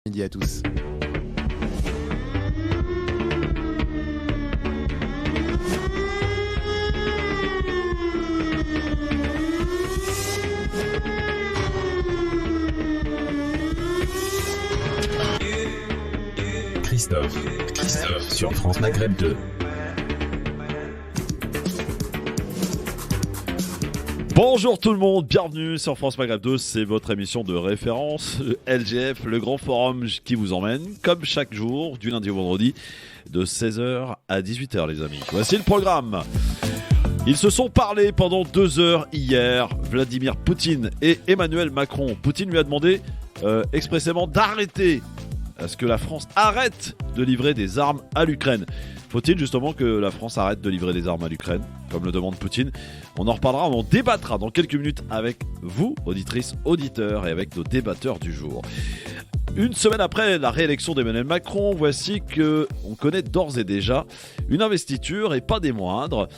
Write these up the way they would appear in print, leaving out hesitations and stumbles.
Midi à tous. Christophe sur France Maghreb 2. Bonjour tout le monde, bienvenue sur France Maghreb 2, c'est votre émission de référence, le LGF, le grand forum qui vous emmène, comme chaque jour, du lundi au vendredi, de 16h à 18h les amis. Voici le programme. Ils se sont parlé pendant 2 heures hier, Vladimir Poutine et Emmanuel Macron. Poutine lui a demandé expressément d'arrêter à ce que la France arrête de livrer des armes à l'Ukraine. Faut-il justement que la France arrête de livrer des armes à l'Ukraine, comme le demande Poutine? On en reparlera, on en débattra dans quelques minutes avec vous, auditrices, auditeurs, et avec nos débatteurs du jour. Une semaine après la réélection d'Emmanuel Macron, voici qu'on connaît d'ores et déjà une investiture, et pas des moindres,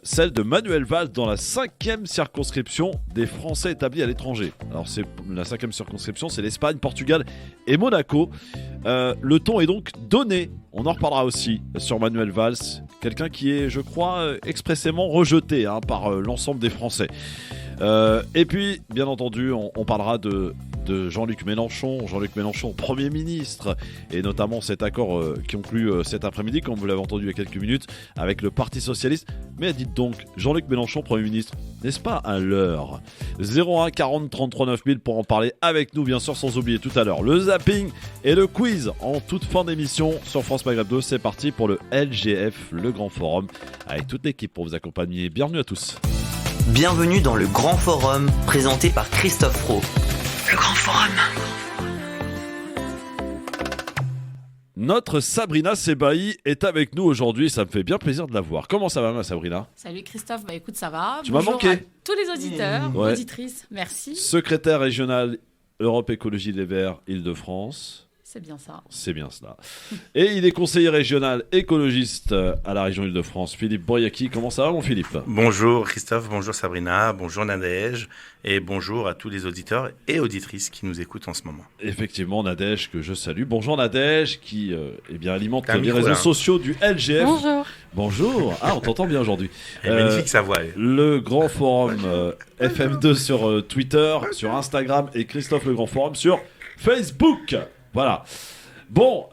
celle de Manuel Valls dans la 5e circonscription des Français établis à l'étranger. Alors la 5e circonscription, c'est l'Espagne, Portugal et Monaco. Le ton est donc donné. On en reparlera aussi sur Manuel Valls, quelqu'un qui est, je crois, expressément rejeté par l'ensemble des Français. Et puis, bien entendu, on parlera de Jean-Luc Mélenchon, Premier ministre, et notamment cet accord qui conclut cet après-midi, comme vous l'avez entendu il y a quelques minutes, avec le Parti Socialiste. Mais dites donc, Jean-Luc Mélenchon, Premier ministre, n'est-ce pas un leurre? 01 40 33 9000 pour en parler avec nous, bien sûr, sans oublier tout à l'heure le zapping et le quiz en toute fin d'émission sur France Maghreb 2. C'est parti pour le LGF, le grand forum, avec toute l'équipe pour vous accompagner. Bienvenue à tous. Bienvenue dans le Grand Forum, présenté par Christophe Rowe. Le Grand Forum. Notre Sabrina Sebaï est avec nous aujourd'hui, ça me fait bien plaisir de la voir. Comment ça va ma Sabrina? Salut Christophe, écoute ça va. Tu m'as manqué. À tous les auditeurs, Ouais. auditrices, merci. Secrétaire régional Europe Écologie Les Verts Île-de-France. C'est bien ça. C'est bien cela. Et il est conseiller régional écologiste à la région Île-de-France, Philippe Boyaki. Comment ça va mon Philippe? Bonjour Christophe, bonjour Sabrina, bonjour Nadège et bonjour à tous les auditeurs et auditrices qui nous écoutent en ce moment. Effectivement Nadège que je salue. Bonjour Nadège qui alimente les micro, réseaux là. sociaux du LGF. Bonjour. Bonjour. Ah on t'entend bien aujourd'hui. Magnifique sa voix. Le Grand Forum FM2 sur Twitter, sur Instagram et Christophe le Grand Forum sur Facebook. Voilà. Bon,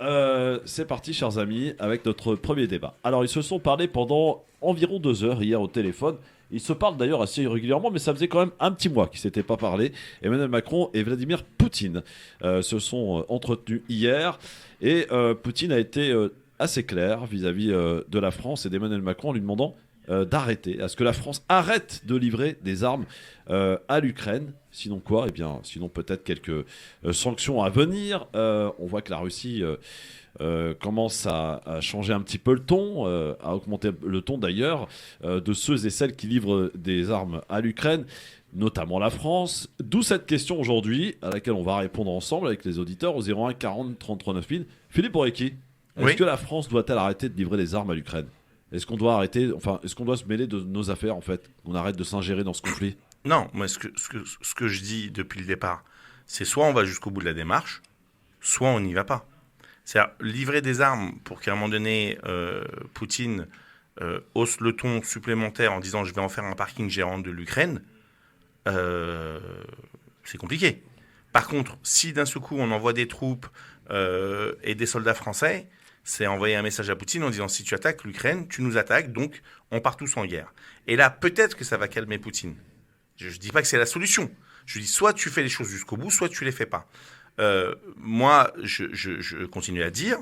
c'est parti, chers amis, avec notre premier débat. Alors, ils se sont parlé pendant environ 2 heures hier au téléphone. Ils se parlent d'ailleurs assez régulièrement, mais ça faisait quand même un petit mois qu'ils ne s'étaient pas parlé. Emmanuel Macron et Vladimir Poutine se sont entretenus hier. Et Poutine a été assez clair vis-à-vis de la France et d'Emmanuel Macron en lui demandant d'arrêter, à ce que la France arrête de livrer des armes à l'Ukraine. Sinon quoi? Eh bien, sinon peut-être quelques sanctions à venir. On voit que la Russie commence à changer un petit peu le ton, à augmenter le ton d'ailleurs, de ceux et celles qui livrent des armes à l'Ukraine, notamment la France. D'où cette question aujourd'hui, à laquelle on va répondre ensemble avec les auditeurs au 01 40 33 9000. Philippe Borecki, est-ce que la France doit-elle arrêter de livrer des armes à l'Ukraine? Est-ce qu'on doit arrêter, est-ce qu'on doit se mêler de nos affaires en fait? Qu'on arrête de s'ingérer dans ce conflit? Non, moi ce que je dis depuis le départ, c'est soit on va jusqu'au bout de la démarche, soit on n'y va pas. C'est-à-dire livrer des armes pour qu'à un moment donné, Poutine hausse le ton supplémentaire en disant je vais en faire un parking géant de l'Ukraine, c'est compliqué. Par contre, si d'un seul coup on envoie des troupes et des soldats français, c'est envoyer un message à Poutine en disant si tu attaques l'Ukraine, tu nous attaques, donc on part tous en guerre. Et là, peut-être que ça va calmer Poutine. Je ne dis pas que c'est la solution. Je dis soit tu fais les choses jusqu'au bout, soit tu les fais pas. Moi, je continue à dire,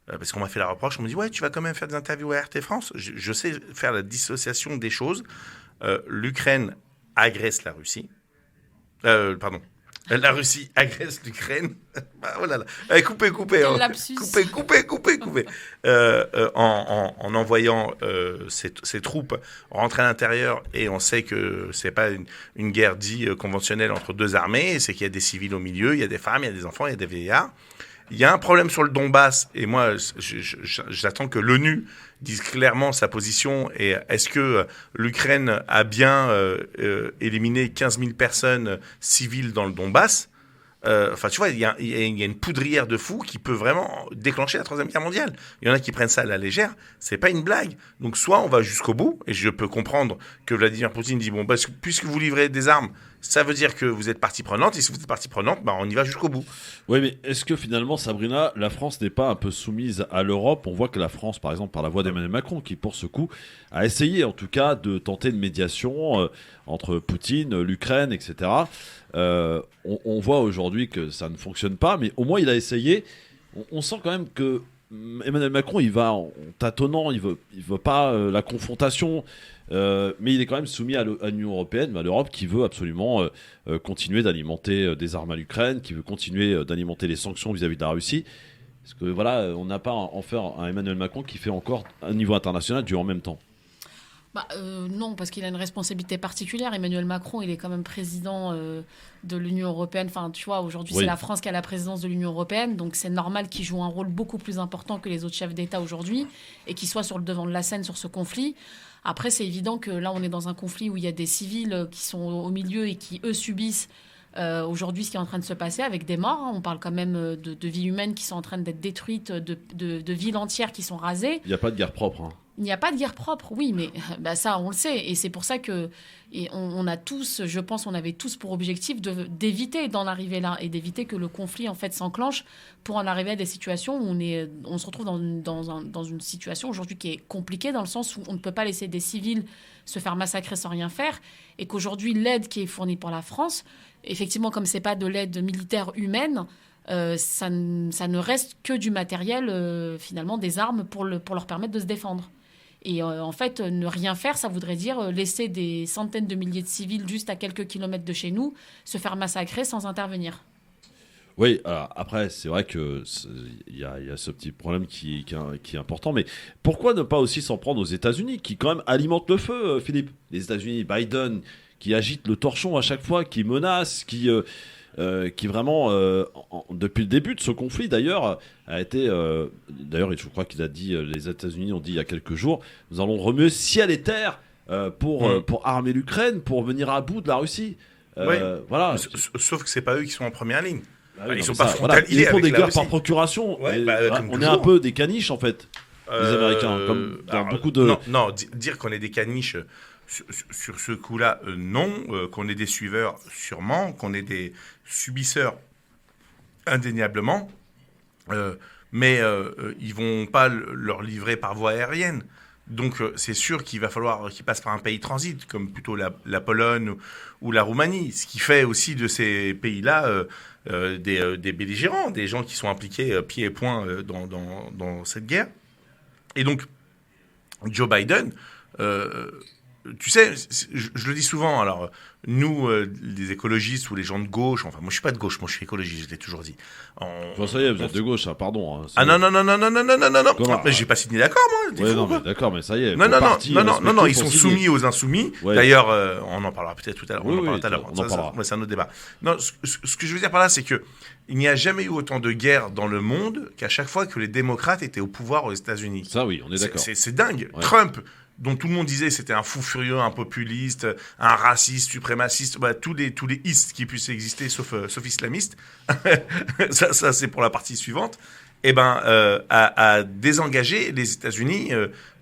parce qu'on m'a fait la reproche, on me dit ouais, tu vas quand même faire des interviews à RT France. Je sais faire la dissociation des choses. L'Ukraine agresse la Russie. La Russie agresse l'Ukraine. Oh là là. Coupez. Quel lapsus. Coupez. En envoyant ces troupes rentrer à l'intérieur, et on sait que c'est pas une guerre dite conventionnelle entre deux armées, c'est qu'il y a des civils au milieu, il y a des femmes, il y a des enfants, il y a des vieillards. Il y a un problème sur le Donbass, et moi, j'attends que l'ONU dise clairement sa position. Et est-ce que l'Ukraine a bien éliminé 15 000 personnes civiles dans le Donbass ? Enfin, tu vois, il y a une poudrière de fou qui peut vraiment déclencher la Troisième Guerre mondiale. Il y en a qui prennent ça à la légère. C'est pas une blague. Donc, soit on va jusqu'au bout, et je peux comprendre que Vladimir Poutine dit, bon, puisque vous livrez des armes, ça veut dire que vous êtes partie prenante, et si vous êtes partie prenante, on y va jusqu'au bout. Oui, mais est-ce que finalement, Sabrina, la France n'est pas un peu soumise à l'Europe ? On voit que la France, par exemple, par la voix d'Emmanuel Macron, qui pour ce coup a essayé en tout cas de tenter une médiation entre Poutine, l'Ukraine, etc. On voit aujourd'hui que ça ne fonctionne pas, mais au moins il a essayé. On sent quand même que Emmanuel Macron, il va en tâtonnant, il veut pas la confrontation. Mais il est quand même soumis à l'Union européenne, à l'Europe, qui veut absolument continuer d'alimenter des armes à l'Ukraine, qui veut continuer d'alimenter les sanctions vis-à-vis de la Russie. Parce que voilà, on n'a pas en faire un Emmanuel Macron qui fait encore un niveau international du en même temps. Non, parce qu'il a une responsabilité particulière. Emmanuel Macron, il est quand même président de l'Union européenne. Enfin, tu vois, aujourd'hui, Oui. c'est la France qui a la présidence de l'Union européenne. Donc, c'est normal qu'il joue un rôle beaucoup plus important que les autres chefs d'État aujourd'hui et qu'il soit sur le devant de la scène sur ce conflit. Après, c'est évident que là, on est dans un conflit où il y a des civils qui sont au milieu et qui, eux, subissent aujourd'hui ce qui est en train de se passer avec des morts. On parle quand même de vies humaines qui sont en train d'être détruites, de villes entières qui sont rasées. Il n'y a pas de guerre propre. Hein. Il n'y a pas de guerre propre, oui, mais ça, on le sait. Et c'est pour ça que on a tous, je pense, on avait tous pour objectif d'éviter d'en arriver là et d'éviter que le conflit, en fait, s'enclenche pour en arriver à des situations où on se retrouve dans une situation aujourd'hui qui est compliquée dans le sens où on ne peut pas laisser des civils se faire massacrer sans rien faire et qu'aujourd'hui, l'aide qui est fournie par la France, effectivement, comme c'est pas de l'aide militaire humaine, ça ne reste que du matériel, finalement, des armes pour leur permettre de se défendre. Et en fait, ne rien faire, ça voudrait dire laisser des centaines de milliers de civils juste à quelques kilomètres de chez nous se faire massacrer sans intervenir. Oui, alors après, c'est vrai qu'il y a ce petit problème qui est important, mais pourquoi ne pas aussi s'en prendre aux États-Unis, qui quand même alimentent le feu, Philippe ? Les États-Unis, Biden, qui agite le torchon à chaque fois, qui menace, qui vraiment, depuis le début de ce conflit d'ailleurs, a été... d'ailleurs, je crois qu'il a dit, les États-Unis ont dit il y a quelques jours, nous allons remuer ciel et terre pour armer l'Ukraine, pour venir à bout de la Russie. Oui. Voilà. Sauf que c'est pas eux qui sont en première ligne. Ah oui, ils non, sont mais pas ça, voilà. frontaliers Ils font avec des la guerres Russie. par procuration. Ouais, Et, comme on est toujours. un peu des caniches en fait, les Américains, comme dans alors, beaucoup de... Non, dire qu'on est des caniches sur ce coup-là, non. Qu'on est des suiveurs, sûrement. Qu'on est des subisseurs, indéniablement. Mais ils vont pas leur livrer par voie aérienne. Donc c'est sûr qu'il va falloir qu'ils passent par un pays transit, comme plutôt la Pologne ou la Roumanie. Ce qui fait aussi de ces pays-là des belligérants, des gens qui sont impliqués pieds et poings dans cette guerre. Et donc, Joe Biden, tu sais, je le dis souvent, alors nous, les écologistes ou les gens de gauche, enfin moi je suis pas de gauche, moi je suis écologiste, je l'ai toujours dit. Bon, ça y est, vous êtes de gauche, hein, pardon. Hein, Ah non, Comment mais j'ai pas signé d'accord moi. Ouais, non, mais d'accord, mais ça y est. Non, ils sont soumis soumis aux insoumis. Ouais. D'ailleurs, on en parlera peut-être tout à l'heure. Oui, On en oui, parlera tout à l'heure. on en parlera. C'est un autre débat. Non, ce que je veux dire par là, c'est que il n'y a jamais eu autant de guerres dans le monde qu'à chaque fois que les démocrates étaient au pouvoir aux États-Unis. Ça oui, on est d'accord. C'est dingue. Ouais. Trump, dont tout le monde disait c'était un fou furieux, un populiste, un raciste, suprémaciste, tous les istes qui puissent exister sauf islamistes. ça c'est pour la partie suivante. A désengagé les États-Unis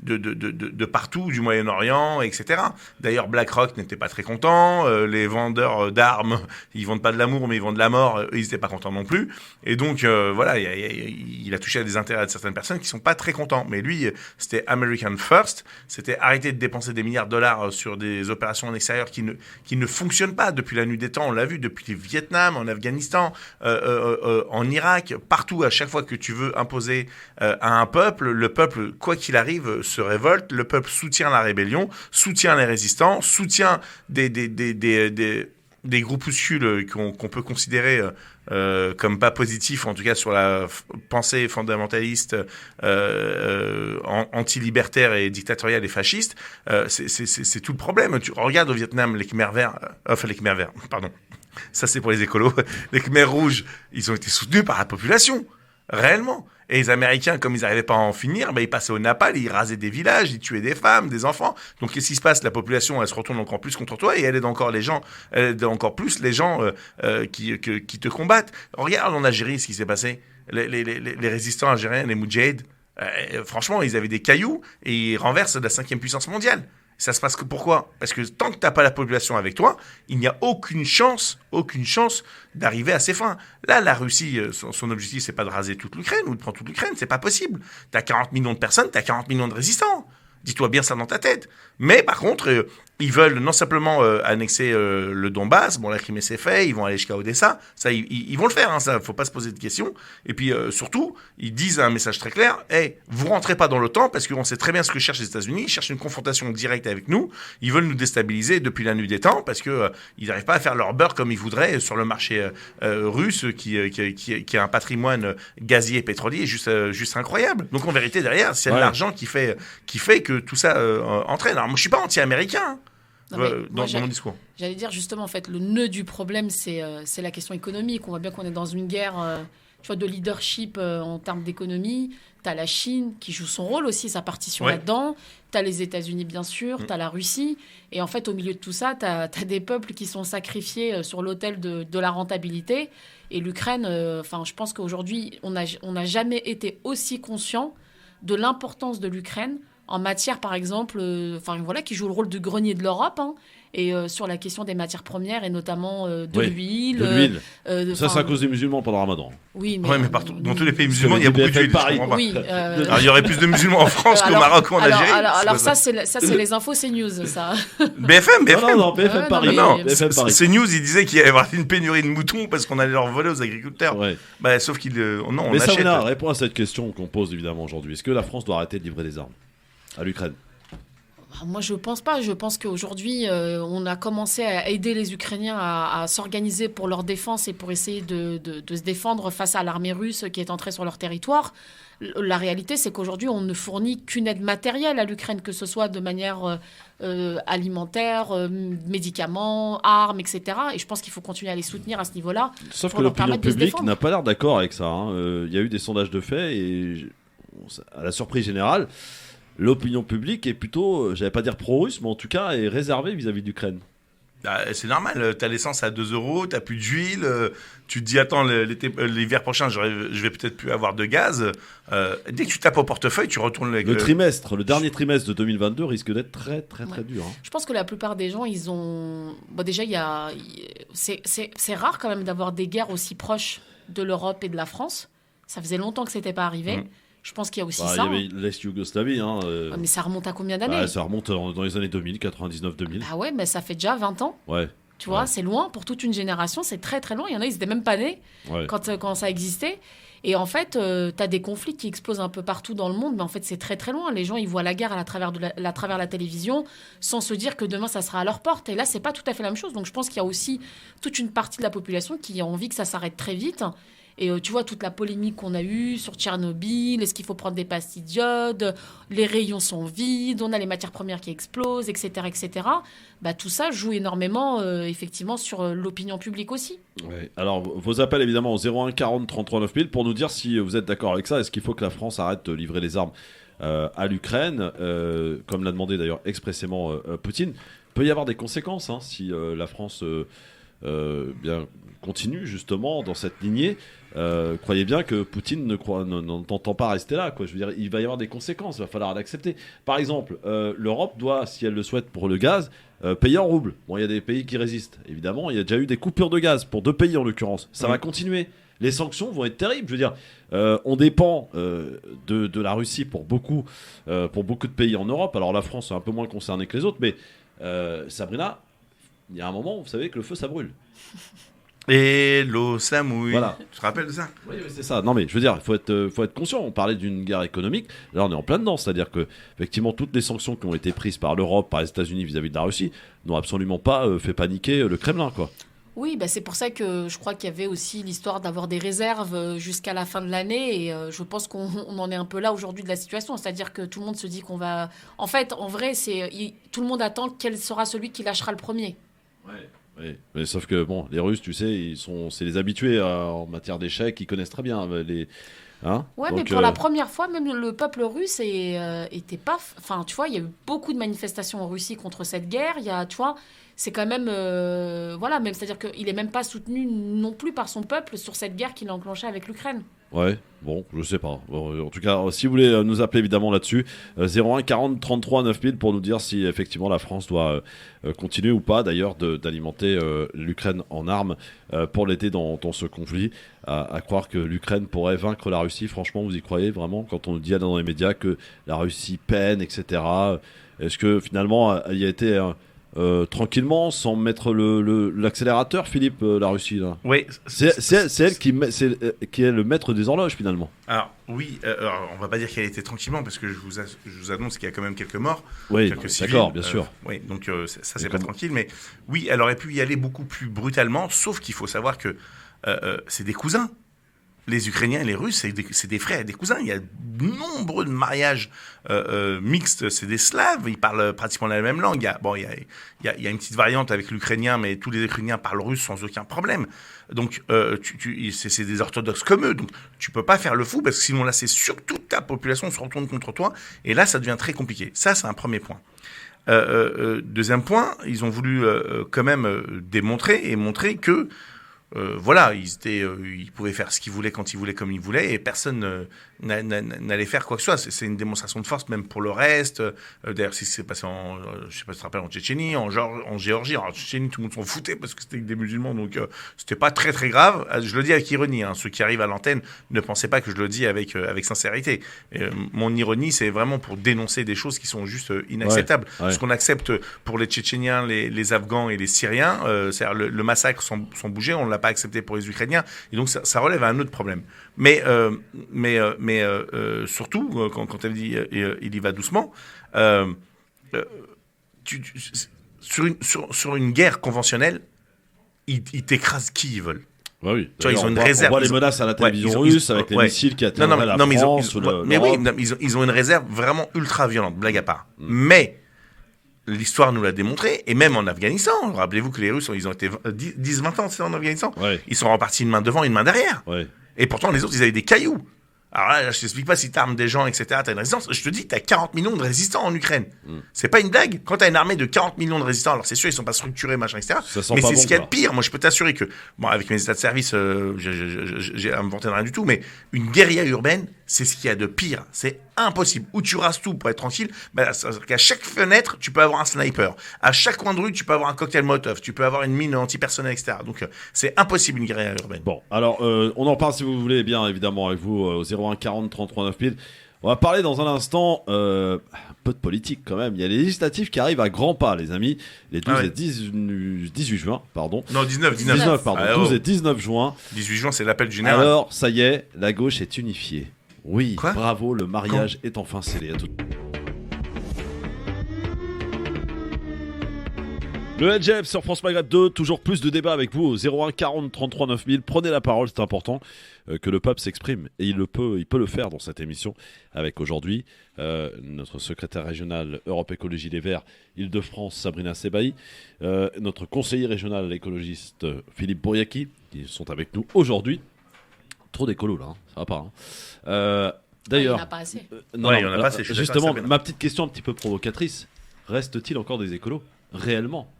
de partout, du Moyen-Orient, etc. D'ailleurs, BlackRock n'était pas très content. Les vendeurs d'armes, ils vendent pas de l'amour, mais ils vendent de la mort. Ils n'étaient pas contents non plus. Et donc, voilà, il a touché à des intérêts de certaines personnes qui sont pas très contents. Mais lui, c'était American First. C'était arrêter de dépenser des milliards de dollars sur des opérations en extérieur qui ne fonctionnent pas depuis la nuit des temps. On l'a vu depuis le Vietnam, en Afghanistan, en Irak, partout. À chaque fois que tu veux imposer à un peuple, le peuple, quoi qu'il arrive, se révolte. Le peuple soutient la rébellion, soutient les résistants, soutient des groupuscules qu'on peut considérer comme pas positifs, en tout cas sur la pensée fondamentaliste, anti-libertaire et dictatoriale et fasciste. C'est tout le problème. Tu regardes au Vietnam les Khmers verts, pardon. Ça, c'est pour les écolos. Les Khmers rouges, ils ont été soutenus par la population. Réellement. Et les Américains, comme ils n'arrivaient pas à en finir, ils passaient au napalm, ils rasaient des villages, ils tuaient des femmes, des enfants. Donc qu'est-ce qui se passe? La population, elle se retourne encore plus contre toi et elle aide encore plus les gens qui te combattent. Regarde en Algérie ce qui s'est passé. Les résistants algériens, les Moudjahid, franchement, ils avaient des cailloux et ils renversent la 5e puissance mondiale. Ça se passe que pourquoi? Parce que tant que tu n'as pas la population avec toi, il n'y a aucune chance d'arriver à ses fins. Là, la Russie, son objectif, c'est pas de raser toute l'Ukraine ou de prendre toute l'Ukraine, c'est pas possible. Tu as 40 millions de personnes, tu as 40 millions de résistants. Dis-toi bien ça dans ta tête. Mais par contre, ils veulent non simplement annexer le Donbass. Bon, la Crimée, c'est fait. Ils vont aller jusqu'à Odessa. Ça, ils vont le faire. Ça, faut pas se poser de questions. Et puis, surtout, ils disent un message très clair. Hey, vous rentrez pas dans l'OTAN parce qu'on sait très bien ce que cherchent les États-Unis. Ils cherchent une confrontation directe avec nous. Ils veulent nous déstabiliser depuis la nuit des temps parce que ils n'arrivent pas à faire leur beurre comme ils voudraient sur le marché russe qui a un patrimoine gazier et pétrolier juste incroyable. Donc, en vérité, derrière, c'est l'argent qui fait que tout ça entraîne. Alors, moi, je suis pas anti-américain. Dans mon discours. J'allais dire justement, en fait, le nœud du problème, c'est la question économique. On voit bien qu'on est dans une guerre de leadership en termes d'économie. Tu as la Chine qui joue son rôle aussi, sa partition là-dedans. Tu as les États-Unis, bien sûr. Tu as la Russie. Et en fait, au milieu de tout ça, tu as des peuples qui sont sacrifiés sur l'autel de la rentabilité. Et l'Ukraine, je pense qu'aujourd'hui, on n'a jamais été aussi conscient de l'importance de l'Ukraine en matière, par exemple, qui joue le rôle de grenier de l'Europe, et sur la question des matières premières, et notamment de l'huile. De l'huile. Ça, c'est à cause des musulmans pendant le Ramadan. Oui, mais partout, dans tous les pays musulmans, il y a beaucoup d'huile. Oui, alors, il y aurait plus de musulmans en France qu'au Maroc ou en Algérie. Alors ça, c'est les infos CNews, ça. BFM. Non, BFM Paris. BFM Paris. CNews, il disait qu'il y avait une pénurie de moutons parce qu'on allait leur voler aux agriculteurs. Ouais. Sauf qu'il... non, on mais achète. Sabrina, réponds à cette question qu'on pose évidemment aujourd'hui. Est-ce que la France doit arrêter de livrer des armes à l'Ukraine? Moi, je pense pas. Je pense qu'aujourd'hui, on a commencé à aider les Ukrainiens à s'organiser pour leur défense et pour essayer de se défendre face à l'armée russe qui est entrée sur leur territoire. La réalité, c'est qu'aujourd'hui, on ne fournit qu'une aide matérielle à l'Ukraine, que ce soit de manière alimentaire, médicaments, armes, etc. Et je pense qu'il faut continuer à les soutenir à ce niveau-là. Sauf que l'opinion publique n'a pas l'air d'accord avec ça. Il y a eu des sondages de fait et, à la surprise générale, l'opinion publique est plutôt, j'allais pas dire pro-russe, mais en tout cas est réservée vis-à-vis de l'Ukraine. C'est normal, t'as l'essence à 2 €, t'as plus d'huile, tu te dis attends, l'hiver prochain je vais peut-être plus avoir de gaz. Dès que tu tapes au portefeuille, tu retournes avec le dernier trimestre de 2022 risque d'être très très très dur. Je pense que la plupart des gens, ils ont... déjà, c'est rare quand même d'avoir des guerres aussi proches de l'Europe et de la France. Ça faisait longtemps que c'était pas arrivé. Je pense qu'il y a aussi ça. Il y avait l'ex-Yougoslavie. Mais ça remonte à combien d'années? Ça remonte dans les années 2000, 99-2000. Ah ouais, mais ça fait déjà 20 ans. Ouais. Tu vois, c'est loin pour toute une génération, c'est très très loin. Il y en a, ils n'étaient même pas nés quand ça existait. Et en fait, tu as des conflits qui explosent un peu partout dans le monde, mais en fait, c'est très très loin. Les gens, ils voient la guerre à travers la télévision sans se dire que demain, ça sera à leur porte. Et là, c'est pas tout à fait la même chose. Donc, je pense qu'il y a aussi toute une partie de la population qui a envie que ça s'arrête très vite. Et tu vois, toute la polémique qu'on a eue sur Tchernobyl, est-ce qu'il faut prendre des pastilles d'iode, les rayons sont vides, on a les matières premières qui explosent, etc. etc. Tout ça joue énormément, effectivement, sur l'opinion publique aussi. Ouais. Alors, vos appels, évidemment, au 01 40 33 9000 pour nous dire si vous êtes d'accord avec ça. Est-ce qu'il faut que la France arrête de livrer les armes à l'Ukraine, comme l'a demandé d'ailleurs expressément Poutine? Il peut y avoir des conséquences si la France continue justement dans cette lignée. Croyez bien que Poutine n'entend pas rester là, quoi. Je veux dire, il va y avoir des conséquences, il va falloir l'accepter. Par exemple, l'Europe doit, si elle le souhaite pour le gaz, payer en roubles. Bon, il y a des pays qui résistent. Évidemment, il y a déjà eu des coupures de gaz pour 2 pays en l'occurrence. Ça va continuer. Les sanctions vont être terribles. Je veux dire, on dépend de la Russie pour beaucoup de pays en Europe. Alors la France est un peu moins concernée que les autres, mais Sabrina, il y a un moment, vous savez que le feu, ça brûle. Et l'eau, ça mouille. Voilà. Tu te rappelles de ça? Oui, c'est ça. Non, mais je veux dire, il faut être conscient. On parlait d'une guerre économique. Là, on est en plein dedans. C'est-à-dire que, effectivement, toutes les sanctions qui ont été prises par l'Europe, par les États-Unis vis-à-vis de la Russie, n'ont absolument pas fait paniquer le Kremlin, quoi. Oui, c'est pour ça que je crois qu'il y avait aussi l'histoire d'avoir des réserves jusqu'à la fin de l'année. Et je pense qu'on en est un peu là aujourd'hui de la situation. C'est-à-dire que tout le monde se dit qu'on va... En fait, en vrai, tout le monde attend quel sera celui qui lâchera le premier. Ouais. Oui, mais sauf que les Russes, tu sais, c'est les habitués en matière d'échecs, ils connaissent très bien Hein Ouais, donc, mais pour la première fois, même le peuple russe était pas. Enfin, tu vois, il y a eu beaucoup de manifestations en Russie contre cette guerre. Il y a, tu vois, c'est quand même. Voilà, même, c'est-à-dire qu'il est même pas soutenu non plus par son peuple sur cette guerre qu'il a enclenchée avec l'Ukraine. Ouais, bon, je sais pas. Bon, en tout cas, si vous voulez nous appeler évidemment là-dessus, 01 40 33 9000 pour nous dire si effectivement la France doit continuer ou pas d'ailleurs d'alimenter l'Ukraine en armes pour l'aider dans ce conflit. À croire que l'Ukraine pourrait vaincre la Russie, franchement, vous y croyez vraiment quand on nous dit dans les médias que la Russie peine, etc. Est-ce que finalement il y a été tranquillement, sans mettre l'accélérateur, Philippe, la Russie là. Oui. C'est elle qui est le maître des horloges finalement. Alors oui, alors, on va pas dire qu'elle était tranquillement parce que je vous annonce qu'il y a quand même quelques morts, Oui, quelques civils. d'accord, bien sûr. Oui, donc ça c'est pas tranquille, mais oui, elle aurait pu y aller beaucoup plus brutalement, sauf qu'il faut savoir que c'est des cousins. Les Ukrainiens et les Russes, c'est des frères et des cousins. Il y a nombreux de mariages mixtes. C'est des Slaves. Ils parlent pratiquement la même langue. Il y a une petite variante avec l'Ukrainien, mais tous les Ukrainiens parlent russe sans aucun problème. Donc, c'est des orthodoxes comme eux. Donc, tu peux pas faire le fou parce que sinon, là, c'est sur toute ta population se retourne contre toi. Et là, ça devient très compliqué. Ça, c'est un premier point. Deuxième point, ils ont voulu quand même démontrer et montrer que voilà, ils pouvaient faire ce qu'ils voulaient quand ils voulaient, comme ils voulaient, et personne n'allait faire quoi que ce soit. C'est une démonstration de force même pour le reste. D'ailleurs, c'est ce qui s'est passé je sais pas si tu te rappelles, en Tchétchénie, en Géorgie. Alors, en Tchétchénie, tout le monde s'en foutait parce que c'était des musulmans, donc c'était pas très très grave. Je le dis avec ironie. Hein. Ceux qui arrivent à l'antenne ne pensez pas que je le dis avec sincérité. Mon ironie, c'est vraiment pour dénoncer des choses qui sont juste inacceptables. Ouais. Ce qu'on accepte pour les Tchétchéniens, les Afghans et les Syriens, c'est-à-dire le massacre sans bouger, on l'a pas accepté pour les Ukrainiens, et donc ça relève à un autre problème. Mais surtout, quand elle dit il y va doucement, sur une guerre conventionnelle, ils t'écrasent qui ils veulent. Ouais, oui. Tu vois, ils ont une réserve. On voit les menaces à la télévision russe avec les missiles qui atteindront la France. Ils ont une réserve vraiment ultra violente, blague à part. Mais l'histoire nous l'a démontré, et même en Afghanistan, rappelez-vous que les Russes, ils ont été 10-20 ans en Afghanistan, ils sont repartis une main devant, une main derrière. Ouais. Et pourtant, les autres, ils avaient des cailloux. Alors là, je t'explique pas si t'armes des gens, etc., t'as une résistance. Je te dis, t'as 40 millions de résistants en Ukraine. C'est pas une blague. Quand t'as une armée de 40 millions de résistants, alors c'est sûr, ils sont pas structurés, machin, etc. Mais c'est ce qu'il y a de pire. Moi, je peux t'assurer que, bon, avec mes états de service, j'ai à me vanter de rien du tout, mais une guérilla urbaine, c'est ce qu'il y a de pire. C'est impossible. Où tu rases tout pour être tranquille, c'est-à-dire qu'à chaque fenêtre, tu peux avoir un sniper. À chaque coin de rue, tu peux avoir un cocktail Molotov. Tu peux avoir une mine antipersonnelle, etc. Donc, c'est impossible une guérilla urbaine. Bon, alors, on en parle si vous voulez bien, évidemment, avec vous, au 01 40 33 9000. On va parler dans un instant un peu de politique quand même. Il y a les législatives qui arrivent à grands pas, les amis. Les 12 et 18 juin, pardon. Non, 19. 19, pardon. 12 et 19 juin. 18 juin, c'est l'appel du général. Alors, ça y est, la gauche est unifiée. Oui, Quoi bravo, le mariage est enfin scellé. À tout. Le LGF sur France Maghreb 2, toujours plus de débats avec vous au 01 40 33 9000. Prenez la parole, c'est important que le peuple s'exprime. Et il peut le faire dans cette émission avec aujourd'hui notre secrétaire régional Europe Écologie Les Verts Île-de-France, Sabrina Sebaï, notre conseiller régional écologiste Philippe Bouriaki, qui sont avec nous aujourd'hui. Trop d'écolos là, ça va pas. D'ailleurs, il n'y en a pas assez. Non, il y en a pas assez. Justement, ma petite question un petit peu provocatrice, reste-t-il encore des écolos réellement?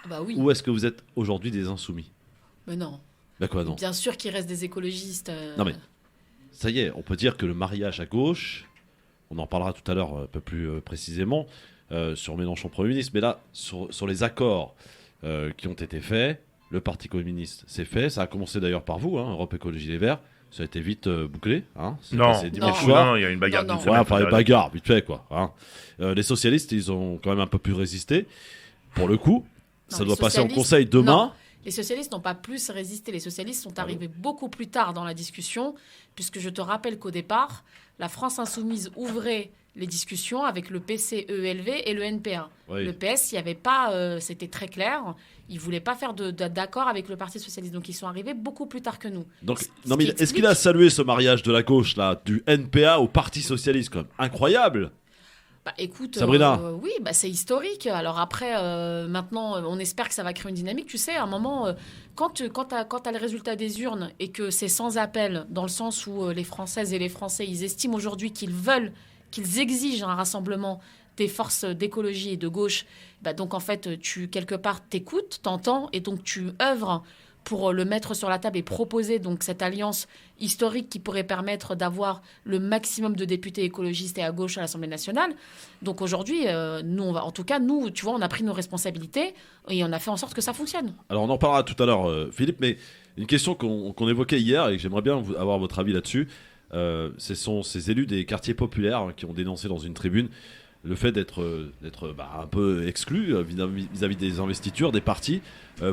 Bah oui. Ou est-ce que vous êtes aujourd'hui des insoumis? Mais non. Bah quoi, non? Bien sûr qu'il reste des écologistes. Non mais, ça y est, on peut dire que le mariage à gauche, on en parlera tout à l'heure un peu plus précisément, sur Mélenchon Premier ministre, mais là, sur les accords qui ont été faits, le Parti communiste s'est fait, ça a commencé d'ailleurs par vous, Europe Écologie Les Verts, ça a été vite bouclé. Non, dimanche soir. non, il y a une bagarre. Non, non. Ouais, enfin, les bagarres, vite fait, quoi. Les socialistes, ils ont quand même un peu plus résisté. Pour le coup, ça doit passer en conseil demain. Non. Les socialistes n'ont pas plus résisté. Les socialistes sont arrivés beaucoup plus tard dans la discussion, puisque je te rappelle qu'au départ, la France insoumise ouvrait les discussions avec le PCELV et le NPA. Oui. Le PS, il n'y avait pas, c'était très clair, ils ne voulaient pas faire d'accord avec le Parti socialiste. Donc ils sont arrivés beaucoup plus tard que nous. Donc, non, mais est-ce qu'il a salué ce mariage de la gauche, là, du NPA au Parti socialiste, quand même? Incroyable! Bah, écoute, Sabrina. Oui, bah, c'est historique. Alors après, maintenant, on espère que ça va créer une dynamique. Tu sais, à un moment, quand tu as le résultat des urnes et que c'est sans appel, dans le sens où les Françaises et les Français, ils estiment aujourd'hui qu'ils exigent un rassemblement des forces d'écologie et de gauche, bah, donc en fait, quelque part, t'écoutes, t'entends, et donc tu œuvres pour le mettre sur la table et proposer donc cette alliance historique qui pourrait permettre d'avoir le maximum de députés écologistes et à gauche à l'Assemblée nationale. Donc aujourd'hui, nous, tu vois, on a pris nos responsabilités et on a fait en sorte que ça fonctionne. Alors on en parlera tout à l'heure, Philippe, mais une question qu'on évoquait hier et que j'aimerais bien avoir votre avis là-dessus, ce sont ces élus des quartiers populaires qui ont dénoncé dans une tribune le fait d'être un peu exclu vis-à-vis des investitures, des partis.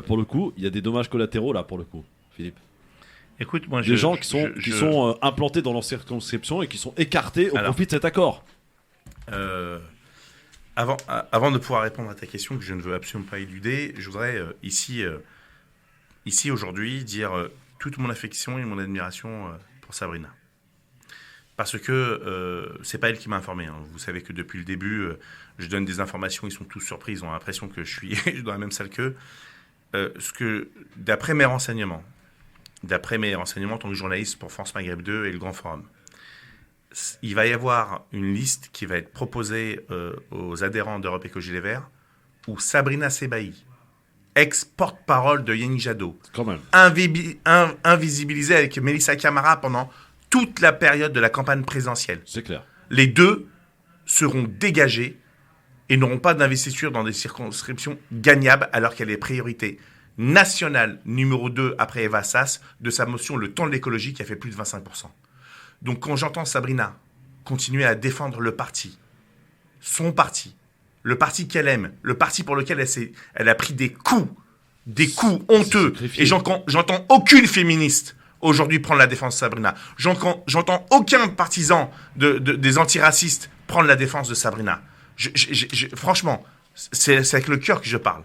Pour le coup, il y a des dommages collatéraux là, pour le coup, Philippe. Écoute, moi, des gens qui sont implantés dans leur circonscription et qui sont écartés au profit de cet accord. Avant de pouvoir répondre à ta question, que je ne veux absolument pas éluder, je voudrais ici aujourd'hui dire toute mon affection et mon admiration pour Sabrina. Parce que c'est pas elle qui m'a informé. Hein. Vous savez que depuis le début, je donne des informations, ils sont tous surpris, ils ont l'impression que je suis dans la même salle qu'eux. D'après mes renseignements, en tant que journaliste pour France Maghreb 2 et le Grand Forum, il va y avoir une liste qui va être proposée aux adhérents d'Europe Écologie Les Verts, où Sabrina Sebaï, ex-porte-parole de Yannick Jadot, quand même, invisibilisée avec Mélissa Camara pendant toute la période de la campagne présidentielle. C'est clair. Les deux seront dégagés et n'auront pas d'investiture dans des circonscriptions gagnables, alors qu'elle est priorité nationale numéro 2 après Eva Sass de sa motion Le Temps de l'écologie qui a fait plus de 25%. Donc quand j'entends Sabrina continuer à défendre le parti, son parti, le parti qu'elle aime, le parti pour lequel elle a pris des coups honteux, et j'entends aucune féministe aujourd'hui prendre la défense de Sabrina. J'entends aucun partisan des antiracistes prendre la défense de Sabrina. Franchement, c'est avec le cœur que je parle.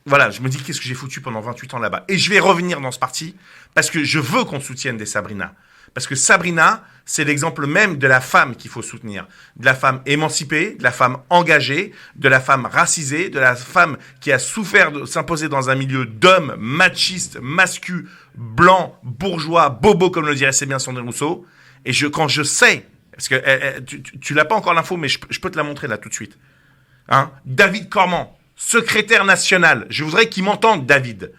Voilà, je me dis qu'est-ce que j'ai foutu pendant 28 ans là-bas. Et je vais revenir dans ce parti parce que je veux qu'on soutienne des Sabrina. Parce que Sabrina, c'est l'exemple même de la femme qu'il faut soutenir. De la femme émancipée, de la femme engagée, de la femme racisée, de la femme qui a souffert de s'imposer dans un milieu d'hommes machistes, masculins, blancs, bourgeois, bobos, comme le dirait si bien Sandrine Rousseau. Et quand je sais, parce que tu l'as pas encore l'info, mais je peux te la montrer là tout de suite. Hein, David Cormand, secrétaire national, je voudrais qu'il m'entende, David,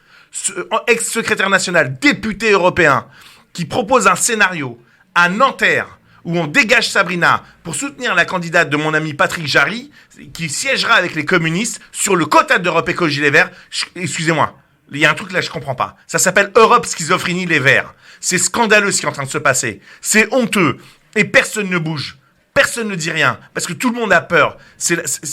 ex-secrétaire national, député européen, qui propose un scénario à Nanterre où on dégage Sabrina pour soutenir la candidate de mon ami Patrick Jarry, qui siégera avec les communistes sur le quota d'Europe Écologie Les Verts. Excusez-moi, il y a un truc là, je comprends pas. Ça s'appelle Europe Schizophrénie Les Verts. C'est scandaleux ce qui est en train de se passer. C'est honteux. Et personne ne bouge. Personne ne dit rien, parce que tout le monde a peur.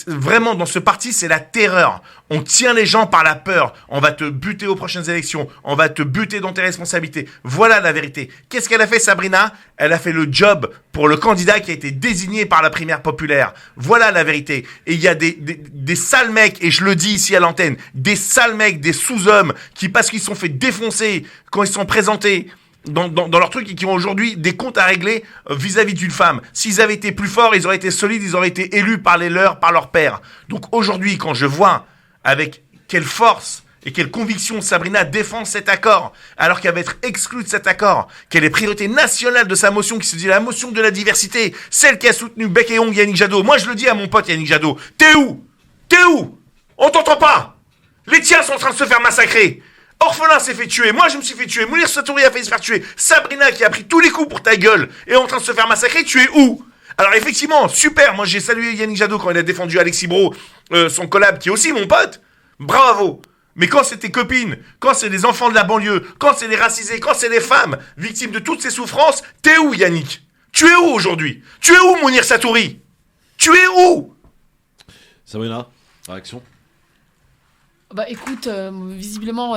Vraiment, dans ce parti, c'est la terreur. On tient les gens par la peur. On va te buter aux prochaines élections. On va te buter dans tes responsabilités. Voilà la vérité. Qu'est-ce qu'elle a fait, Sabrina ? Elle a fait le job pour le candidat qui a été désigné par la primaire populaire. Voilà la vérité. Et il y a des sales mecs, et je le dis ici à l'antenne, des sales mecs, des sous-hommes, qui, parce qu'ils se sont fait défoncer quand ils se sont présentés dans leur truc et qui ont aujourd'hui des comptes à régler vis-à-vis d'une femme. S'ils avaient été plus forts, ils auraient été solides, ils auraient été élus par les leurs, par leur père. Donc aujourd'hui, quand je vois avec quelle force et quelle conviction Sabrina défend cet accord, alors qu'elle va être exclue de cet accord, qu'elle est priorité nationale de sa motion qui se dit la motion de la diversité, celle qui a soutenu bec et ongle Yannick Jadot. Moi, je le dis à mon pote Yannick Jadot, t'es où ? On t'entend pas ? Les tiens sont en train de se faire massacrer. Orphelin s'est fait tuer, moi je me suis fait tuer, Mounir Satouri a failli se faire tuer, Sabrina qui a pris tous les coups pour ta gueule est en train de se faire massacrer, tu es où ? Alors effectivement, super, moi j'ai salué Yannick Jadot quand il a défendu Alexis Bro, son collab qui est aussi mon pote, bravo. Mais quand c'est tes copines, quand c'est des enfants de la banlieue, quand c'est des racisés, quand c'est des femmes victimes de toutes ces souffrances, t'es où Yannick ? Tu es où aujourd'hui ? Tu es où Mounir Satouri ? Tu es où ? Sabrina, réaction ? Bah écoute, visiblement,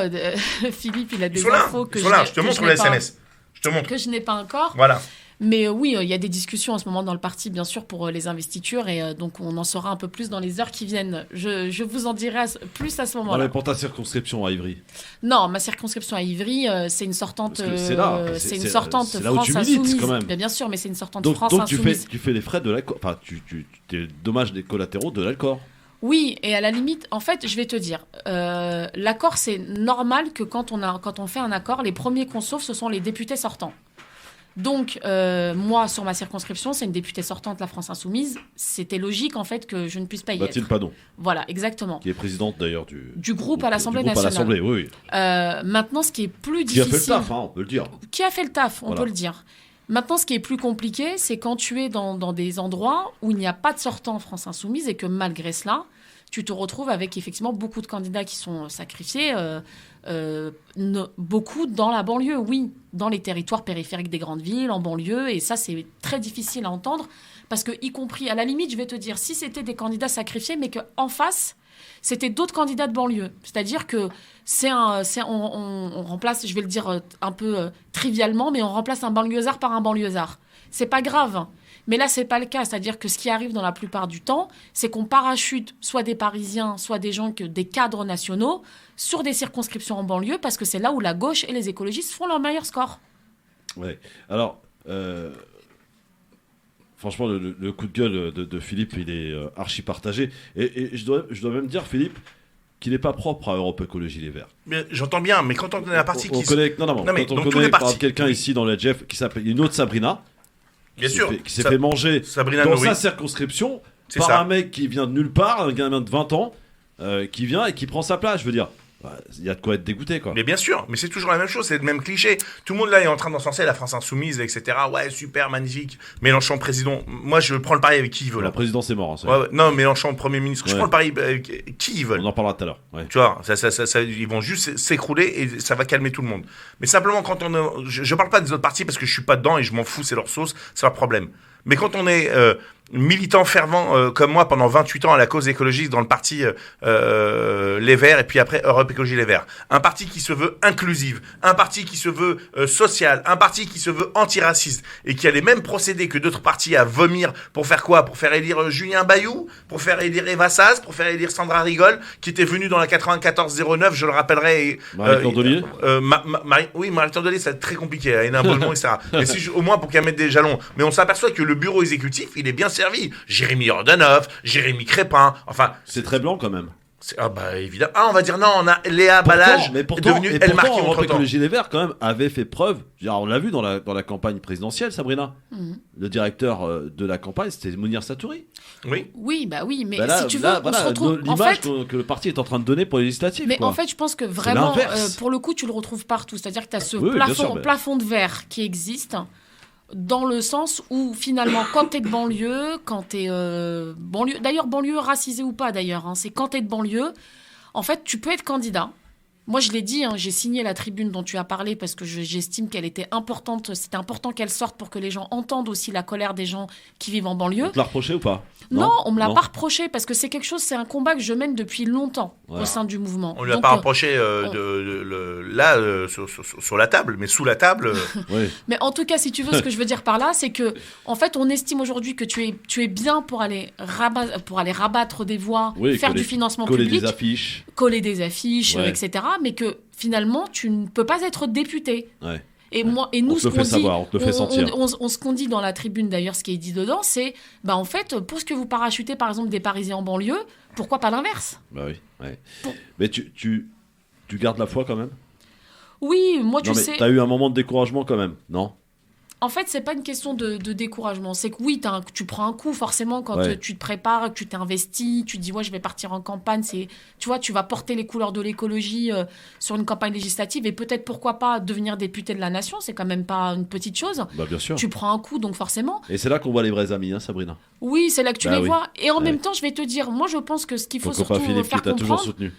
Philippe, il a des infos que je te montre le SMS. Je te montre. Que je n'ai pas encore. Voilà. Mais oui, il y a des discussions en ce moment dans le parti, bien sûr, pour les investitures. Et donc, on en saura un peu plus dans les heures qui viennent. Je vous en dirai plus à ce Non, moment-là. mais pour ta circonscription à Ivry. Non, ma circonscription à Ivry, c'est une sortante, Parce que c'est là, une sortante c'est là où France tu milites, Insoumise. quand même. Bien sûr, mais c'est une sortante Donc, France donc tu Insoumise. fais les frais de l'Alcor. Enfin, t'es dommages des collatéraux de l'Alcor. Oui, et à la limite, en fait, je vais te dire, l'accord, c'est normal que quand on fait un accord, les premiers qu'on sauve, ce sont les députés sortants. Donc, moi, sur ma circonscription, c'est une députée sortante, la France Insoumise. C'était logique, en fait, que je ne puisse pas y Mathilde être. Padon, Voilà, exactement. qui est présidente d'ailleurs Du groupe à l'Assemblée du groupe nationale. à l'Assemblée, oui. Maintenant, ce qui est plus Qui a difficile... fait le taf, hein, on peut le dire. Qui a fait le taf, on Voilà. peut le dire. Maintenant, ce qui est plus compliqué, c'est quand tu es dans des endroits où il n'y a pas de sortant France Insoumise et que malgré cela, tu te retrouves avec effectivement beaucoup de candidats qui sont sacrifiés, beaucoup dans la banlieue, oui, dans les territoires périphériques des grandes villes, en banlieue, et ça, c'est très difficile à entendre, parce que, y compris, à la limite, je vais te dire, si c'était des candidats sacrifiés, mais qu'en face, c'était d'autres candidats de banlieue. C'est-à-dire que on remplace, je vais le dire un peu trivialement, mais on remplace un banlieusard par un banlieusard. C'est pas grave. Mais là, c'est pas le cas. C'est-à-dire que ce qui arrive dans la plupart du temps, c'est qu'on parachute soit des Parisiens, soit des cadres nationaux sur des circonscriptions en banlieue, parce que c'est là où la gauche et les écologistes font leur meilleur score. Ouais. Alors, franchement, le coup de gueule de Philippe, il est archi partagé. Et je dois même dire, Philippe, qu'il n'est pas propre à Europe Écologie Les Verts. Mais j'entends bien, mais quand on est un parti On qui... connaît, non, mais quand on dans tous connaît les par partis. exemple, quelqu'un ici dans le LGF qui s'appelle une autre Sabrina, Bien sûr. qui s'est fait manger Sabrina dans Nourri. sa circonscription C'est par ça. un mec qui vient de nulle part, un gamin de 20 ans, qui vient et qui prend sa place. Je veux dire, il y a de quoi être dégoûté, quoi. Mais bien sûr, mais c'est toujours la même chose, c'est le même cliché. Tout le monde là est en train d'encenser la France Insoumise, etc. Ouais, super, magnifique. Mélenchon président. Moi, je prends le pari avec qui il veut La là. présidence est mort. Hein, ça. Ouais, ouais. Non, Mélenchon Premier ministre. Je Ouais. prends le pari avec qui ils veulent. On en parlera tout à l'heure. Ouais. Tu vois, ils vont juste s'écrouler et ça va calmer tout le monde. Mais simplement, quand je parle pas des autres partis parce que je suis pas dedans et je m'en fous, c'est leur sauce, c'est leur problème. Mais quand on est militant fervent comme moi pendant 28 ans à la cause écologiste dans le parti Les Verts et puis après Europe Écologie Les Verts, un parti qui se veut inclusif, un parti qui se veut social, un parti qui se veut antiraciste et qui a les mêmes procédés que d'autres partis à vomir pour faire quoi? Pour faire élire Julien Bayou, pour faire élire Eva Saz, pour faire élire Sandra Rigol qui était venue dans la 94-09, je le rappellerai. Et, Marie Cordelier oui, Marie Cordelier, c'est très compliqué, à Hénin Beaumont, etc. Mais au moins pour qu'elle mette des jalons. Mais on s'aperçoit que le bureau exécutif, il est bien servi. Jérémy Ordanoff, Jérémy Crépin, enfin... C'est très blanc quand même. Ah bah évidemment. Ah, on va dire non, on a Léa Balage mais est pourtant, devenue Elle Marquis Europe entre temps. Écologie Les Verts quand même avait fait preuve. Je veux dire, on l'a vu dans la campagne présidentielle, Sabrina. Le directeur de la campagne, c'était Mounir Satouri. Oui. Oui, bah oui, mais Bah là, si tu veux, là, on voilà, se retrouve... En l'image fait, que le parti est en train de donner pour les législatives. mais quoi. en fait, je pense que vraiment, l'inverse. pour le coup, tu le retrouves partout. C'est-à-dire que tu as ce Oui, oui, bien sûr, plafond, mais- plafond de verre qui existe dans le sens où, finalement, quand tu es de banlieue, quand tu es banlieue... D'ailleurs, banlieue racisée ou pas, d'ailleurs, hein, c'est quand tu es de banlieue, en fait, tu peux être candidat. Moi, je l'ai dit, hein, j'ai signé la tribune dont tu as parlé parce que j'estime qu'elle était importante. C'était important qu'elle sorte pour que les gens entendent aussi la colère des gens qui vivent en banlieue. On te l'a reproché ou pas? Non, on me l'a Non. pas reproché parce que c'est quelque chose, c'est un combat que je mène depuis longtemps Voilà. au sein du mouvement. On lui a Donc, pas reproché sur la table, mais sous la table. Oui. mais en tout cas, si tu veux, ce que je veux dire par là, c'est que, en fait, on estime aujourd'hui que tu es bien pour aller rabattre des voix, Oui, faire coller- du financement Coller public, des affiches. coller des affiches, Ouais. etc. Mais que finalement, tu ne peux pas être député. Ouais. Et moi, et nous, On te ce le qu'on fait dit, savoir, on te le fait sentir. ce qu'on dit dans la tribune d'ailleurs, ce qui est dit dedans, c'est, bah en fait, pour ce que vous parachutez, par exemple, des Parisiens en banlieue, pourquoi pas l'inverse? Bah oui. Ouais. Bon. Mais tu gardes la foi quand même? Oui, moi, tu Non mais sais. t'as eu un moment de découragement quand même, non? En fait, c'est pas une question de découragement. C'est que oui, tu prends un coup forcément quand Ouais. tu te prépares, que tu t'investis, tu te dis ouais, je vais partir en campagne. Tu vois, tu vas porter les couleurs de l'écologie sur une campagne législative et peut-être pourquoi pas devenir député de la nation. C'est quand même pas une petite chose. Bah bien sûr. Tu prends un coup, donc forcément. Et c'est là qu'on voit les vrais amis, hein, Sabrina. Oui, c'est là que tu Bah les oui. vois. Et en Ouais. même temps, je vais te dire, moi, je pense que ce qu'il faut Ton copain surtout Philippe qui faire t'a toujours comprendre. soutenu.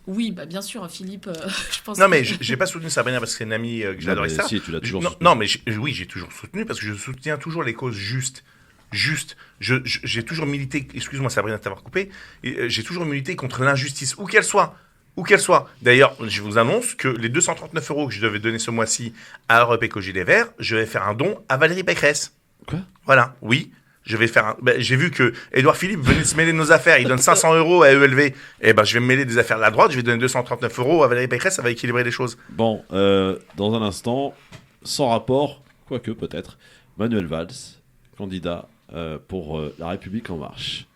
Oui, bah bien sûr, Philippe. Je pense. Non, mais j'ai pas soutenu Sabrina parce que c'est une amie que j'adore mais ça. si, tu l'as toujours Non, soutenu. non, mais oui, j'ai toujours soutenu parce que je soutiens toujours les causes justes. J'ai toujours milité, excuse-moi Sabrina de t'avoir coupé, j'ai toujours milité contre l'injustice, où qu'elle soit. Où qu'elle soit. D'ailleurs, je vous annonce que les 239 € que je devais donner ce mois-ci à Europe Éco Gilets Verts, je vais faire un don à Valérie Pécresse. Quoi ? Voilà, oui. Je vais faire j'ai vu que Édouard Philippe venait se mêler de nos affaires. Il donne 500 € à ELV. Je vais me mêler des affaires de la droite. Je vais donner 239 € à Valérie Pécresse. Ça va équilibrer les choses. Bon, dans un instant, sans rapport, quoique peut-être, Manuel Valls, candidat pour La République En Marche.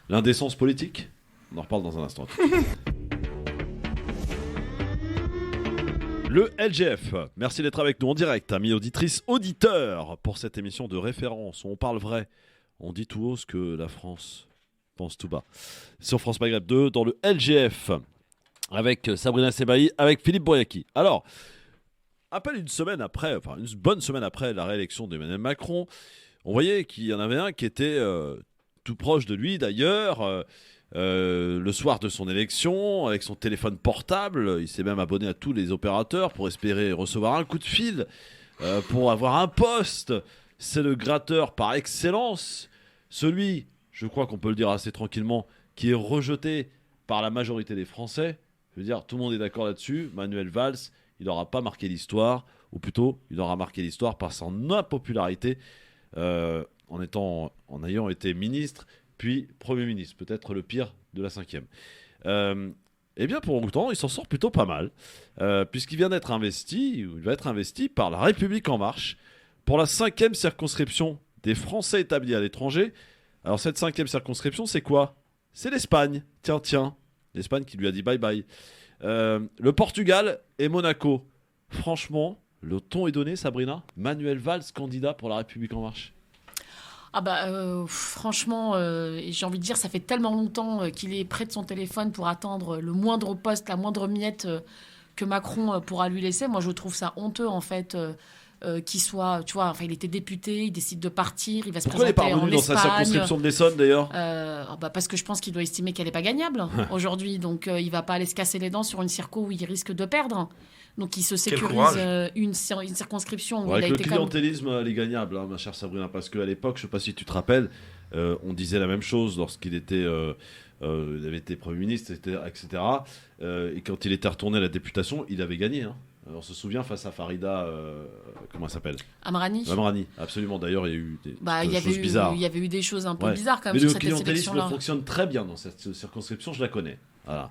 L'indécence politique ? On en reparle dans un instant. Le LGF, merci d'être avec nous en direct, amis auditrices, auditeurs, pour cette émission de référence où on parle vrai, on dit tout haut ce que la France pense tout bas. Sur France Maghreb 2, dans le LGF, avec Sabrina Sebaï, avec Philippe Boyaki. Alors, à peine une bonne semaine après la réélection d'Emmanuel Macron, on voyait qu'il y en avait un qui était tout proche de lui d'ailleurs, le soir de son élection, avec son téléphone portable, il s'est même abonné à tous les opérateurs pour espérer recevoir un coup de fil, pour avoir un poste. C'est le gratteur par excellence, celui, je crois qu'on peut le dire assez tranquillement, qui est rejeté par la majorité des Français. Je veux dire, tout le monde est d'accord là-dessus. Manuel Valls, il n'aura pas marqué l'histoire, ou plutôt, il aura marqué l'histoire par son impopularité, en ayant été ministre, puis Premier ministre, peut-être le pire de la 5e. Eh bien, pour autant, il s'en sort plutôt pas mal, puisqu'il vient d'être investi, ou il va être investi par La République En Marche, pour la 5e circonscription des Français établis à l'étranger. Alors, cette 5e circonscription, c'est quoi ? C'est l'Espagne. Tiens, l'Espagne qui lui a dit bye-bye. Le Portugal et Monaco. Franchement, le ton est donné, Sabrina. Manuel Valls, candidat pour La République En Marche. Franchement, j'ai envie de dire, ça fait tellement longtemps qu'il est près de son téléphone pour attendre le moindre poste, la moindre miette que Macron pourra lui laisser. Moi, je trouve ça honteux, en fait, qu'il soit, tu vois, enfin, il était député, il décide de partir, il va se présenter en Espagne. Pourquoi il n'est pas revenu dans sa circonscription de l'Essonne, d'ailleurs ? Parce que je pense qu'il doit estimer qu'elle n'est pas gagnable aujourd'hui. Donc, il ne va pas aller se casser les dents sur une circo où il risque de perdre. Donc, il se sécurise une circonscription où il a le été clientélisme, elle est gagnable, ma chère Sabrina, parce qu'à l'époque, je ne sais pas si tu te rappelles, on disait la même chose lorsqu'il était, il avait été Premier ministre, etc. Et quand il était retourné à la députation, il avait gagné. Hein. On se souvient face à Farida, comment elle s'appelle ? Amrani, absolument. D'ailleurs, il y a eu des choses bizarres. Il y avait eu des choses un peu bizarres quand même sur cette sélection-là. Mais le clientélisme fonctionne très bien dans cette circonscription, je la connais. Voilà.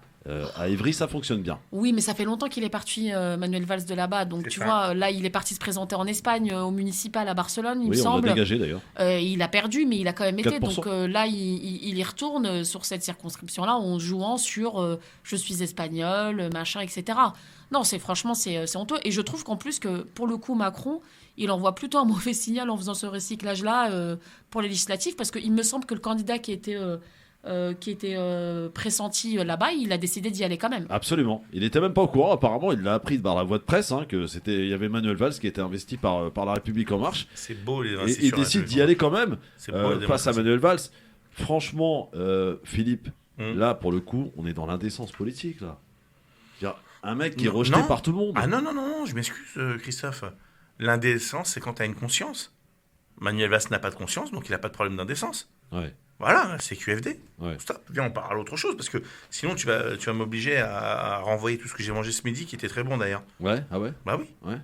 À Évry, ça fonctionne bien. Oui, mais ça fait longtemps qu'il est parti, Manuel Valls, de là-bas. Donc, tu vois, là, il est parti se présenter en Espagne, au municipal à Barcelone, il me semble. Oui, on l'a dégagé, d'ailleurs. Il a perdu, mais il a quand même été. 4%. Donc là, il y retourne sur cette circonscription-là en jouant sur je suis espagnol, machin, etc. Non, franchement, c'est honteux. Et je trouve qu'en plus, que pour le coup, Macron, il envoie plutôt un mauvais signal en faisant ce recyclage-là pour les législatives, parce qu'il me semble que le candidat qui était pressenti là-bas, il a décidé d'y aller quand même. Absolument. Il n'était même pas au courant, apparemment, il l'a appris par la voie de presse, que il y avait Manuel Valls qui était investi par La République En Marche. C'est beau, les et il décide d'y aller quand même, face à Manuel Valls. Franchement, Philippe, là, pour le coup, on est dans l'indécence politique, là. Un mec qui est rejeté par tout le monde. Ah non, je m'excuse, Christophe. L'indécence, c'est quand tu as une conscience. Manuel Valls n'a pas de conscience, donc il n'a pas de problème d'indécence. Ouais. Voilà, c'est QFD. Ouais. Stop, viens, on parle autre chose, parce que sinon tu vas m'obliger à renvoyer tout ce que j'ai mangé ce midi, qui était très bon d'ailleurs. Ouais, ah ouais. Bah oui. Ouais.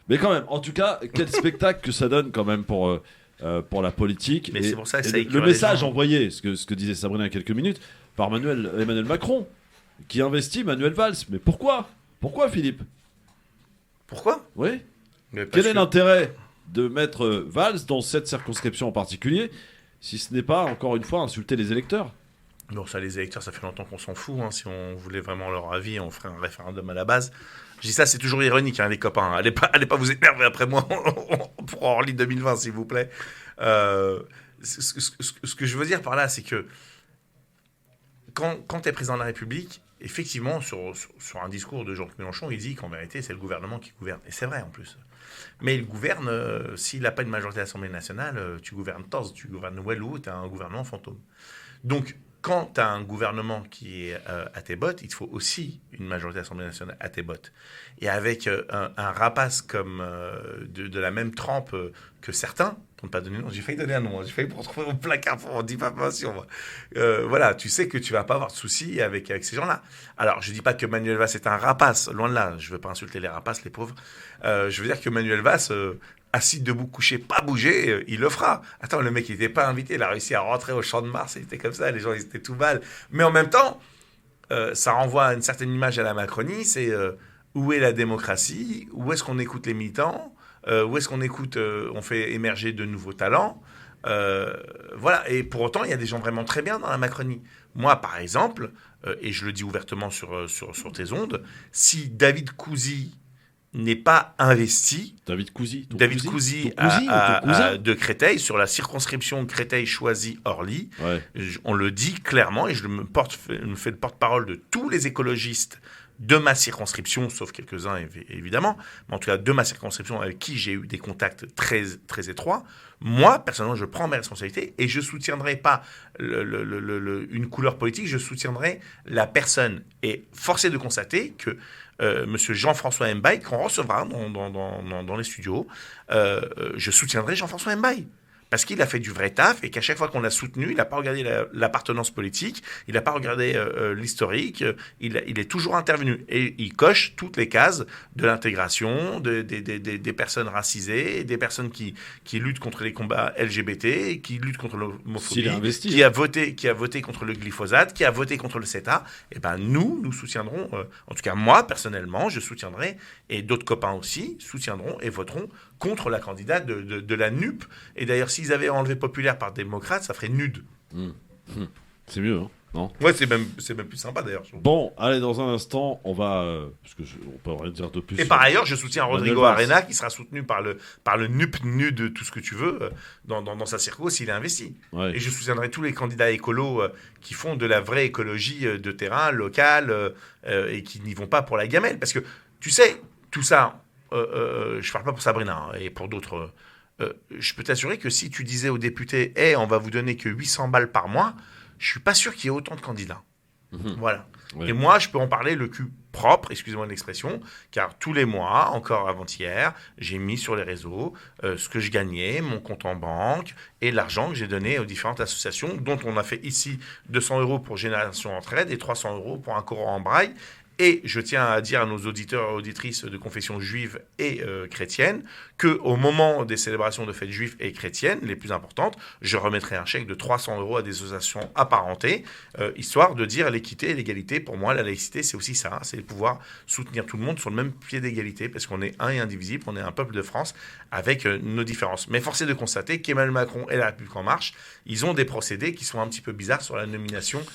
Mais quand même, en tout cas, quel spectacle que ça donne quand même pour la politique. Mais c'est pour ça que ça le message envoyé, ce que disait Sabrina il y a quelques minutes, par Emmanuel Macron, qui investit Manuel Valls. Mais pourquoi ? Pourquoi, Philippe ? Pourquoi ? Oui. Quel est l'intérêt de mettre Valls dans cette circonscription en particulier, si ce n'est pas, encore une fois, insulter les électeurs ? Non, ça, les électeurs, ça fait longtemps qu'on s'en fout. Si on voulait vraiment leur avis, on ferait un référendum à la base. Je dis ça, c'est toujours ironique, les copains. Allez pas vous énerver après moi pour Orly 2020, s'il vous plaît. Ce que je veux dire par là, c'est que quand tu es président de la République, effectivement, sur un discours de Jean-Luc Mélenchon, il dit qu'en vérité, c'est le gouvernement qui gouverne. Et c'est vrai, en plus. Mais il gouverne, s'il n'a pas une majorité à l'Assemblée nationale, tu gouvernes TOS, tu gouvernes Walou, tu as un gouvernement fantôme. Donc, quand tu as un gouvernement qui est à tes bottes, il te faut aussi une majorité à l'Assemblée nationale à tes bottes. Et avec un rapace comme de la même trempe que certains, pour ne pas donner nom, j'ai failli donner un nom, j'ai failli me retrouver au placard pour diffamation. Voilà, tu sais que tu vas pas avoir de soucis avec ces gens-là. Alors, je dis pas que Manuel Valls est un rapace, loin de là, je veux pas insulter les rapaces, les pauvres. Je veux dire que Manuel Valls... assis debout, couché, pas bouger, il le fera. Attends, le mec, il n'était pas invité, il a réussi à rentrer au Champ de Mars, il était comme ça, les gens, ils étaient tout mal. Mais en même temps, ça renvoie à une certaine image à la Macronie, c'est où est la démocratie, où est-ce qu'on écoute les militants, où est-ce qu'on écoute, on fait émerger de nouveaux talents. Voilà, et pour autant, il y a des gens vraiment très bien dans la Macronie. Moi, par exemple, et je le dis ouvertement sur tes ondes, si David Cousy n'est pas investi. David Cousy de Créteil, sur la circonscription Créteil-Choisy-Orly. Ouais. On le dit clairement, et je me fais le porte-parole de tous les écologistes de ma circonscription, sauf quelques-uns évidemment, mais en tout cas de ma circonscription avec qui j'ai eu des contacts très, très étroits. Moi, personnellement, je prends mes responsabilités et je ne soutiendrai pas une couleur politique, je soutiendrai la personne. Et force est de constater que Monsieur Jean-François Mbaye, qu'on recevra dans les studios, je soutiendrai Jean-François Mbaye. Parce qu'il a fait du vrai taf et qu'à chaque fois qu'on l'a soutenu, il n'a pas regardé l'appartenance politique, il n'a pas regardé l'historique, il est toujours intervenu. Et il coche toutes les cases de l'intégration, des personnes racisées, des personnes qui luttent contre les combats LGBT, qui luttent contre l'homophobie, qui a voté contre le glyphosate, qui a voté contre le CETA. Et ben nous soutiendrons, en tout cas moi personnellement, je soutiendrai, et d'autres copains aussi, soutiendront et voteront contre la candidate de la NUP. Et d'ailleurs, s'ils avaient enlevé populaire par démocrate, ça ferait NUD. C'est mieux, hein, non ? Ouais, c'est même plus sympa d'ailleurs. Bon, allez, dans un instant, on va... parce que on peut rien dire de plus. Et par ailleurs, je soutiens Rodrigo Arena, qui sera soutenu par le NUP, tout ce que tu veux, dans sa circo, s'il est investi. Ouais. Et je soutiendrai tous les candidats écolos qui font de la vraie écologie de terrain, locale, et qui n'y vont pas pour la gamelle. Parce que, tu sais, tout ça... je parle pas pour Sabrina et pour d'autres. Je peux t'assurer que si tu disais aux députés, on va vous donner que 800 balles par mois, je suis pas sûr qu'il y ait autant de candidats. Voilà. Ouais. Et moi, je peux en parler le cul propre, excusez-moi de l'expression, car tous les mois, encore avant-hier, j'ai mis sur les réseaux ce que je gagnais, mon compte en banque et l'argent que j'ai donné aux différentes associations, dont on a fait ici 200 € pour Génération Entraide et 300 € pour un Coran en braille. Et je tiens à dire à nos auditeurs et auditrices de confession juive et chrétienne qu'au moment des célébrations de fêtes juives et chrétiennes, les plus importantes, je remettrai un chèque de 300 € à des associations apparentées, histoire de dire l'équité et l'égalité. Pour moi, la laïcité, c'est aussi ça, c'est pouvoir soutenir tout le monde sur le même pied d'égalité, parce qu'on est un et indivisible, on est un peuple de France avec nos différences. Mais force est de constater qu'Emmanuel Macron et la République En Marche, ils ont des procédés qui sont un petit peu bizarres sur la nomination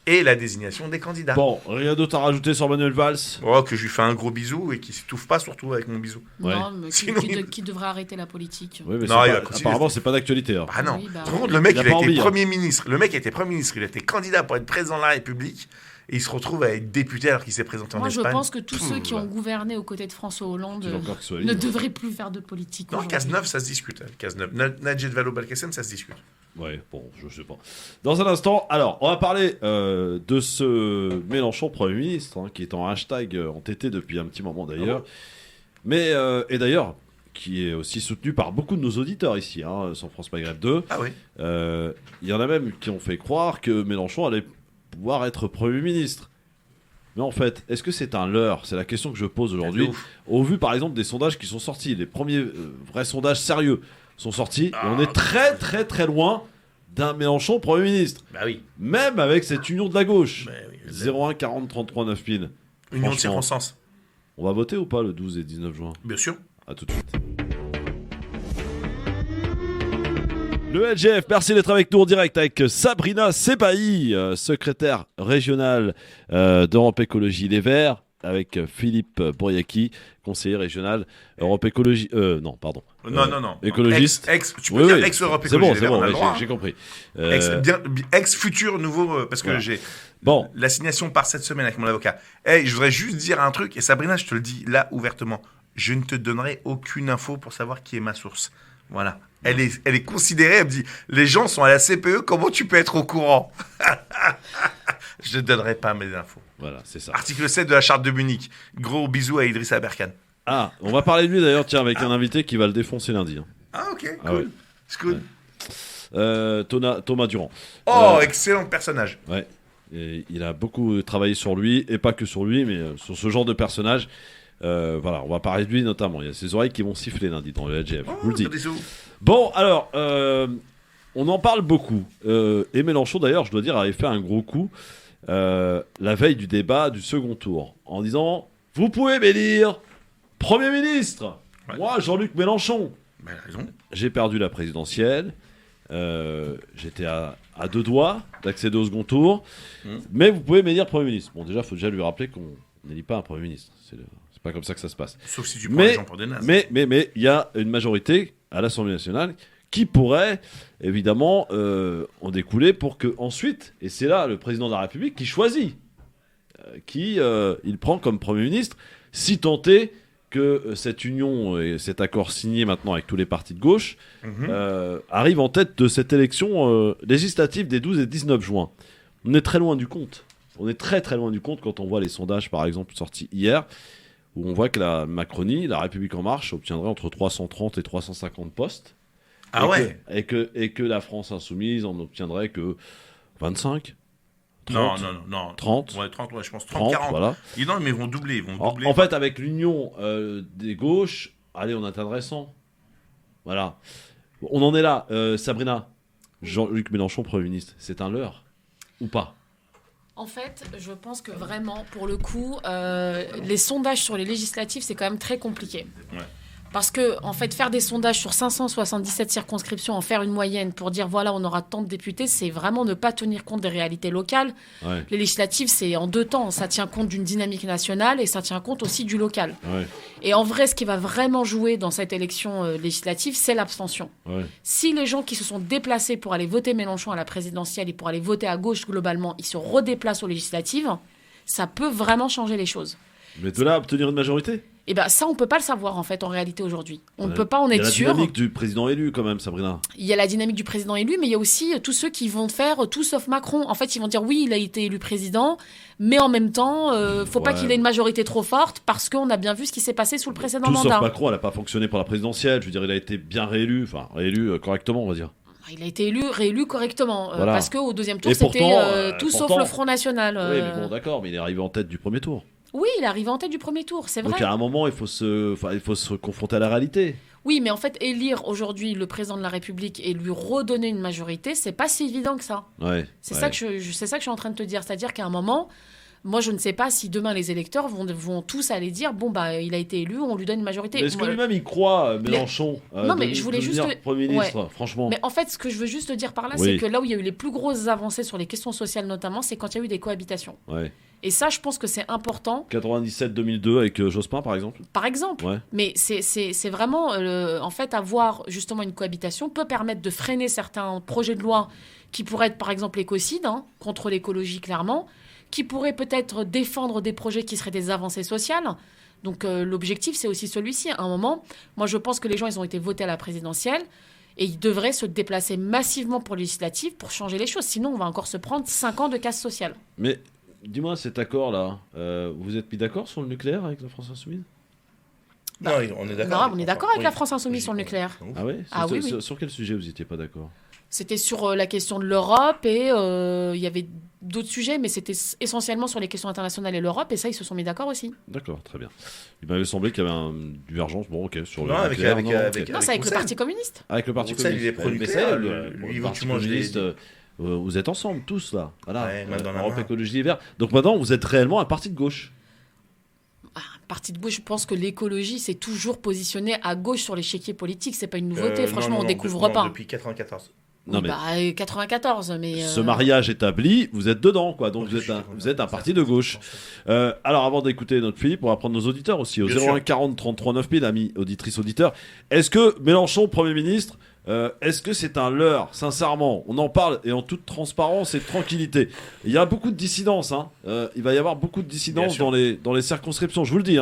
et la désignation des candidats. Bon, rien d'autre à rajouter sur Manuel Valls ? Oh, que je lui fais un gros bisou et qu'il ne s'étouffe pas, surtout avec mon bisou. Ouais. Non, mais Sinon, qui devrait arrêter la politique. Oui, mais Non, il c'est va pas, continuer. apparemment, c'est pas d'actualité. Hein. Ah non. Oui, bah, Par contre, le mec, Il a il a pas été envie, hein. Premier ministre. Le mec a été Premier ministre. Il a été candidat pour être président de la République. Et il se retrouve à être député alors qu'il s'est présenté en Moi, je Espagne. pense que tous ceux qui ont gouverné aux côtés de François Hollande Tu veux encore qu'il soit ne libre. devraient plus faire de politique. Non, aujourd'hui. Cazeneuve, ça se discute. Cazeneuve. Najed Vallaud-Belkacem, ça se discute. Ouais, bon, je sais pas. Dans un instant, alors, on va parler de ce Mélenchon Premier ministre, hein, qui est en hashtag entêté depuis un petit moment d'ailleurs. Mais, et d'ailleurs, qui est aussi soutenu par beaucoup de nos auditeurs ici, hein, sur France Maghreb 2. Ah oui. Il y en a même qui ont fait croire que Mélenchon allait pouvoir être Premier ministre. Mais en fait, est-ce que c'est un leurre ? C'est la question que je pose aujourd'hui. De ouf. Au vu, par exemple, des sondages qui sont sortis, les premiers vrais sondages sérieux sont sortis, et on est très très très loin d'un Mélenchon Premier ministre. Bah oui. Même avec cette union de la gauche. Bah oui. 01 40 33 9000. Union de Franchement, circonstances. on va voter ou pas le 12 et 19 juin ? Bien sûr. A tout de suite. Le LGF, merci d'être avec nous en direct avec Sabrina Sebaï, secrétaire régionale d'Europe Écologie Les Verts, avec Philippe Bouriaki, conseiller régional Europe Écologie... non, pardon. Non. Écologiste. Tu peux dire ex-Europe C'est Écologie bon, Les c'est Verts, on bon, a le ouais, droit, j'ai compris. Ex-futur nouveau, parce que Voilà. j'ai Bon, l'assignation part cette semaine avec mon avocat. Je voudrais juste dire un truc, et Sabrina, je te le dis là ouvertement, je ne te donnerai aucune info pour savoir qui est ma source. Voilà. Elle est considérée, elle me dit, les gens sont à la CPE, comment tu peux être au courant? Je ne donnerai pas mes infos. Voilà, c'est ça. Article 7 de la charte de Munich. Gros bisous à Idrissa Berkane. Ah, on va parler de lui d'ailleurs, tiens, avec un invité qui va le défoncer lundi. Hein. Ah, ok, cool. Ah ouais. C'est cool. Thomas Durand. Oh, excellent personnage. Ouais. Et il a beaucoup travaillé sur lui, et pas que sur lui, mais sur ce genre de personnage. Voilà, on va parler de lui notamment. Il y a ses oreilles qui vont siffler lundi dans le LGF, je vous le dis. Bon, alors, on en parle beaucoup. Et Mélenchon, d'ailleurs, je dois dire, avait fait un gros coup la veille du débat du second tour, en disant « Vous pouvez m'élire Premier ministre, moi, Jean-Luc Mélenchon. Ben, il a raison. J'ai perdu la présidentielle. J'étais à 2 doigts d'accéder au second tour. Mais vous pouvez m'élire Premier ministre. » Bon, déjà, il faut déjà lui rappeler qu'on n'élit pas un Premier ministre. C'est pas comme ça que ça se passe. Sauf si tu prends les gens pour des nazes. Mais il y a une majorité à l'Assemblée nationale qui pourrait, évidemment, en découler pour que ensuite, et c'est là le président de la République qui choisit, il prend comme Premier ministre, si tant est que cette union et cet accord signé maintenant avec tous les partis de gauche arrive en tête de cette élection législative des 12 et 19 juin. On est très loin du compte. On est très très loin du compte quand on voit les sondages, par exemple, sortis hier, où on voit que la Macronie, la République En Marche, obtiendrait entre 330 et 350 postes. Ah ouais. Et que la France Insoumise en obtiendrait que 25 30, non. 30. Ouais, 30, ouais, je pense 30, 40. voilà. Non, mais ils vont doubler. En fait, avec l'union des gauches, allez, on atteindrait 100. Voilà. On en est là. Sabrina, Jean-Luc Mélenchon, Premier ministre, c'est un leurre ou pas? En fait, je pense que vraiment, pour le coup, les sondages sur les législatives, c'est quand même très compliqué. Ouais. Parce que, en fait, faire des sondages sur 577 circonscriptions, en faire une moyenne pour dire, voilà, on aura tant de députés, c'est vraiment ne pas tenir compte des réalités locales. Ouais. Les législatives, c'est en 2 temps. Ça tient compte d'une dynamique nationale et ça tient compte aussi du local. Ouais. Et en vrai, ce qui va vraiment jouer dans cette élection législative, c'est l'abstention. Ouais. Si les gens qui se sont déplacés pour aller voter Mélenchon à la présidentielle et pour aller voter à gauche globalement, ils se redéplacent aux législatives, ça peut vraiment changer les choses. Mais de là à obtenir une majorité? Et bien ça, on ne peut pas le savoir en fait en réalité aujourd'hui. On ne peut pas en être sûr. Il y a la dynamique du président élu quand même, Sabrina. Il y a la dynamique du président élu, mais il y a aussi tous ceux qui vont faire tout sauf Macron. En fait, ils vont dire oui, il a été élu président, mais en même temps, faut pas qu'il ait une majorité trop forte parce qu'on a bien vu ce qui s'est passé sous le précédent mandat. Tout sauf Macron, elle n'a pas fonctionné pour la présidentielle. Je veux dire, il a été bien réélu, correctement, on va dire. Il a été réélu correctement, Voilà. parce qu'au deuxième tour, Et c'était pourtant, sauf le Front National. Oui, mais bon, d'accord, mais il est arrivé en tête du premier tour. Oui, il est arrivé en tête du premier tour, c'est vrai. Donc à un moment, il faut se confronter à la réalité. Oui, mais en fait, élire aujourd'hui le président de la République et lui redonner une majorité, c'est pas si évident que ça. Ouais. C'est ça que je suis en train de te dire. C'est-à-dire qu'à un moment, moi, je ne sais pas si demain les électeurs vont tous aller dire bon, bah, il a été élu, on lui donne une majorité. Mais est-ce que lui-même il croit, Mélenchon, Non, mais je voulais juste. Premier ministre, franchement. Mais en fait, ce que je veux juste te dire par là, c'est que là où il y a eu les plus grosses avancées sur les questions sociales, notamment, c'est quand il y a eu des cohabitations. Ouais. Et ça, je pense que c'est important. 97-2002 avec Jospin, par exemple. Par exemple. Ouais. Mais c'est vraiment, en fait, avoir justement une cohabitation peut permettre de freiner certains projets de loi qui pourraient être, par exemple, l'écocide, contre l'écologie, clairement, qui pourraient peut-être défendre des projets qui seraient des avancées sociales. Donc, l'objectif, c'est aussi celui-ci. À un moment, moi, je pense que les gens, ils ont été votés à la présidentielle et ils devraient se déplacer massivement pour les législatives pour changer les choses. Sinon, on va encore se prendre 5 ans de casse sociale. Mais dis-moi, cet accord-là, vous êtes mis d'accord sur le nucléaire avec la France Insoumise? Non, on est d'accord. Non, on est d'accord avec la France Insoumise sur le nucléaire. Ah ouais? Oui. Sur quel sujet vous n'étiez pas d'accord? C'était sur la question de l'Europe et il y avait d'autres sujets, mais c'était essentiellement sur les questions internationales et l'Europe, et ça, ils se sont mis d'accord aussi. D'accord, très bien. Il m'avait semblé qu'il y avait une divergence, bon, ok, sur le Non, avec nucléaire. Non, c'est avec le Parti communiste. Avec le Parti Roussel, communiste. il est pro-nucléaire, Mais ça, lui, le il Parti veut manger communiste, vous êtes ensemble, tous, là. Voilà. Ouais, main dans la Europe main. Écologie Les Verts. Donc maintenant, vous êtes réellement un parti de gauche. Parti de gauche, je pense que l'écologie s'est toujours positionnée à gauche sur l'échiquier politique. C'est pas une nouveauté, franchement, on découvre pas. Depuis 94. Non, mais 94, mais... ce mariage établi, vous êtes dedans, quoi. Donc vous êtes un parti de gauche. Alors avant d'écouter notre Philippe, on va prendre nos auditeurs aussi. Au 01 40 33 9000, amis auditrices, auditeurs. Est-ce que Mélenchon, Premier ministre, est-ce que c'est un leurre? Sincèrement, on en parle et en toute transparence et tranquillité. Il y a beaucoup de dissidence. Il va y avoir beaucoup de dissidence dans les circonscriptions, je vous le dis.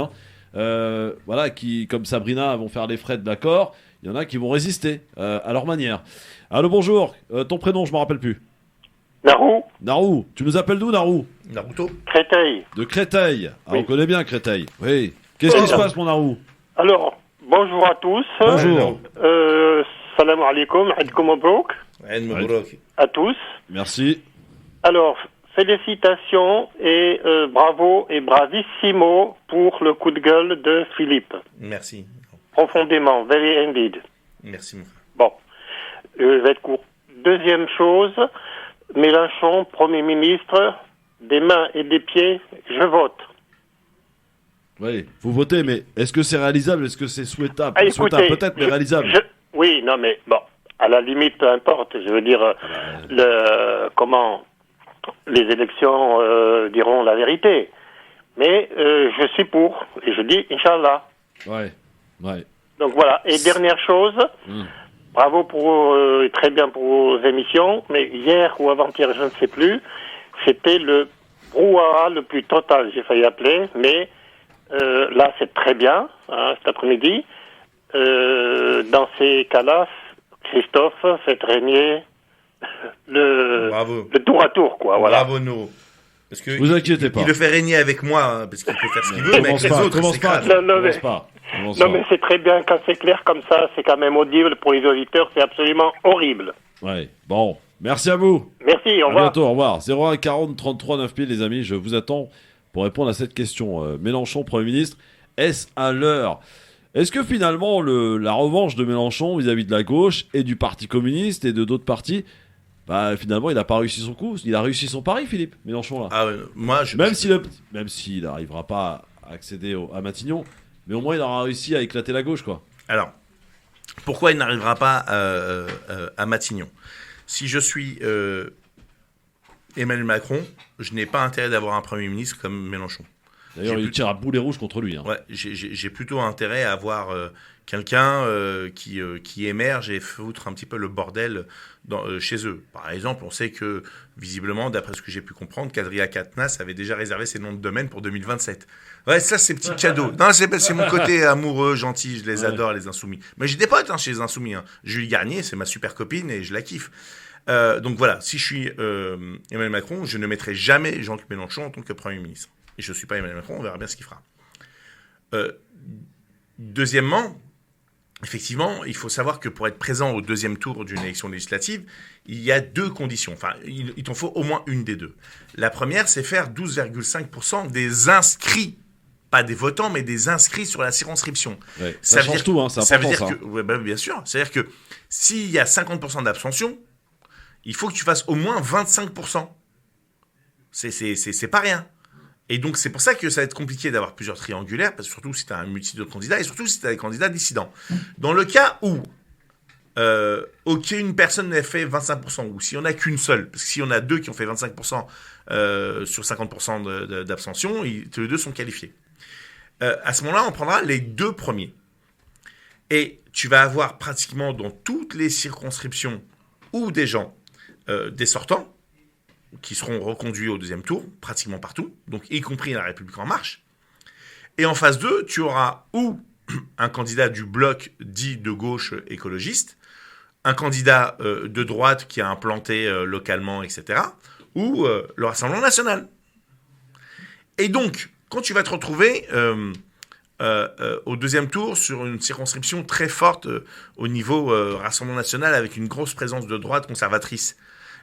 voilà, qui, comme Sabrina, vont faire les frais de l'accord. Il y en a qui vont résister à leur manière. Allô, bonjour. Ton prénom, je me rappelle plus. Narou, Narou. Tu nous appelles d'où, Narou? Naruto. Créteil. De Créteil. Ah, Oui. on connaît bien Créteil. Oui. Qu'est-ce qui se passe, mon Narou? Alors, bonjour à tous. Bonjour. Salam alaikum, aïdkoum mabrouk Aïd Mabrouk. à tous. Merci. Alors, félicitations et bravo et bravissimo pour le coup de gueule de Philippe. Merci. Profondément, very indeed. Merci, mon frère. Bon, je vais être court. Deuxième chose, Mélenchon, Premier ministre, des mains et des pieds, je vote. Oui, vous votez, mais est-ce que c'est réalisable? Est-ce que c'est souhaitable? Ah, Souhaitable écoutez, peut-être, mais réalisable. Oui, non, mais bon, à la limite, peu importe. Je veux dire, les élections diront la vérité. Mais je suis pour, et je dis Inch'Allah. Ouais. Donc voilà. Et dernière chose, bravo et très bien pour vos émissions, mais hier ou avant-hier, je ne sais plus, c'était le brouhaha le plus total, j'ai failli appeler, mais là, c'est très bien, hein, cet après-midi. Dans ces cas-là, Christophe, faites régner Bravo. le tour à tour, quoi. Voilà. Bravo, Noro. Parce que Vous inquiétez pas. il le fait régner avec moi, hein, parce qu'il peut faire ce qu'il veut, mais avec les autres, Commence c'est pas. grave. Non, mais c'est très bien quand c'est clair comme ça, c'est quand même audible pour les auditeurs, c'est absolument horrible. Ouais. Bon, merci à vous. Merci, au À revoir. bientôt, au revoir. 01 40 33 9000, les amis, je vous attends pour répondre à cette question. Mélenchon, Premier ministre, est-ce à l'heure? Est-ce que finalement la revanche de Mélenchon vis-à-vis de la gauche et du Parti communiste et de d'autres partis, bah finalement il n'a pas réussi son coup, il a réussi son pari, Philippe Mélenchon là. Ah, moi, Même s'il n'arrivera pas à accéder à Matignon, mais au moins il aura réussi à éclater la gauche, quoi. Alors, pourquoi il n'arrivera pas à Matignon? Si je suis Emmanuel Macron, je n'ai pas intérêt d'avoir un Premier ministre comme Mélenchon. D'ailleurs, il tire à boulet rouge contre lui. Hein. Ouais, j'ai plutôt intérêt à avoir quelqu'un qui émerge et foutre un petit peu le bordel chez eux. Par exemple, on sait que, visiblement, d'après ce que j'ai pu comprendre, qu'Adria Quatennens avait déjà réservé ses noms de domaine pour 2027. Ouais, ça, c'est petit cadeau. Non, c'est mon côté amoureux, gentil, je les adore, les Insoumis. Mais j'ai des potes chez les Insoumis. Hein. Julie Garnier, c'est ma super copine et je la kiffe. Donc voilà, si je suis Emmanuel Macron, je ne mettrai jamais Jean-Luc Mélenchon en tant que Premier ministre. Et je ne suis pas Emmanuel Macron, on verra bien ce qu'il fera. Deuxièmement, effectivement, il faut savoir que pour être présent au deuxième tour d'une élection législative, il y a deux conditions. Enfin, il t'en faut au moins une des deux. La première, c'est faire 12,5% des inscrits. Pas des votants, mais des inscrits sur la circonscription. Ouais, ça change tout, hein, c'est important, ça veut dire que, ouais, bah, bien sûr, c'est-à-dire que s'il y a 50% d'abstention, il faut que tu fasses au moins 25%. C'est pas rien. Et donc, c'est pour ça que ça va être compliqué d'avoir plusieurs triangulaires, parce que surtout si tu as un multitude de candidats, et surtout si tu as des candidats dissidents. Dans le cas où aucune personne n'a fait 25%, ou s'il n'y en a qu'une seule, parce que s'il y en a deux qui ont fait 25% sur 50% d'abstention, tous les deux sont qualifiés. À ce moment-là, on prendra les deux premiers. Et tu vas avoir pratiquement dans toutes les circonscriptions ou des gens, des sortants, qui seront reconduits au deuxième tour, pratiquement partout, donc y compris la République En Marche. Et en phase 2, tu auras ou un candidat du bloc dit de gauche écologiste, un candidat de droite qui a implanté localement, etc., ou le Rassemblement national. Et donc, quand tu vas te retrouver au deuxième tour sur une circonscription très forte au niveau Rassemblement national avec une grosse présence de droite conservatrice,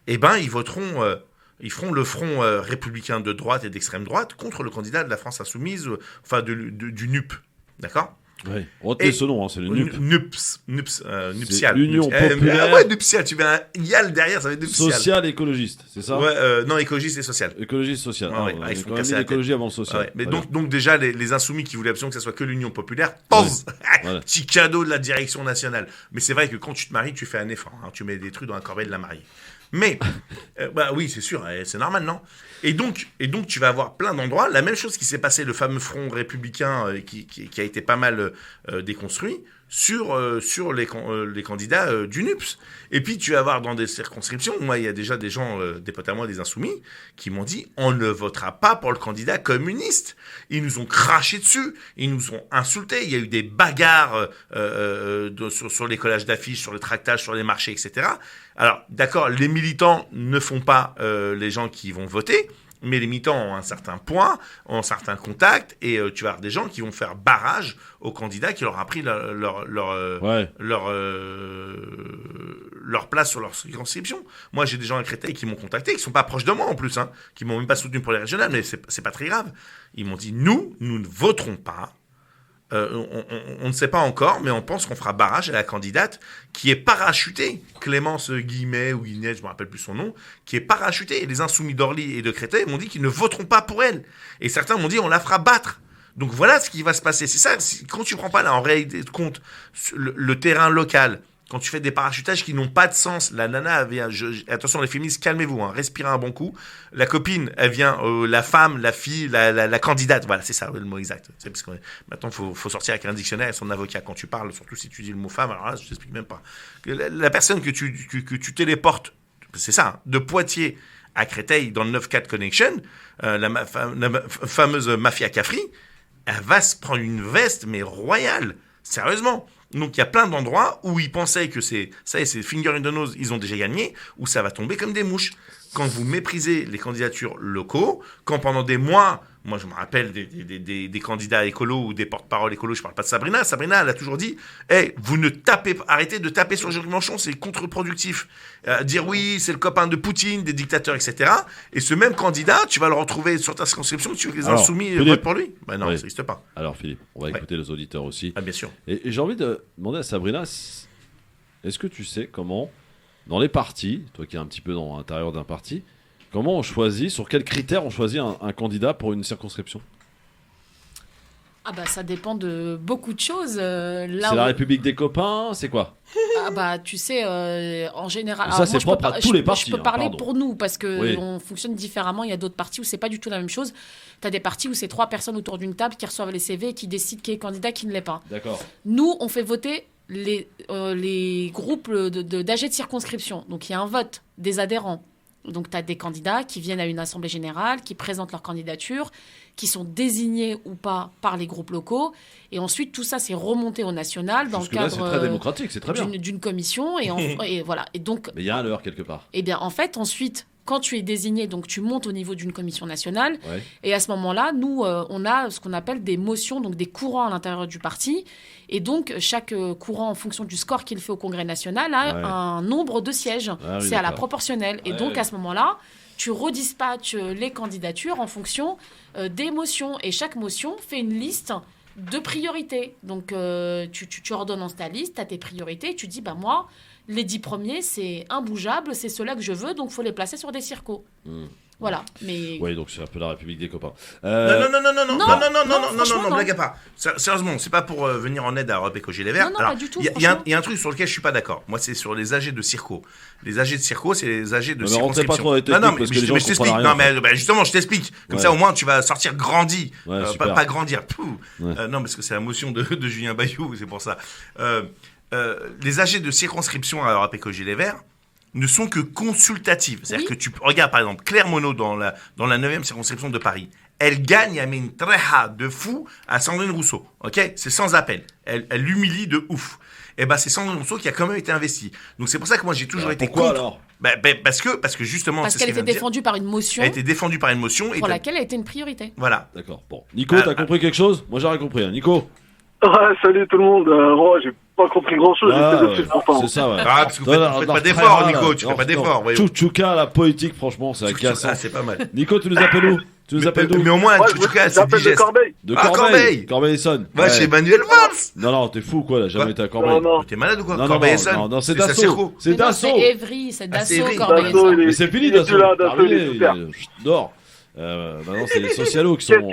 eh ben, ils feront le front républicain de droite et d'extrême droite contre le candidat de la France insoumise, enfin du NUP, d'accord? Oui. Retenez ce nom, hein, c'est le NUP. Nuptial. L'Union populaire. Ouais, nuptial, tu mets un yal derrière, ça va être nuptial. Social écologiste, c'est ça? Ouais, non, écologiste et social. Écologiste social. Ouais, on ils a se font quand même casser mis la l'écologie avant le social. Ouais, mais Très donc déjà, les insoumis qui voulaient absolument que ça soit que l'Union populaire, pose Voilà. petit cadeau de la direction nationale. Mais c'est vrai que quand tu te maries, tu fais un effort. Hein, tu mets des trucs dans la corbeille de la mariée. Mais, bah oui, c'est sûr, c'est normal, non? Et donc, tu vas avoir plein d'endroits. La même chose qui s'est passé, le fameux front républicain qui a été pas mal déconstruit. sur les candidats du NUPS. Et puis, tu vas voir dans des circonscriptions, moi, il y a déjà des gens, des potes à moi, des insoumis, qui m'ont dit, on ne votera pas pour le candidat communiste. Ils nous ont craché dessus, ils nous ont insultés, il y a eu des bagarres sur les collages d'affiches, sur le tractage, sur les marchés, etc. Alors, d'accord, les militants ne font pas les gens qui vont voter, mais les militants ont un certain point, ont un certain contact, et tu vas avoir des gens qui vont faire barrage aux candidats qui leur a pris leur place sur leur circonscription. Moi, j'ai des gens à Créteil qui m'ont contacté, qui sont pas proches de moi en plus, qui m'ont même pas soutenu pour les régionales, mais c'est pas très grave. Ils m'ont dit, nous ne voterons pas. On ne sait pas encore, mais on pense qu'on fera barrage à la candidate qui est parachutée, Clémence Guillemet ou Guinet, je me rappelle plus son nom, qui est parachutée. Et les insoumis d'Orly et de Créteil m'ont dit qu'ils ne voteront pas pour elle. Et certains m'ont dit on la fera battre. Donc voilà ce qui va se passer. C'est ça, quand tu prends pas là en réalité de compte le terrain local, quand tu fais des parachutages qui n'ont pas de sens, la nana vient, attention les féministes, calmez-vous, respirez un bon coup. La copine, elle vient, la femme, la fille, la candidate, voilà, c'est ça le mot exact. C'est parce que maintenant faut sortir avec un dictionnaire et son avocat quand tu parles, surtout si tu dis le mot femme. Alors là, je t'explique même pas. La personne que tu téléportes, c'est ça, de Poitiers à Créteil dans le 9-4 Connection, la fameuse mafia Cafri, elle va se prendre une veste mais royale, sérieusement. Donc, il y a plein d'endroits où ils pensaient que c'est finger in the nose, ils ont déjà gagné, où ça va tomber comme des mouches. Quand vous méprisez les candidatures locaux, quand pendant des mois, moi je me rappelle des candidats écolos ou des porte-parole écolos, je parle pas de Sabrina. Sabrina, elle a toujours dit, arrêtez de taper sur Jean-Luc Mélenchon, c'est contre-productif. Dire oui, c'est le copain de Poutine, des dictateurs, etc. Et ce même candidat, tu vas le retrouver sur ta circonscription, tu veux que les insoumis votent pour lui? Ben non, ça n'existe pas. Alors Philippe, on va écouter les auditeurs aussi. Ah bien sûr. Et j'ai envie de demander à Sabrina, est-ce que tu sais comment, dans les partis, toi qui es un petit peu dans l'intérieur d'un parti, comment on choisit, sur quels critères on choisit un candidat pour une circonscription? Ah bah ça dépend de beaucoup de choses. C'est la République des copains, c'est quoi? Ah bah tu sais, en général... Ça c'est propre à tous les partis. Je peux parler pour nous, parce que oui. on fonctionne différemment. Il y a d'autres partis où c'est pas du tout la même chose. Tu as des partis où c'est 3 personnes autour d'une table qui reçoivent les CV et qui décident qui est candidat, qui ne l'est pas. D'accord. Nous, on fait voter les groupes d'AG de circonscription. Donc il y a un vote des adhérents. Donc, tu as des candidats qui viennent à une assemblée générale, qui présentent leur candidature, qui sont désignés ou pas par les groupes locaux. Et ensuite, tout ça, c'est remonté au national dans le cadre c'est très démocratique, c'est très bien. d'une commission. Et voilà. Et donc, mais il y a un leurre quelque part. Eh bien, en fait, ensuite, quand tu es désigné, donc tu montes au niveau d'une commission nationale. Ouais. Et à ce moment-là, nous, on a ce qu'on appelle des motions, donc des courants à l'intérieur du parti. Et donc, chaque courant, en fonction du score qu'il fait au Congrès national, a un nombre de sièges. Ah, oui, c'est à la proportionnelle. Et donc, ouais. à ce moment-là, tu redispatches les candidatures en fonction des motions. Et chaque motion fait une liste de priorités. Donc, tu ordonnances ta liste, tu as tes priorités. Tu dis, bah moi, les 10 premiers, c'est imbougeable, c'est ceux-là que je veux, donc il faut les placer sur des circos. Voilà, mais... Oui, donc c'est un peu la République des copains. Non, blague à part. Sérieusement, c'est pas pour venir en aide à Europe Écologie Les Verts. Non, pas du tout, Il y a un truc sur lequel je suis pas d'accord. Moi, c'est sur les AG de circo. Les AG de circo, c'est les AG de circonscription. Pas trop je t'explique. Non, mais justement, je t'explique. Comme ça, au moins, tu vas sortir grandi. Ouais, pas grandir. Non, parce que c'est la motion de Julien Bayou, c'est pour ça. Les AG de circonscription à Europe Écologie Les Verts ne sont que consultatives. C'est-à-dire que tu regardes par exemple Claire Monod dans la 9e circonscription de Paris. Elle gagne, elle met une tréha de fou à Sandrine Rousseau. Ok, c'est sans appel. Elle l'humilie de ouf. Et ben c'est Sandrine Rousseau qui a quand même été investie. Donc c'est pour ça que moi j'ai toujours été pourquoi contre. Alors parce que justement parce qu'elle était défendue par une motion. Elle était défendue par une motion pour laquelle elle était une priorité. Voilà. D'accord. Bon, Nico, t'as compris quelque chose? Moi j'aurais compris. Nico. Salut tout le monde. J'ai pas compris grand chose. C'est ça, ouais. Parce que vous faites pas d'efforts, Nico. Tu fais pas d'efforts. Chouchouka, la politique, franchement, c'est agaçant. Ah, c'est pas mal. Nico, tu nous appelles où? Mais au moins, Chouchouka, c'est digeste. De Corbeil. Corbeil-Essonne. Ouais, chez Emmanuel Valls. Non, t'es fou, quoi, là, jamais été à Corbeil. Non. T'es malade ou quoi? Corbeil-Essonne. Non, c'est Dassault. C'est Dassault. C'est Évry, c'est Dassault, Évry. Corbeil-Essonne. Mais c'est fini, Dassault. Dors. Maintenant, c'est les socialos qui sont...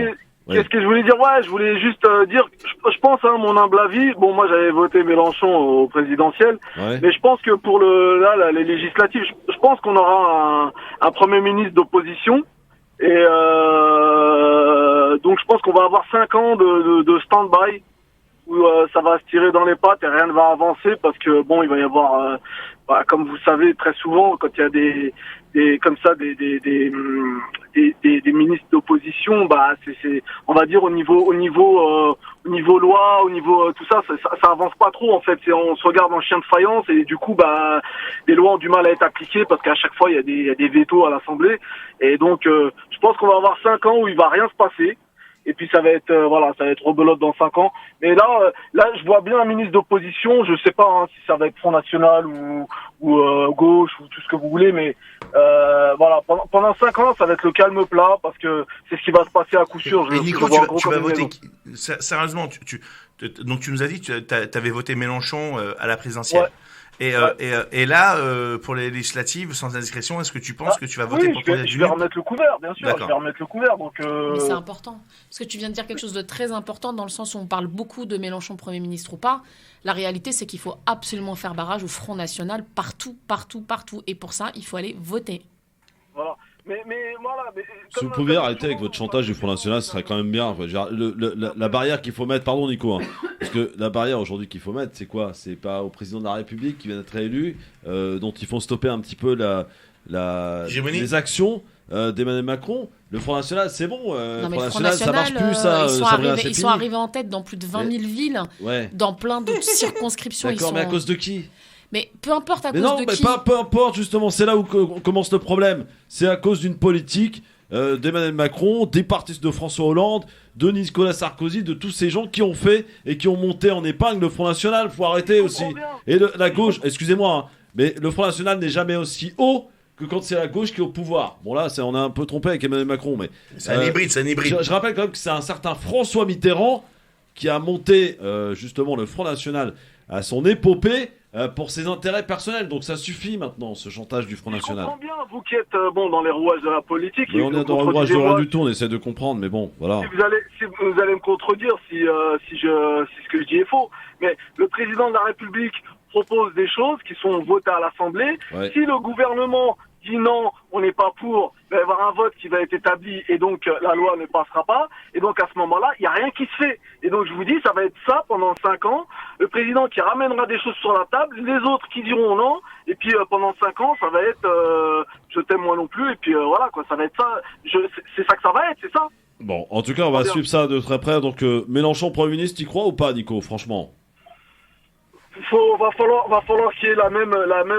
Qu'est-ce que je voulais dire? Je voulais juste dire, je pense, mon humble avis, bon, moi j'avais voté Mélenchon au présidentiel, mais je pense que pour les législatives, je pense qu'on aura un Premier ministre d'opposition, et donc je pense qu'on va avoir 5 ans de stand-by, où ça va se tirer dans les pattes et rien ne va avancer parce que bon, il va y avoir, comme vous savez très souvent, quand il y a des ministres d'opposition, c'est on va dire au niveau loi, au niveau tout ça avance pas trop en fait. On se regarde en chien de faïence et du coup les lois ont du mal à être appliquées parce qu'à chaque fois il y a des vétos à l'Assemblée et donc je pense qu'on va avoir 5 ans où il va rien se passer. Et puis ça va être ça va être rebelote dans 5 ans. Mais là je vois bien un ministre d'opposition, je sais pas si ça va être Front National ou gauche ou tout ce que vous voulez, mais pendant 5 ans ça va être le calme plat parce que c'est ce qui va se passer à coup sûr. Et Nico, tu vas voter sérieusement, donc tu nous as dit que tu avais voté Mélenchon à la présidentielle. Ouais. Et là, pour les législatives, sans indiscrétion, est-ce que tu penses que tu vas voter pour candidat je vais remettre le couvert, bien sûr. Je vais remettre le couvert. Donc Mais c'est important. Parce que tu viens de dire quelque chose de très important dans le sens où on parle beaucoup de Mélenchon Premier ministre ou pas. La réalité, c'est qu'il faut absolument faire barrage au Front National partout. Et pour ça, il faut aller voter. Voilà. Mais si vous pouviez arrêter avec votre chantage du Front National, ce serait quand même bien. La barrière qu'il faut mettre, pardon Nico, parce que la barrière aujourd'hui qu'il faut mettre, c'est quoi? C'est pas au président de la République qui vient d'être élu, dont il faut stopper un petit peu les actions d'Emmanuel Macron. Le Front National, c'est bon. Non, le Front National, ça marche plus, ça. Ils sont arrivés en tête dans plus de 20 000 villes, dans plein de circonscriptions. D'accord, mais à cause de qui? Mais peu importe à cause de qui. Peu importe, justement, c'est là où commence le problème. C'est à cause d'une politique d'Emmanuel Macron, des partis de François Hollande, de Nicolas Sarkozy, de tous ces gens qui ont fait et qui ont monté en épingle le Front National. Faut arrêter aussi. Et la gauche, excusez-moi, mais le Front National n'est jamais aussi haut que quand c'est la gauche qui est au pouvoir. Bon là, on a un peu trompé avec Emmanuel Macron, mais c'est un hybride. Je rappelle quand même que c'est un certain François Mitterrand qui a monté justement le Front National à son épopée. Pour ses intérêts personnels, donc ça suffit maintenant ce chantage du Front National. Je comprends bien, vous qui êtes dans les rouages de la politique. Mais on est dans le rouage de rien du tout, on essaie de comprendre, mais bon, voilà. Si vous allez me contredire si ce que je dis est faux, mais le président de la République propose des choses qui sont votées à l'Assemblée. Ouais. Si le gouvernement dit non, on n'est pas pour, il va y avoir un vote qui va être établi et donc la loi ne passera pas. Et donc à ce moment-là, il n'y a rien qui se fait. Et donc je vous dis, ça va être ça pendant 5 ans. Le président qui ramènera des choses sur la table, les autres qui diront non. Et puis pendant 5 ans, ça va être je t'aime moi non plus. Et puis voilà quoi, ça va être ça. C'est ça que ça va être, c'est ça. Bon, en tout cas, on va suivre ça de très près. Donc Mélenchon Premier ministre, t'y crois ou pas, Nico, franchement? Va falloir qu'il y ait la même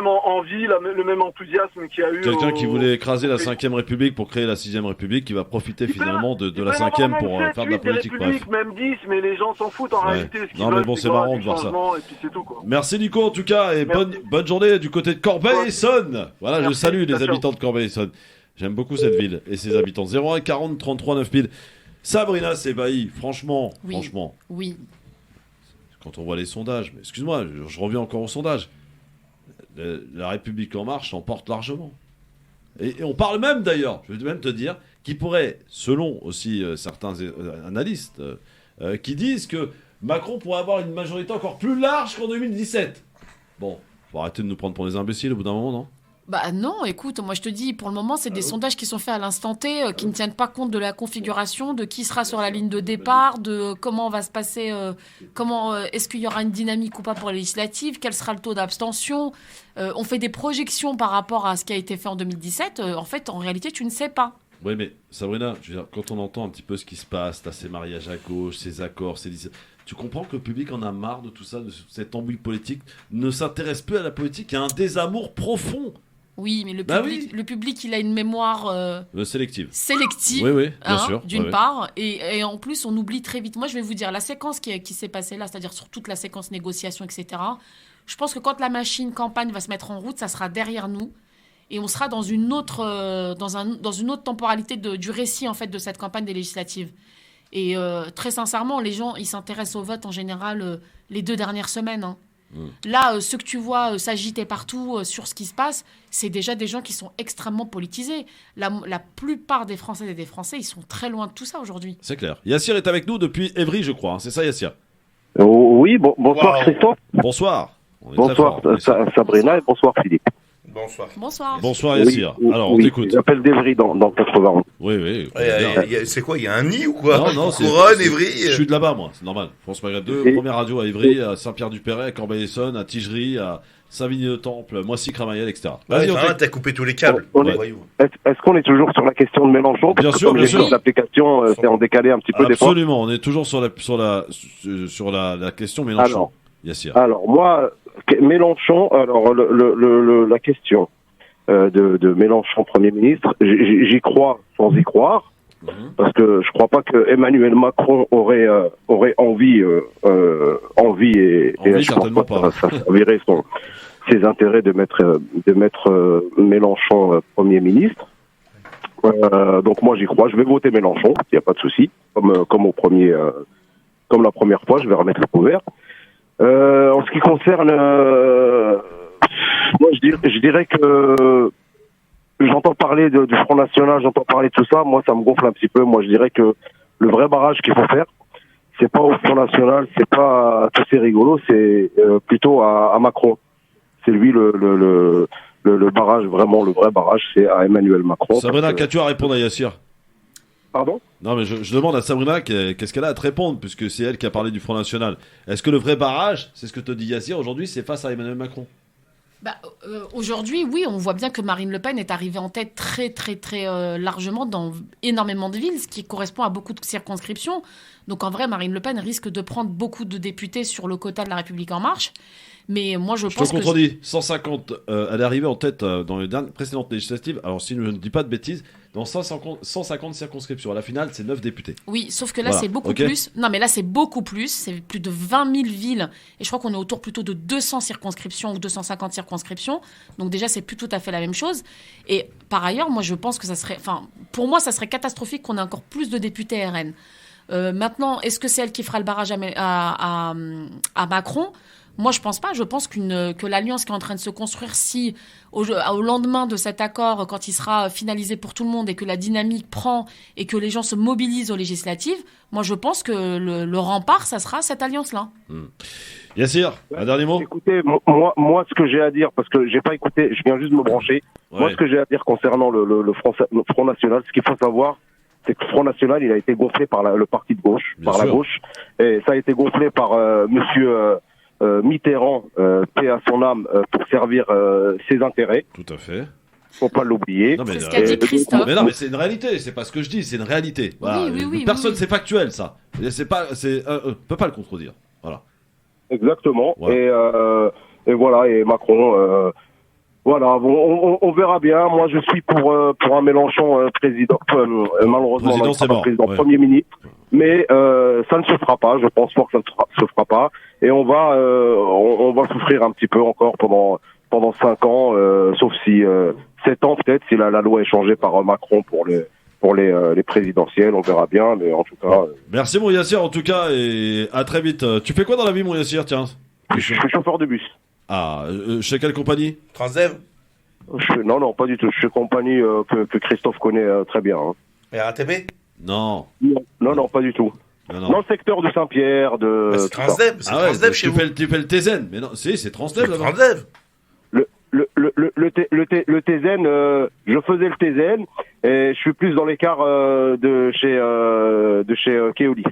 envie, le même enthousiasme qu'il y a eu. Quelqu'un qui voulait écraser la 5ème République pour créer la 6ème République, qui va profiter finalement de la 5ème pour faire de la politique. Bref. Même 10, mais les gens s'en foutent en réalité. Non mais bon, c'est marrant de voir ça. Et puis c'est tout, quoi. Merci Nico en tout cas, et bonne journée du côté de Corbeil-Essonnes. Voilà, je salue les habitants de Corbeil-Essonnes. J'aime beaucoup cette ville et ses habitants. 01 40 33 9000. Sabrina s'ébahit, franchement. Oui. Quand on voit les sondages, mais excuse-moi, je reviens encore au sondage. La République En Marche s'emporte largement. Et on parle même d'ailleurs, je vais même te dire, qui pourrait, selon aussi certains analystes, qui disent que Macron pourrait avoir une majorité encore plus large qu'en 2017. Bon, faut arrêter de nous prendre pour des imbéciles au bout d'un moment, non ? Bah non, écoute, moi je te dis, pour le moment, c'est des sondages qui sont faits à l'instant T, qui ne tiennent pas compte de la configuration, de qui sera sur la ligne de départ, de comment va se passer, est-ce qu'il y aura une dynamique ou pas pour les législatives, quel sera le taux d'abstention. On fait des projections par rapport à ce qui a été fait en 2017. En fait, en réalité, tu ne sais pas. Oui, mais Sabrina, je veux dire, quand on entend un petit peu ce qui se passe, t'as ces mariages à gauche, ces accords, tu comprends que le public en a marre de tout ça, de cette embrouille politique, ne s'intéresse plus à la politique, il y a un désamour profond. Oui, mais le public, il a une mémoire sélective. Oui, bien sûr. D'une part. Et en plus, on oublie très vite. Moi, je vais vous dire, la séquence qui s'est passée là, c'est-à-dire sur toute la séquence négociation, etc., je pense que quand la machine campagne va se mettre en route, ça sera derrière nous. Et on sera dans une autre, dans une autre temporalité du récit, en fait, de cette campagne des législatives. Et très sincèrement, les gens, ils s'intéressent au vote, en général, les 2 dernières semaines, hein. Là, ceux que tu vois s'agiter partout sur ce qui se passe, c'est déjà des gens qui sont extrêmement politisés. La plupart des Françaises et des Français, ils sont très loin de tout ça aujourd'hui. C'est clair. Yassir est avec nous depuis Évry, je crois. C'est ça, Yassir? Oui, bonsoir Christophe. Bonsoir. Bonsoir Sabrina et bonsoir Philippe. Bonsoir. Bonsoir. Yassir. Alors, on t'écoute. J'appelle d'Evry dans 80. Oui. C'est quoi, il y a un nid ou quoi? Non, c'est Couronne, Évry. Je suis de là-bas, moi, c'est normal. France Maghreb 2, première radio à Évry, à Saint-Pierre-du-Perret, à Corbeil-Essonnes, à Tigerie, à Saint-Vigny-le-Temple, Moissy-Cramayel, etc. Vas-y, t'as coupé tous les câbles. Est-ce qu'on est toujours sur la question de Mélenchon? Bien sûr. L'application, c'est en décalé un petit peu des fois. Absolument, on est toujours sur la question Mélenchon. Alors, moi, Mélenchon, la question de Mélenchon Premier ministre, j'y crois sans y croire, parce que je crois pas que Emmanuel Macron aurait envie et je pense pas que ça servirait ses intérêts de mettre Mélenchon Premier ministre. Donc moi j'y crois, je vais voter Mélenchon, il n'y a pas de souci, comme la première fois, je vais remettre le couvert. En ce qui concerne, moi je dirais que j'entends parler du Front National, j'entends parler de tout ça, moi ça me gonfle un petit peu. Moi je dirais que le vrai barrage qu'il faut faire, c'est pas au Front National, c'est pas à tous ces rigolos, c'est plutôt à Macron. C'est lui le barrage, vraiment le vrai barrage, c'est à Emmanuel Macron. Sabrina, qu'as-tu à répondre à Yassir? Pardon? Non, mais je demande à Sabrina qu'est-ce qu'elle a à te répondre, puisque c'est elle qui a parlé du Front National. Est-ce que le vrai barrage, c'est ce que te dit Yassir aujourd'hui, c'est face à Emmanuel Macron? Aujourd'hui, oui, on voit bien que Marine Le Pen est arrivée en tête très, très, très largement dans énormément de villes, ce qui correspond à beaucoup de circonscriptions. Donc en vrai, Marine Le Pen risque de prendre beaucoup de députés sur le quota de La République En Marche. Mais moi, je pense te contredis, 150, elle est arrivée en tête dans les précédentes législatives, alors si je ne dis pas de bêtises, dans 150 circonscriptions. À la finale, c'est 9 députés. Oui, sauf que là, c'est beaucoup plus. Non, mais là, c'est beaucoup plus. C'est plus de 20 000 villes. Et je crois qu'on est autour plutôt de 200 circonscriptions ou 250 circonscriptions. Donc déjà, c'est plus tout à fait la même chose. Et par ailleurs, moi, je pense que ça serait... Enfin, pour moi, ça serait catastrophique qu'on ait encore plus de députés RN. Maintenant, est-ce que c'est elle qui fera le barrage à Macron ? Moi, je pense pas. Je pense que l'alliance qui est en train de se construire, si au lendemain de cet accord, quand il sera finalisé pour tout le monde et que la dynamique prend et que les gens se mobilisent aux législatives, moi, je pense que le rempart, ça sera cette alliance-là. Yassir, un dernier mot. Écoutez, moi, ce que j'ai à dire, parce que j'ai pas écouté, je viens juste de me brancher. Ouais. Moi, ce que j'ai à dire concernant le Front National, ce qu'il faut savoir, c'est que le Front National, il a été gonflé par le parti de gauche, la gauche, et ça a été gonflé par Monsieur Mitterrand, paix à son âme, pour servir ses intérêts. Tout à fait. Faut pas l'oublier. C'est ce qu'a dit Christophe. Mais non, mais c'est une réalité. C'est pas ce que je dis. C'est une réalité. Voilà. Oui, Personne, c'est factuel, ça. C'est pas, peut pas le contredire. Voilà. Exactement. Voilà. Et voilà. Et Macron. Voilà, on verra bien. Moi, je suis pour un Mélenchon président. Malheureusement, président Premier ministre. Mais ça ne se fera pas. Je pense fort que ça ne se fera pas. Et on va souffrir un petit peu encore pendant 5 ans, sauf si 7 ans peut-être, si la loi est changée par Macron pour les présidentielles. On verra bien. Mais en tout cas. Merci mon Yassir en tout cas et à très vite. Tu fais quoi dans la vie mon Yassir, tiens? Je suis chauffeur de bus. Ah, chez quelle compagnie? Transdev? Non, pas du tout. Je suis compagnie que Christophe connaît très bien. Hein. RATP? Non, pas du tout. Non. Dans le secteur de Saint-Pierre, de... c'est Transdev, c'est Transdev chez vous. Tu fais le TZN, mais non, c'est Transdev là-bas. Transdev. Le TZN, je faisais le TZN, et je suis plus dans l'écart de chez Keolis.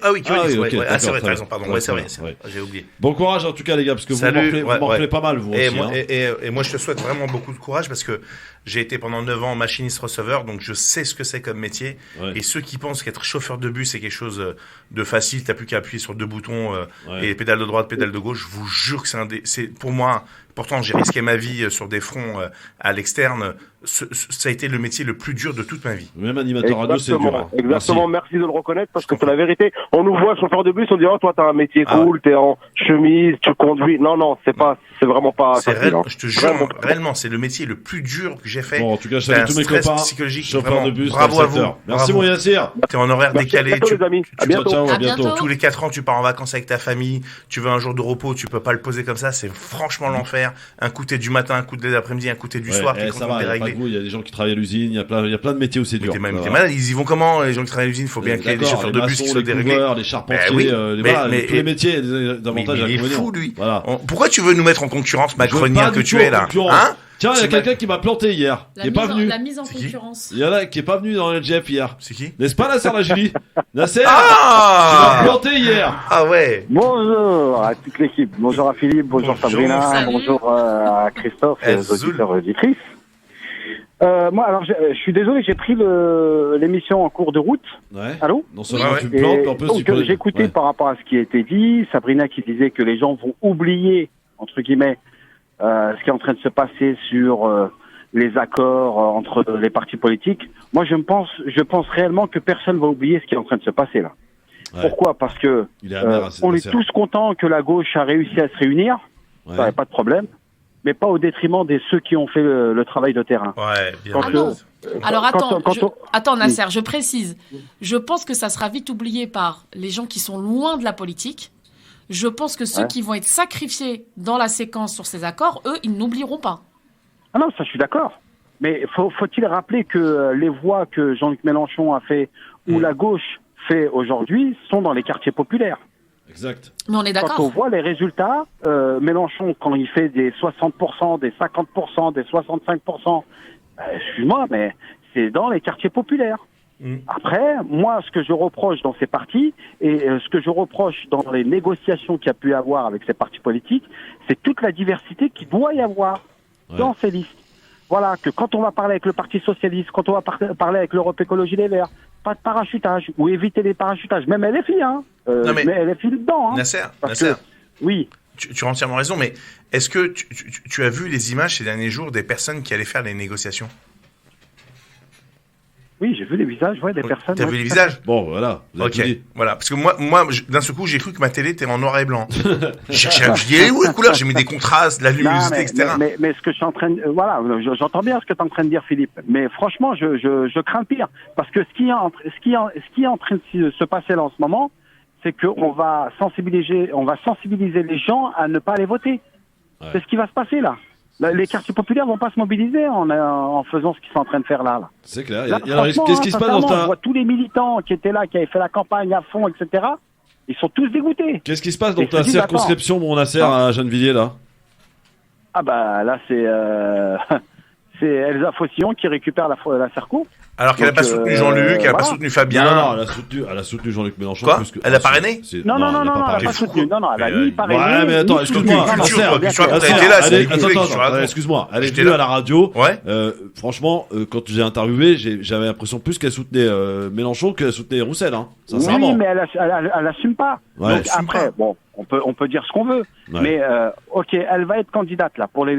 Ah oui, Keolis, okay, ouais. C'est vrai, t'as raison, pardon. Ouais, c'est vrai, j'ai oublié. Bon courage en tout cas les gars, parce que vous m'enflez pas mal vous et aussi. Moi, et moi je te souhaite vraiment beaucoup de courage parce que j'ai été pendant 9 ans machiniste-receveur, donc je sais ce que c'est comme métier. Ouais. Et ceux qui pensent qu'être chauffeur de bus c'est quelque chose de facile, t'as plus qu'à appuyer sur 2 boutons et pédale de droite, pédale de gauche, je vous jure que c'est pour moi... Pourtant, j'ai risqué ma vie sur des fronts à l'externe. Ça a été le métier le plus dur de toute ma vie. Même animateur radio, c'est dur. Hein. Exactement, merci de le reconnaître parce que c'est la vérité. On nous voit chauffeur de bus, on dit oh toi t'as un métier cool, t'es en chemise, tu conduis. Non, c'est vraiment pas. Je te jure, réellement, c'est le métier le plus dur que j'ai fait. Bon, en tout cas, je salue tous mes copains. Chauffeur de bus, bravo à vous. Merci mon Yassir. T'es en horaire décalé. À bientôt. À bientôt. Tous les 4 ans, tu pars en vacances avec ta famille. Tu veux un jour de repos, tu peux pas le poser comme ça. C'est franchement l'enfer. Un coup t'es du matin, un coup de l'après-midi, un coup t'es du soir. Ça va, il y a des gens qui travaillent à l'usine, il y a plein de métiers où c'est dur. T'es malade, ils y vont comment les gens qui travaillent à l'usine? Il faut bien qu'il y ait des chauffeurs de bus qui soient déréglés. Les charpentiers, tous les métiers, des avantages à il est fou lui. Pourquoi tu veux nous mettre en concurrence, macronien que tu es là? Tiens, il y a quelqu'un qui m'a planté hier, qui est pas venu. La mise en concurrence. Il y en a qui est pas venu dans le LGF hier. C'est qui? N'est-ce pas Nasser Lajili? Nasser, tu Ah m'as planté hier. Ah ouais. Bonjour à toute l'équipe. Bonjour à Philippe, bonjour Sabrina, Salut. bonjour à Christophe et aux auditeurs et auditrices. Moi, alors, je suis désolé, j'ai pris l'émission en cours de route. Ouais. Allô? Non seulement Ouais. tu me plantes, mais en plus donc, tu peux... j'ai écouté Ouais. par rapport à ce qui a été dit. Sabrina qui disait que les gens vont oublier, entre guillemets, ce qui est en train de se passer sur les accords entre les partis politiques. Moi, je pense réellement que personne va oublier ce qui est en train de se passer là. Ouais. Pourquoi? Parce que Il est amer, on est Nasser. tous contents que la gauche a réussi à se réunir. Ouais. Ça n'y a pas de problème. Mais pas au détriment de ceux qui ont fait le travail de terrain. Ouais, bien. Quand Ah joué. non. Alors attends, quand on- attends Nasser, je précise. Je pense que ça sera vite oublié par les gens qui sont loin de la politique. Je pense que ceux Ouais. qui vont être sacrifiés dans la séquence sur ces accords, eux, ils n'oublieront pas. Ah non, ça je suis d'accord. Mais faut-il rappeler que les voix que Jean-Luc Mélenchon a fait ou la gauche fait aujourd'hui sont dans les quartiers populaires. Exact. Mais on est Quand on d'accord. voit les résultats, Mélenchon, quand il fait des 60%, des 50%, des 65%, excuse-moi, mais c'est dans les quartiers populaires. Après, moi, ce que je reproche dans ces partis, et ce que je reproche dans les négociations qu'il y a pu y avoir avec ces partis politiques, c'est toute la diversité qu'il doit y avoir dans ces listes. Voilà, que quand on va parler avec le Parti Socialiste, quand on va parler avec l'Europe Écologie Les Verts, pas de parachutage, ou éviter les parachutages, même LFI, hein. Non, mais- mais LFI dedans, hein. Nasser, Parce Nasser, que- oui. tu as entièrement raison, mais est-ce que tu as vu les images ces derniers jours des personnes qui allaient faire les négociations? Oui, j'ai vu les visages, ouais, des personnes. T'as ouais, vu les tout à fait. visages? Bon, voilà. Vous avez Ok, tout dit. voilà. Parce que moi d'un seul coup, j'ai cru que ma télé était en noir et blanc. Je cherchais je dis, où les couleurs? J'ai mis des contrastes, de la Non, luminosité, etc. mais ce que je suis en train de... voilà, j'entends bien ce que tu es en train de dire, Philippe. Mais franchement, je crains le pire. Parce que ce qui est en train de se passer là en ce moment, c'est qu'on va sensibiliser les gens à ne pas aller voter. Ouais. C'est ce qui va se passer là. Les quartiers populaires vont pas se mobiliser en faisant ce qu'ils sont en train de faire là. C'est clair. Là, Il y a un risque. franchement, Qu'est-ce qui se passe dans sincèrement, ta... je vois tous les militants qui étaient là, qui avaient fait la campagne à fond, etc. Ils sont tous dégoûtés. Qu'est-ce qui se passe dans Et je ta te dis, circonscription, mon Nasser, à Gennevilliers, là? Ah bah là c'est c'est Elsa Fossillon qui récupère la Cerco. Alors qu'elle n'a Donc, pas soutenu Jean-Luc, elle n'a pas voilà. soutenu Fabien. Non, elle a soutenu Jean-Luc Mélenchon. Quoi plus que... Elle a parrainé? Non, elle a elle a parrainé. pas soutenu. Non, elle a Mais, ni parrainé. Ouais, mais attends, ni excuse-moi, soutenu. Culture, Non, quoi, bien culture, sûr. t'as été là, c'est Allez, les couilles que tu racontes. excuse-moi, elle est J'étais venue là. à la radio. Ouais. Franchement, quand j'ai interviewé, j'avais l'impression plus qu'elle soutenait Mélenchon qu'elle soutenait Roussel, hein. Sincèrement. Oui, mais elle assume pas. Ouais. Donc Elle assume après, bon, on peut dire ce qu'on veut, Ouais. mais ok, elle va être candidate là pour les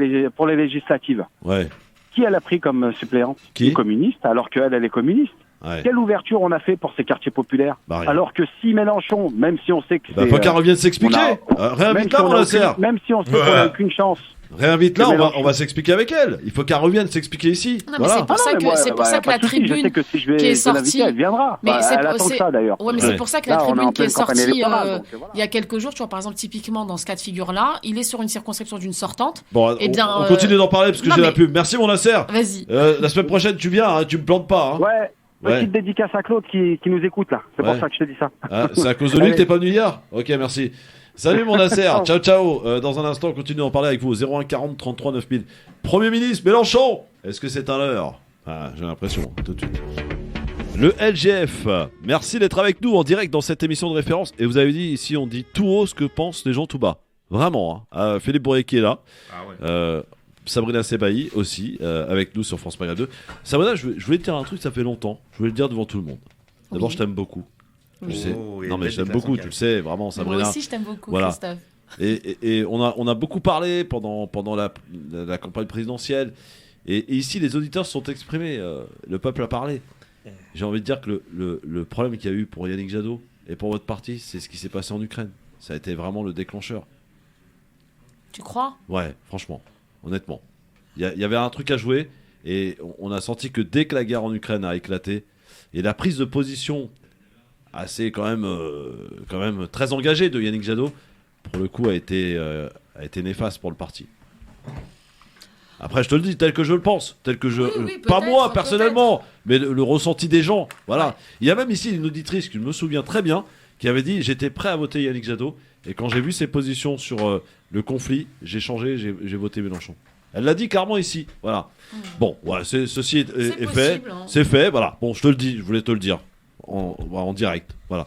législatives. Ouais. Qui elle a pris comme suppléante? Qui Une communiste, alors qu'elle est communiste. Ouais. Quelle ouverture on a fait pour ces quartiers populaires? Bah, rien. Alors que si Mélenchon, même si on sait que Bah, c'est, faut qu'elle revienne s'expliquer. même Réinvite-la, si on mon a Nasser. même si on sait qu'on Ouais. a aucune chance. Réinvite-la, Que on Mélenchon. va s'expliquer avec elle. Il faut qu'elle revienne s'expliquer ici. Non, mais Voilà. c'est pour ça mais que, moi, c'est pour ça que pas la de souci, je sais tribune que si je vais qui est l'inviter, sortie. elle viendra. Mais c'est elle attend que ça d'ailleurs. Ouais, mais Ouais. c'est pour ça que la Là, on est tribune en qui est pleine campagne sortie électorale, donc, voilà. il y a quelques jours, tu vois, par exemple, typiquement dans ce cas de figure-là, il est sur une circonscription d'une sortante. Bon, Eh bien, on continue d'en parler parce que non, j'ai la mais- pub. Merci, mon Nasser. Vas-y. La semaine prochaine, tu viens, hein, tu me plantes pas. Hein. Ouais. Ouais. Petite dédicace à Claude qui nous écoute là. C'est Ouais. pour ça que je te dis ça. Ah, c'est à cause de lui que t'es pas venu hier. Ok, merci. Salut mon Nasser, ciao ciao. Dans un instant, on continue d'en parler avec vous au 01 40 33 9000. Premier ministre Mélenchon, est-ce que c'est un leurre? Ah, j'ai l'impression, tout de suite. Le LGF, merci d'être avec nous en direct dans cette émission de référence. Et vous avez dit ici, on dit tout haut ce que pensent les gens tout bas. Vraiment, hein. Philippe Bourrier qui est là. Ah ouais. Sabrina Sebaï aussi, avec nous sur France Maghreb 2. Sabrina, je voulais te dire un truc, ça fait longtemps. Je voulais le dire devant tout le monde. D'abord, Oui. je t'aime beaucoup. Je sais. Oh, il y a Non, une mais belle je t'aime déclaration beaucoup, de tu le sais, vraiment, Sabrina. Moi aussi, je t'aime beaucoup, Voilà. Christophe. Et on a beaucoup parlé pendant la campagne présidentielle. Et ici, les auditeurs se sont exprimés. Le peuple a parlé. J'ai envie de dire que le problème qu'il y a eu pour Yannick Jadot et pour votre parti, c'est ce qui s'est passé en Ukraine. Ça a été vraiment le déclencheur. Tu crois? Ouais, franchement, honnêtement. Il y avait un truc à jouer. Et on a senti que dès que la guerre en Ukraine a éclaté, et la prise de position assez quand même très engagée de Yannick Jadot, pour le coup, a été néfaste pour le parti. Après, je te le dis tel que je le pense, tel que je, Oui, pas peut-être, moi personnellement, mais le ressenti des gens. Voilà. Il y a même ici une auditrice qui me souvient très bien, qui avait dit j'étais prêt à voter Yannick Jadot, et quand j'ai vu ses positions sur le conflit, j'ai changé, j'ai voté Mélenchon. Elle l'a dit carrément ici, voilà. Bon, voilà, ceci est fait, hein. C'est fait, voilà. Bon, je te le dis, je voulais te le dire en direct, voilà.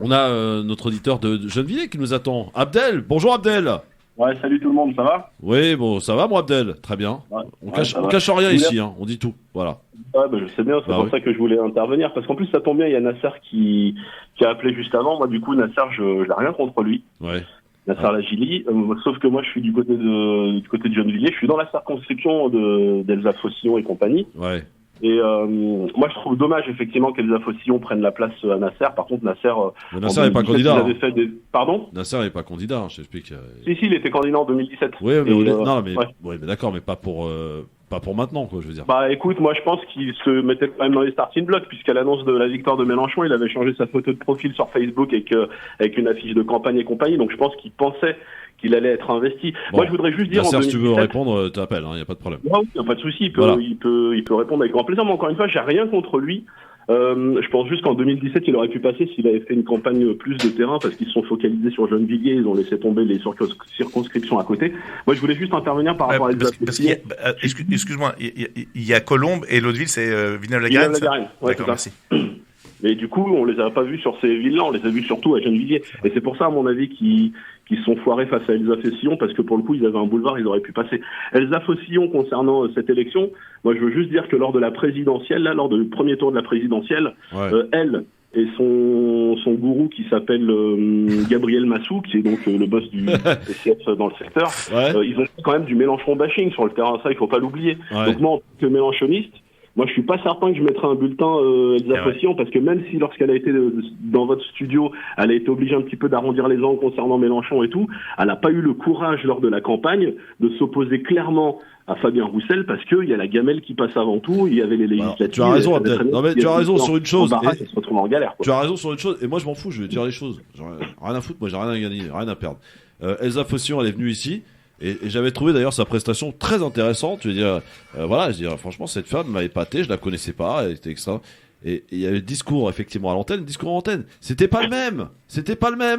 On a notre auditeur de Gennevilliers qui nous attend. Abdel, bonjour Abdel. Ouais, salut tout le monde, ça va? Oui, bon, ça va moi Abdel, très bien. Ouais, on cache rien ici, hein, on dit tout, voilà. Ouais, bah, je sais bien, c'est pour ça que je voulais intervenir, parce qu'en plus ça tombe bien, il y a Nasser qui a appelé juste avant. Moi du coup Nasser, je n'ai rien contre lui. Ouais. Nasser Lajili, sauf que moi je suis du côté de Gennevilliers, je suis dans la circonscription d'Elsa Fossillon et compagnie. Ouais. Et moi je trouve dommage effectivement qu'Elsa Fossillon prenne la place à Nasser. Par contre Nasser n'est pas candidat. Pardon ? Nasser n'est pas candidat, je t'explique. Si, il était candidat en 2017. Oui, mais d'accord, mais pas pour maintenant, quoi, je veux dire. Bah écoute, moi je pense qu'il se mettait quand même dans les starting blocks, puisqu'à l'annonce de la victoire de Mélenchon, il avait changé sa photo de profil sur Facebook avec une affiche de campagne et compagnie, donc je pense qu'il pensait qu'il allait être investi. Bon, moi je voudrais juste dire... Nasser, si tu veux répondre, t'appelles, il n'y a pas de problème. Non, il n'y a pas de souci, il peut répondre avec grand plaisir, mais encore une fois, j'ai rien contre lui. Je pense juste qu'en 2017, il aurait pu passer s'il avait fait une campagne plus de terrain, parce qu'ils se sont focalisés sur Gennevilliers, ils ont laissé tomber les circonscriptions à côté. Moi, je voulais juste intervenir par rapport à excuse-moi, il y a Colombes et l'autre ville, c'est Villeneuve-la-Garenne. Ouais, d'accord, merci. Mais du coup, on les a pas vus sur ces villes-là, on les a vus surtout à Gennevilliers. Et c'est pour ça, à mon avis, qu'ils se sont foirés face à Elsa Fossillon, parce que pour le coup, ils avaient un boulevard, ils auraient pu passer. Elsa Fossillon, concernant cette élection, moi, je veux juste dire que lors de la présidentielle, lors du premier tour de la présidentielle, elle et son gourou qui s'appelle Gabriel Massou, qui est donc le boss du PCF dans le secteur, ils ont fait quand même du Mélenchon bashing sur le terrain, ça, il faut pas l'oublier. Donc moi, en tant que mélenchoniste, moi, je suis pas certain que je mettrai un bulletin Elsa Fossillon, parce que même si lorsqu'elle a été dans votre studio, elle a été obligée un petit peu d'arrondir les angles concernant Mélenchon et tout, elle n'a pas eu le courage lors de la campagne de s'opposer clairement à Fabien Roussel, parce qu'il y a la gamelle qui passe avant tout, il y avait les législatives. Tu as raison, Abdel. Non, mais tu as raison sur une chose. Elle se retrouve en galère, quoi. Tu as raison sur une chose, et moi je m'en fous, je vais dire les choses. Rien à foutre, moi j'ai rien à gagner, rien à perdre. Elsa Fossillon, elle est venue ici. Et j'avais trouvé d'ailleurs sa prestation très intéressante. Je veux dire, franchement, cette femme m'a épaté, je la connaissais pas, elle était extra. Et il y avait le discours effectivement à l'antenne, c'était pas le même.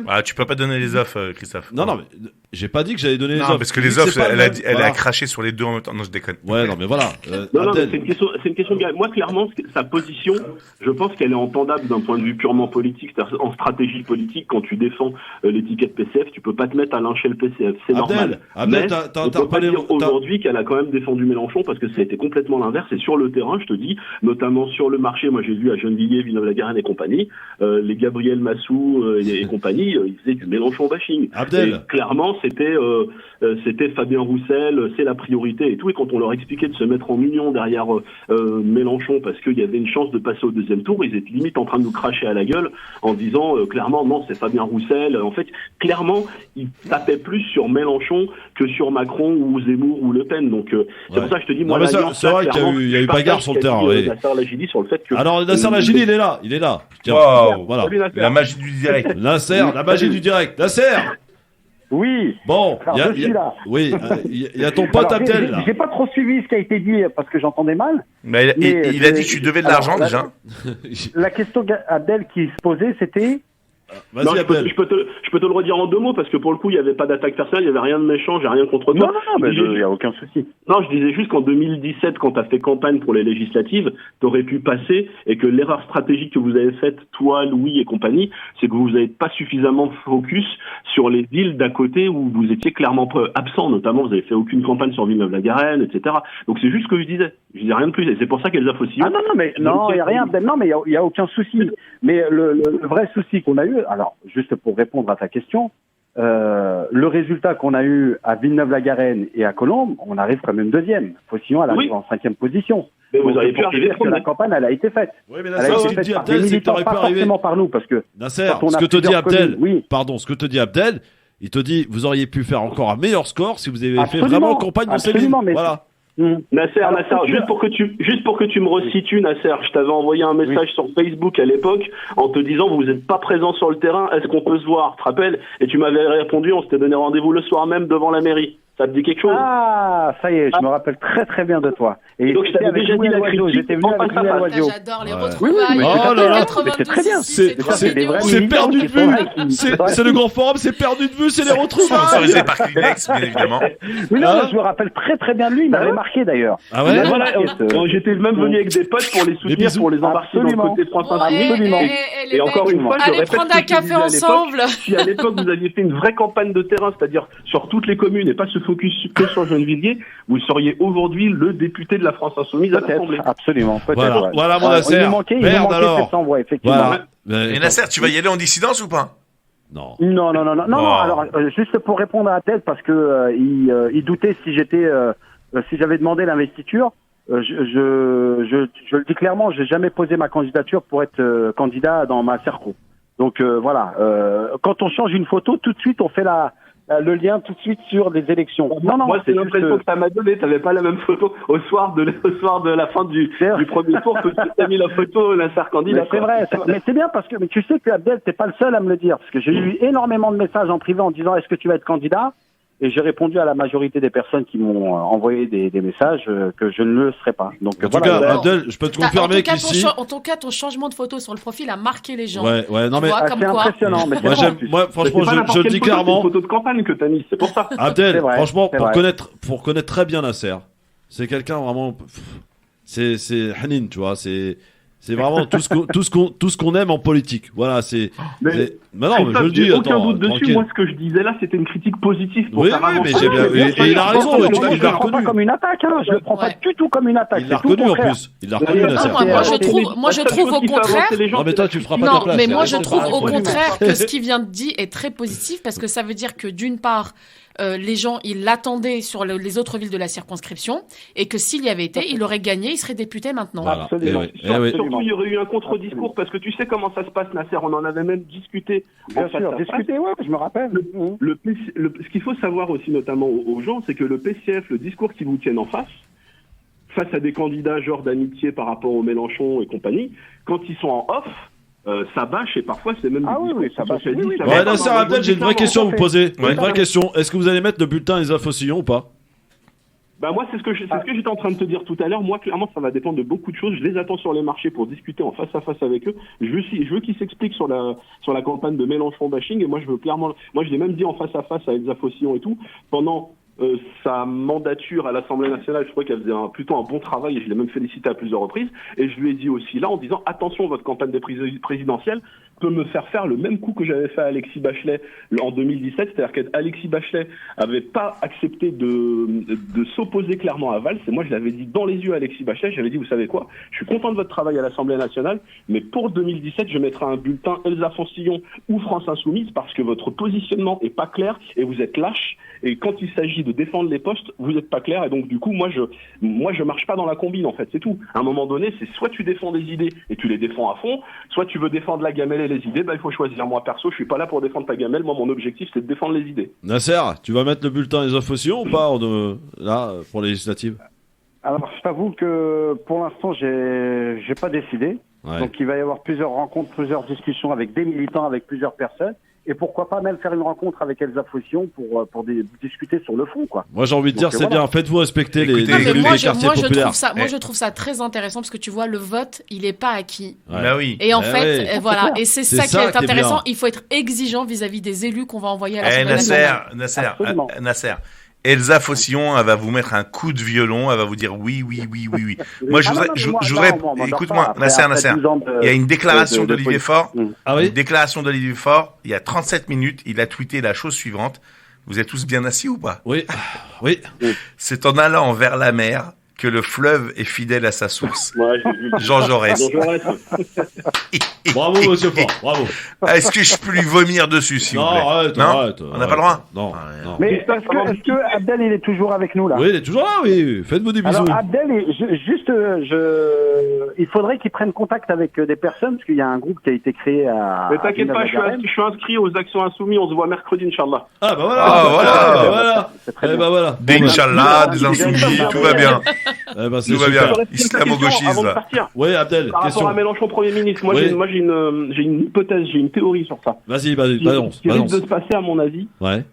Ah, tu peux pas donner les offres, Christophe. Non, mais j'ai pas dit que j'allais donner les offres. Non, parce que les offres, elle a craché sur les deux en même temps. Non, je déconne. Ouais, non, mais voilà. Non, mais c'est une question de... Moi, clairement, sa position, je pense qu'elle est entendable d'un point de vue purement politique, c'est-à-dire en stratégie politique. Quand tu défends l'étiquette PCF, tu peux pas te mettre à lyncher le PCF, c'est normal. Abdel, on peut pas dire aujourd'hui qu'elle a quand même défendu Mélenchon, parce que ça a été complètement l'inverse. Et sur le terrain, je te dis, notamment sur le marché, moi j'ai vu à Gennevilliers, Villeneuve-la-Garenne et compagnie, les Gabriel Massou et compagnie, ils faisaient du Mélenchon bashing. Abdel. Et clairement, c'était Fabien Roussel, c'est la priorité et tout. Et quand on leur expliquait de se mettre en union derrière Mélenchon parce qu'il y avait une chance de passer au deuxième tour, ils étaient limite en train de nous cracher à la gueule en disant clairement non, c'est Fabien Roussel. En fait, clairement, ils tapaient plus sur Mélenchon que sur Macron ou Zemmour ou Le Pen. Donc c'est pour ça que je te dis, moi, c'est vrai qu'il y a eu bagarre sur le terrain. Nasser Lajili sur le fait que. Alors Nasser Lajili, il est là. Tiens, voilà. La magie du direct. Nasser, la magie du direct. Nasser. Oui. Bon, je suis là. Oui, il y a ton pote Abdel. J'ai pas trop suivi ce qui a été dit parce que j'entendais mal. Mais il a dit que tu devais de l'argent déjà. La question Abdel qui se posait, c'était. Non, je peux te le redire en deux mots, parce que pour le coup, il n'y avait pas d'attaque personnelle, il n'y avait rien de méchant, j'ai rien contre toi. Non, il n'y a aucun souci. Non, je disais juste qu'en 2017, quand tu as fait campagne pour les législatives, tu aurais pu passer, et que l'erreur stratégique que vous avez faite, toi, Louis et compagnie, c'est que vous n'avez pas suffisamment focus sur les villes d'à côté où vous étiez clairement absent, notamment vous n'avez fait aucune campagne sur Villeneuve-la-Garenne, etc. Donc c'est juste ce que je disais rien de plus, et c'est pour ça qu'Elsa Fossillon... Non, il n'y a rien, non, mais il n'y a aucun souci. Mais le vrai souci qu'on a eu, alors, juste pour répondre à ta question, le résultat qu'on a eu à Villeneuve-la-Garenne et à Colombes, on arrive quand même deuxième. Fossillon, elle arrive en 5e position. Mais vous auriez pu arriver que la campagne, elle a été faite. Oui, mais Nasser, ce que dit Abdel, c'est que t'aurais pu arriver. Pas forcément par nous, parce que... Nasser, ce que te dit Abdel, ce que te dit Abdel, il te dit, vous auriez pu faire encore un meilleur score si vous avez fait vraiment campagne dans ces villes. Voilà. Nasser, juste pour que tu me resitues, Nasser, je t'avais envoyé un message sur Facebook à l'époque en te disant vous n'êtes pas présent sur le terrain, est-ce qu'on peut se voir, tu te rappelles? Et tu m'avais répondu, on s'était donné rendez-vous le soir même devant la mairie. Ça te dit quelque chose? Ah, ça y est, je me rappelle très très bien de toi. Et donc je t'avais déjà dit la critique. J'étais venu avec Louis Alwadio. J'adore les Ouais. retrouvailles. Oui, Oh là là, mais c'est très bien. C'est des vrais c'est militants perdu de qui sont là, vue. qui- C'est le grand forum, c'est perdu de vue, c'est les retrouvailles. Sponsorisé par Kleenex, bien évidemment. Oui, non, Ah. je me rappelle très très bien de lui. Il m'avait marqué d'ailleurs. Ah Il ouais. m'avait Voilà, marqué, j'étais même venu avec des potes pour les soutenir, bisous. pour les embarquer dans le Absolument. côté de France Bon, Insoumise. Absolument. les Et encore mecs, une fois, je allez répète prendre ce un que je café disais à l'époque. ensemble. Si à l'époque vous aviez fait une vraie campagne de terrain, c'est-à-dire sur toutes les communes et pas se focus que sur Gennevilliers, vous seriez aujourd'hui le député de la France Insoumise à l'Assemblée. Peut-être, absolument. Peut-être, Voilà, ouais. voilà mon Il Nasser. nous manquait Merde alors. cette envoi, effectivement. Voilà. Et Nasser, tu vas y aller en dissidence ou pas? Non. Non. Oh. Alors, juste pour répondre à Ted, parce que il doutait si j'avais demandé l'investiture. Je le dis clairement, j'ai jamais posé ma candidature pour être candidat dans ma Serco. Donc voilà, quand on change une photo, tout de suite on fait le lien tout de suite sur les élections. Moi, c'est l'impression que ça m'a donné. T'avais pas la même photo au soir de la fin du premier tour que tu as mis la photo Nasser candidat. C'est vrai, mais c'est bien parce que mais tu sais que Abdel, t'es pas le seul à me le dire, parce que j'ai eu énormément de messages en privé en disant est-ce que tu vas être candidat? Et j'ai répondu à la majorité des personnes qui m'ont envoyé des messages que je ne le serai pas. Donc En tout cas, Abdel, je peux te confirmer qu'ici. En tout cas, ton changement de photo sur le profil a marqué les gens. Ouais, non Tu mais. vois, comme c'est quoi. impressionnant. Mais Moi, franchement, je le dis clairement. C'est une photo de campagne que t'as mis, c'est pour ça. Abdel, C'est vrai, franchement, c'est pour vrai. connaître très bien Nasser, c'est quelqu'un vraiment. C'est Hanin, tu vois. C'est vraiment tout ce qu'on aime en politique. Voilà, Mais non, mais je le dis. J'ai aucun Attends, doute dessus. tranquille. Moi, ce que je disais là, c'était une critique positive pour Oui, faire oui, avancer. mais j'ai bien. Et il a raison. Moi, Il je l'a le prends pas reconnu. comme une attaque, hein. Je le prends pas du tout comme une attaque. Il l'a C'est tout le reconnu en contraire. plus. Il l'a reconnu, Non, Nasser. moi, je trouve au contraire. Non, mais toi, tu feras pas ta Non, place. mais moi, C'est je trouve pareil. au contraire que ce qu'il vient de dire est très positif parce que ça veut dire que d'une part, les gens, ils l'attendaient sur les autres villes de la circonscription et que s'il y avait été, il aurait gagné, il serait député maintenant. Voilà. Absolument. Surtout, il y aurait eu un contre-discours parce que tu sais comment ça se passe, Nasser. On en avait même discuté. Bien sûr, discuter, ouais, je me rappelle. Ce qu'il faut savoir aussi, notamment aux gens, c'est que le PCF, le discours qu'ils vous tiennent en face à des candidats genre d'amitié par rapport au Mélenchon et compagnie, quand ils sont en off, ça bâche et parfois c'est même ça bâche. Ouais, Nasser Abdel, j'ai une vraie question à vous poser. Une vraie question. Est-ce que vous allez mettre le bulletin Isaf au sillon ou pas? Bah moi c'est ce que j'étais en train de te dire tout à l'heure. Moi clairement ça va dépendre de beaucoup de choses. Je les attends sur les marchés pour discuter en face à face avec eux. Je veux qu'ils s'expliquent sur la campagne de Mélenchon bashing et moi je l'ai même dit en face à face à Elsa Fossillon et tout pendant sa mandature à l'Assemblée nationale. Je crois qu'elle faisait plutôt un bon travail et je l'ai même félicité à plusieurs reprises. Et je lui ai dit aussi là en disant attention, votre campagne présidentielle peut me faire le même coup que j'avais fait à Alexis Bachelet en 2017, c'est-à-dire qu'Alexis Bachelet avait pas accepté de s'opposer clairement à Valls, et moi je l'avais dit dans les yeux à Alexis Bachelet, j'avais dit vous savez quoi, je suis content de votre travail à l'Assemblée nationale, mais pour 2017 je mettrai un bulletin Elsa Fossillon ou France Insoumise parce que votre positionnement est pas clair et vous êtes lâche, et quand il s'agit de défendre les postes, vous êtes pas clair, et donc du coup moi je marche pas dans la combine en fait, c'est tout. À un moment donné, c'est soit tu défends des idées et tu les défends à fond, soit tu veux défendre la gamelle et les idées, il faut choisir. Moi perso, je suis pas là pour défendre ta gamelle, moi mon objectif c'est de défendre les idées. Nasser, tu vas mettre le bulletin Isaf au sillon ou pas là pour les législatives? Alors, je t'avoue que pour l'instant, j'ai pas décidé. Ouais. Donc, il va y avoir plusieurs rencontres, plusieurs discussions avec des militants, avec plusieurs personnes. Et pourquoi pas même faire une rencontre avec Elsa Fossillon pour discuter sur le fond, quoi. Moi, j'ai envie de dire, c'est bien. Faites-vous respecter les Écoutez, élus des quartiers populaires. Moi, je trouve ça très intéressant parce que tu vois, le vote, il est pas acquis. Ouais. Bah oui. Et en fait, voilà. Et c'est ça qui est bien. intéressant. Il faut être exigeant vis-à-vis des élus qu'on va envoyer à l'Assemblée nationale. Nasser. Elsa Fossillon, elle va vous mettre un coup de violon, elle va vous dire oui. Moi, je voudrais, écoute-moi, Nasser, il y a une déclaration d'Olivier Faure. Ah oui? Une déclaration d'Olivier Faure, il y a 37 minutes, il a tweeté la chose suivante. Vous êtes tous bien assis ou pas? Oui. C'est en allant vers la mer que le fleuve est fidèle à sa source. Ouais, j'ai vu. Jean Jaurès. Bravo, monsieur Faure, bravo. Est-ce que je peux lui vomir dessus, s'il vous plaît? Arrête. On n'a pas le droit? Non. Mais est-ce que Abdel, il est toujours avec nous, là? Oui, il est toujours là, oui. Faites-vous des bisous. Alors, Abdel, il faudrait qu'il prenne contact avec des personnes, parce qu'il y a un groupe qui a été créé à... Mais t'inquiète pas, je suis inscrit aux Actions Insoumis, on se voit mercredi, Inch'Allah. Ah, bah voilà. C'est très bien. Bah voilà. Des Inch'Allah, des insoumis, tout va bien. C'est Tout va bien. super. Islamo-gauchisme, Avant de là. partir, Oui, Abdel, par rapport à Mélenchon Premier ministre, moi Oui. j'ai une hypothèse, j'ai une théorie sur ça. Vas-y, Ce qui risque balance. de se passer, à mon avis, Ouais.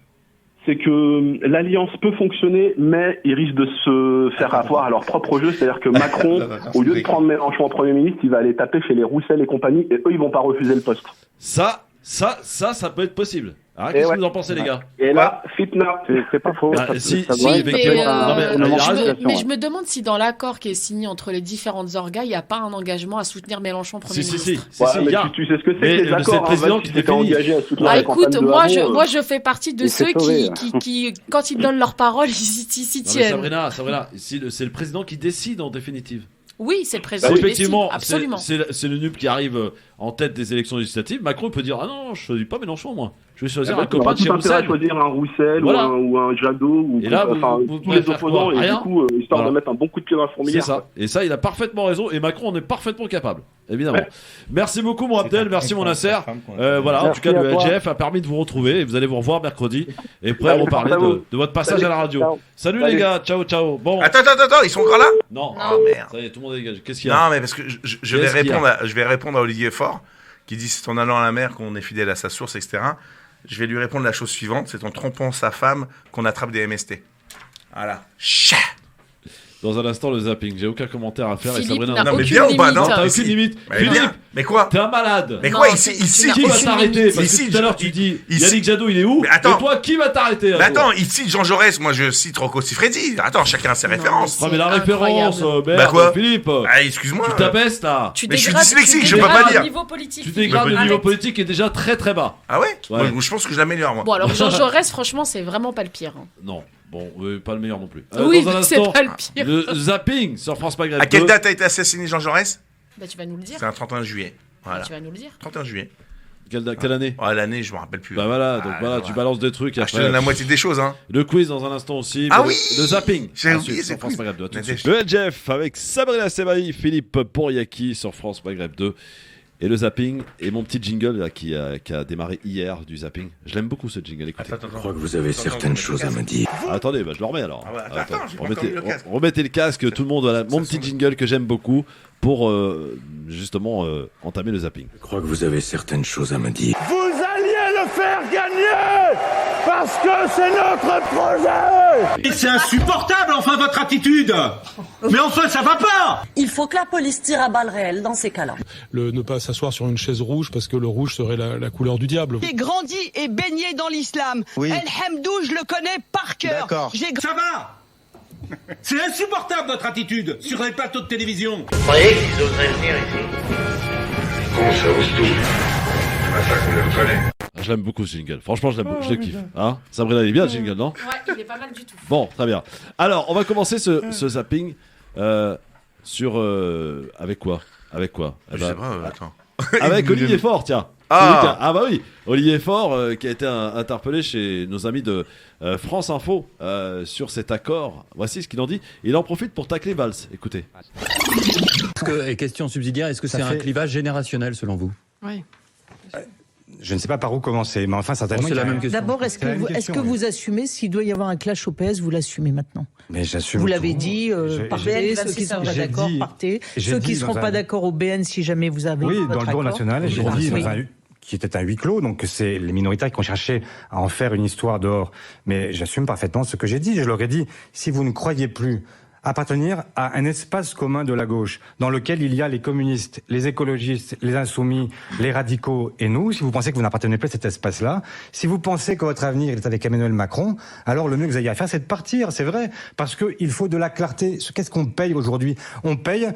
c'est que l'alliance peut fonctionner, mais ils risquent de se faire avoir à leur propre jeu. C'est-à-dire que Macron, au lieu de prendre Mélenchon en Premier ministre, il va aller taper chez les Roussel et compagnie, et eux, ils vont pas refuser le poste. Ça peut être possible. Ah, qu'est-ce que vous en pensez, les gars? Et là, fitna, c'est pas faux. Mais je me demande si dans l'accord qui est signé entre les différentes orgas, il n'y a pas un engagement à soutenir Mélenchon Premier ministre. Si, tu sais ce que c'est que les accords. C'est le président qui était engagé à soutenir la campagne de moi, je fais partie de ceux qui, quand ils donnent leur parole, ils s'y tiennent. Sabrina, c'est le président qui décide en définitive. Oui, c'est le président. Effectivement, absolument. C'est le NUP qui arrive en tête des élections législatives. Macron peut dire: ah non, je choisis pas Mélenchon, moi. Je vais choisir un copain de chez Roussel. Choisir un Roussel ou un Jadot ou et là, tous les opposants, et du coup, histoire de mettre un bon coup de pied dans la fourmilière. C'est ça. Et ça, il a parfaitement raison. Et Macron en est parfaitement capable, évidemment. Ouais. Merci beaucoup, mon Abdel. Merci, mon Nasser. Voilà, en tout cas, le LGF a permis de vous retrouver. Et vous allez vous revoir mercredi. Et prêt à reparler de votre passage à la radio. Salut les gars. Ciao. Bon. Attends, ils sont encore là? Non. Merde. Ça y est, tout le monde est dégagé. Qu'est-ce qu'il y a? Non, mais parce que je vais répondre à Olivier Faure, qui dit: c'est en allant à la mer qu'on est fidèle à sa source, etc. Je vais lui répondre la chose suivante: c'est en trompant sa femme qu'on attrape des MST. Voilà. Dans un instant, le zapping. J'ai aucun commentaire à faire. Philippe, et Sabrina, non, mais bien ou pas? Non, t'as aucune limite. Philippe, mais quoi? T'es un malade. Mais quoi, ici qui va t'arrêter? Parce que tout à l'heure, tu dis Yannick Jadot, il est où? Et toi, qui va t'arrêter? Mais attends, il cite Jean Jaurès, moi je cite Rocco Siffredi. Attends, chacun a ses références. Non, mais la référence, merde, quoi? Philippe. Excuse-moi. Tu t'appesses là. Mais je suis dyslexique, je peux pas dire. Tu dégrades le niveau politique qui est déjà très très bas. Ah ouais? Je pense que je l'améliore, moi. Bon, alors Jean Jaurès, franchement, c'est vraiment pas le pire. Non. Bon, pas le meilleur non plus. Oui, dans un c'est instant, pas le pire. Le zapping sur France Maghreb. À quelle date a été assassiné Jean Jaurès? Bah, tu vas nous le dire. C'est un 31 juillet. Voilà. Tu vas nous le dire. 31 juillet. Quelle année? L'année, je me rappelle plus. Bah voilà, donc voilà, tu balances des trucs. Je te donne la moitié des choses, hein. Le quiz dans un instant aussi. Ah oui. Le zapping. J'ai oublié, sur France Maghreb 2. Le Le LGF avec Sabrina Sebaï, Philippe Pouriaki sur France Maghreb 2. Et le zapping, et mon petit jingle là, qui a démarré hier du zapping. Je l'aime beaucoup ce jingle, écoutez. Je crois que vous avez certaines choses à me dire. Attendez, je le remets alors. Remettez le casque, tout le monde. Voilà, mon petit jingle que j'aime beaucoup pour justement entamer le zapping. Je crois que vous avez certaines choses à me dire. Vous alliez le faire gagner parce que c'est notre projet. Et c'est insupportable, enfin, votre attitude. Mais enfin, ça va pas. Il faut que la police tire à balles réelles dans ces cas-là. Ne pas s'asseoir sur une chaise rouge parce que le rouge serait la couleur du diable. J'ai grandi et baigné dans l'islam. Oui. El Hamdou, je le connais par cœur. D'accord. Ça va. C'est insupportable, votre attitude sur les plateaux de télévision. Vous croyez qu'ils oseraient venir ici? Comment ça ose tout? C'est pas ça qu'on les reconnaît. Je l'aime beaucoup ce jingle. Franchement, je l'aime beaucoup. Je le kiffe. Hein, Sabrina, il est bien le jingle, non? Ouais, il est pas mal du tout. Bon, très bien. Alors, on va commencer ce zapping sur avec quoi? Je sais pas. Attends. Avec Olivier Faure, tiens. Ah bah oui, Olivier Faure qui a été interpellé chez nos amis de France Info sur cet accord. Voici ce qu'il en dit. Il en profite pour tacler Valls. Écoutez. Question subsidiaire, est-ce que c'est un clivage générationnel selon vous? Oui. Je ne sais pas par où commencer, mais enfin certainement. C'est la même question. D'abord, est-ce que vous assumez s'il doit y avoir un clash au PS, vous l'assumez maintenant? Mais j'assume. Vous l'avez dit, partez, ceux qui ne sont pas d'accord, partez. Ceux qui ne seront pas d'accord au BN, si jamais vous avez. Oui, dans le bureau national, j'ai dit qui était un huis clos, donc c'est les minoritaires qui ont cherché à en faire une histoire dehors. Mais j'assume parfaitement ce que j'ai dit. Je leur ai dit, si vous ne croyez plus appartenir à un espace commun de la gauche, dans lequel il y a les communistes, les écologistes, les insoumis, les radicaux et nous, si vous pensez que vous n'appartenez plus à cet espace-là, si vous pensez que votre avenir est avec Emmanuel Macron, alors le mieux que vous ayez à faire, c'est de partir, c'est vrai, parce qu'il faut de la clarté. Qu'est-ce qu'on paye aujourd'hui? On paye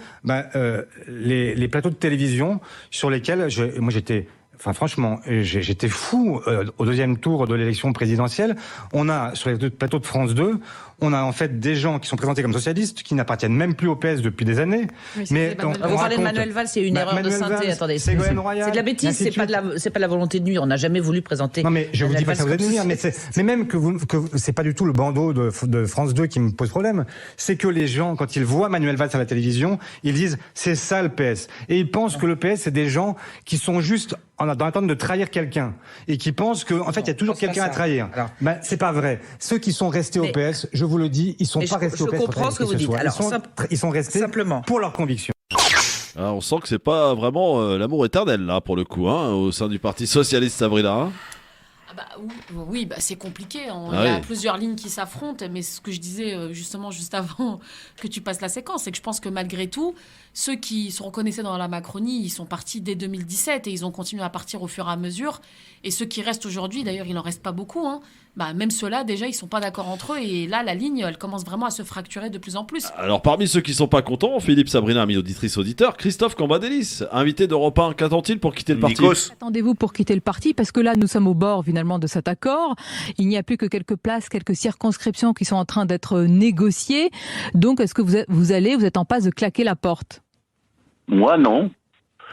les plateaux de télévision sur lesquels moi j'étais... Enfin, franchement, j'étais fou au deuxième tour de l'élection présidentielle. On a, sur les plateaux de France 2, on a en fait des gens qui sont présentés comme socialistes, qui n'appartiennent même plus au PS depuis des années. Oui, mais vous parlez de Manuel Valls, c'est une erreur de synthé. Attendez, c'est de la bêtise, c'est pas de la volonté de nuire. On n'a jamais voulu présenter. Non, mais je vous dis pas que ça vous êtes nuire, mais même que c'est pas du tout le bandeau de France 2 qui me pose problème. C'est que les gens, quand ils voient Manuel Valls à la télévision, ils disent c'est ça le PS, et ils pensent que le PS c'est des gens qui sont juste dans l'attente de trahir quelqu'un et qui pensent qu'en fait il y a toujours quelqu'un à trahir. Ben, c'est pas vrai. Ceux qui sont restés au PS, je vous le dis, ils sont pas restés au PS. Je comprends ce que vous dites. Alors, ils sont restés simplement pour leurs convictions. Alors, on sent que c'est pas vraiment l'amour éternel là pour le coup, hein, au sein du Parti socialiste, Sabrina. Oui, c'est compliqué. Il y a plusieurs lignes qui s'affrontent, mais ce que je disais justement juste avant que tu passes la séquence, c'est que je pense que malgré tout, ceux qui se reconnaissaient dans la Macronie, ils sont partis dès 2017 et ils ont continué à partir au fur et à mesure. Et ceux qui restent aujourd'hui, d'ailleurs, il n'en reste pas beaucoup, même ceux-là, déjà, ils ne sont pas d'accord entre eux. Et là, la ligne, elle commence vraiment à se fracturer de plus en plus. Alors, parmi ceux qui ne sont pas contents, Philippe, Sabrina, amis auditrices, auditeurs, Christophe Cambadélis, invité d'Europe 1, qu'attend-il pour quitter le parti ? Attendez-vous pour quitter le parti ? Parce que là, nous sommes au bord, finalement, de cet accord. Il n'y a plus que quelques places, quelques circonscriptions qui sont en train d'être négociées. Donc, est-ce que vous êtes en passe de claquer la porte ? Moi, non.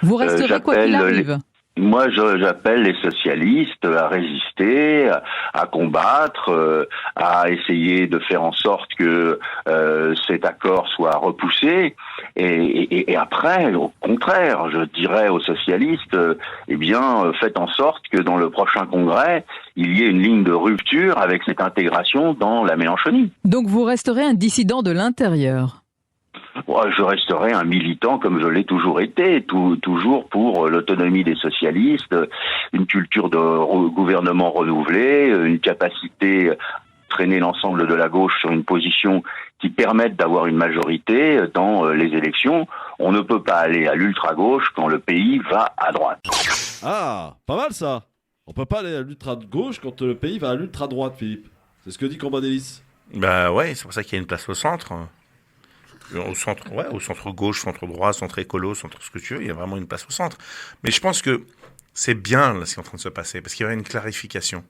Vous resterez quoi qu'il arrive ? Moi, j'appelle les socialistes à résister, à combattre, à essayer de faire en sorte que cet accord soit repoussé. Et après, au contraire, je dirais aux socialistes, faites en sorte que dans le prochain congrès, il y ait une ligne de rupture avec cette intégration dans la Mélenchonie. Donc vous resterez un dissident de l'intérieur ? Je resterai un militant comme je l'ai toujours été, toujours pour l'autonomie des socialistes, une culture de gouvernement renouvelée, une capacité à traîner l'ensemble de la gauche sur une position qui permette d'avoir une majorité dans les élections. On ne peut pas aller à l'ultra-gauche quand le pays va à droite. Ah, pas mal ça. On peut pas aller à l'ultra-gauche quand le pays va à l'ultra-droite, Philippe. C'est ce que dit Cambadélis. C'est pour ça qu'il y a une place au centre. Au centre gauche, centre droit, centre écolo, centre ce que tu veux, il y a vraiment une place au centre. Mais je pense que c'est bien là, ce qui est en train de se passer, parce qu'il y aura une clarification.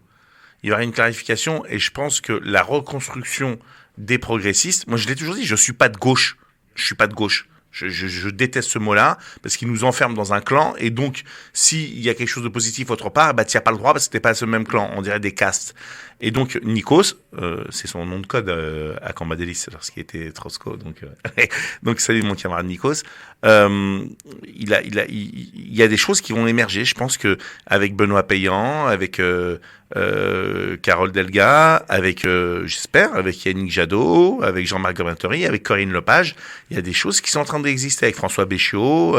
Il y aura une clarification, et je pense que la reconstruction des progressistes, moi je l'ai toujours dit, je suis pas de gauche. Je déteste ce mot-là, parce qu'il nous enferme dans un clan, et donc, s'il y a quelque chose de positif autre part, tu n'as pas le droit, parce que t'es pas ce même clan, on dirait des castes. Et donc, Nikos, c'est son nom de code à Cambadélis, lorsqu'il était Trotsko, donc salut mon camarade Nikos. Il y a des choses qui vont émerger, je pense que avec Benoît Payan, avec Carole Delga, avec j'espère, avec Yannick Jadot, avec Jean-Marc Gabantori, avec Corinne Lepage, il y a des choses qui sont en train d'exister avec François Béchiot.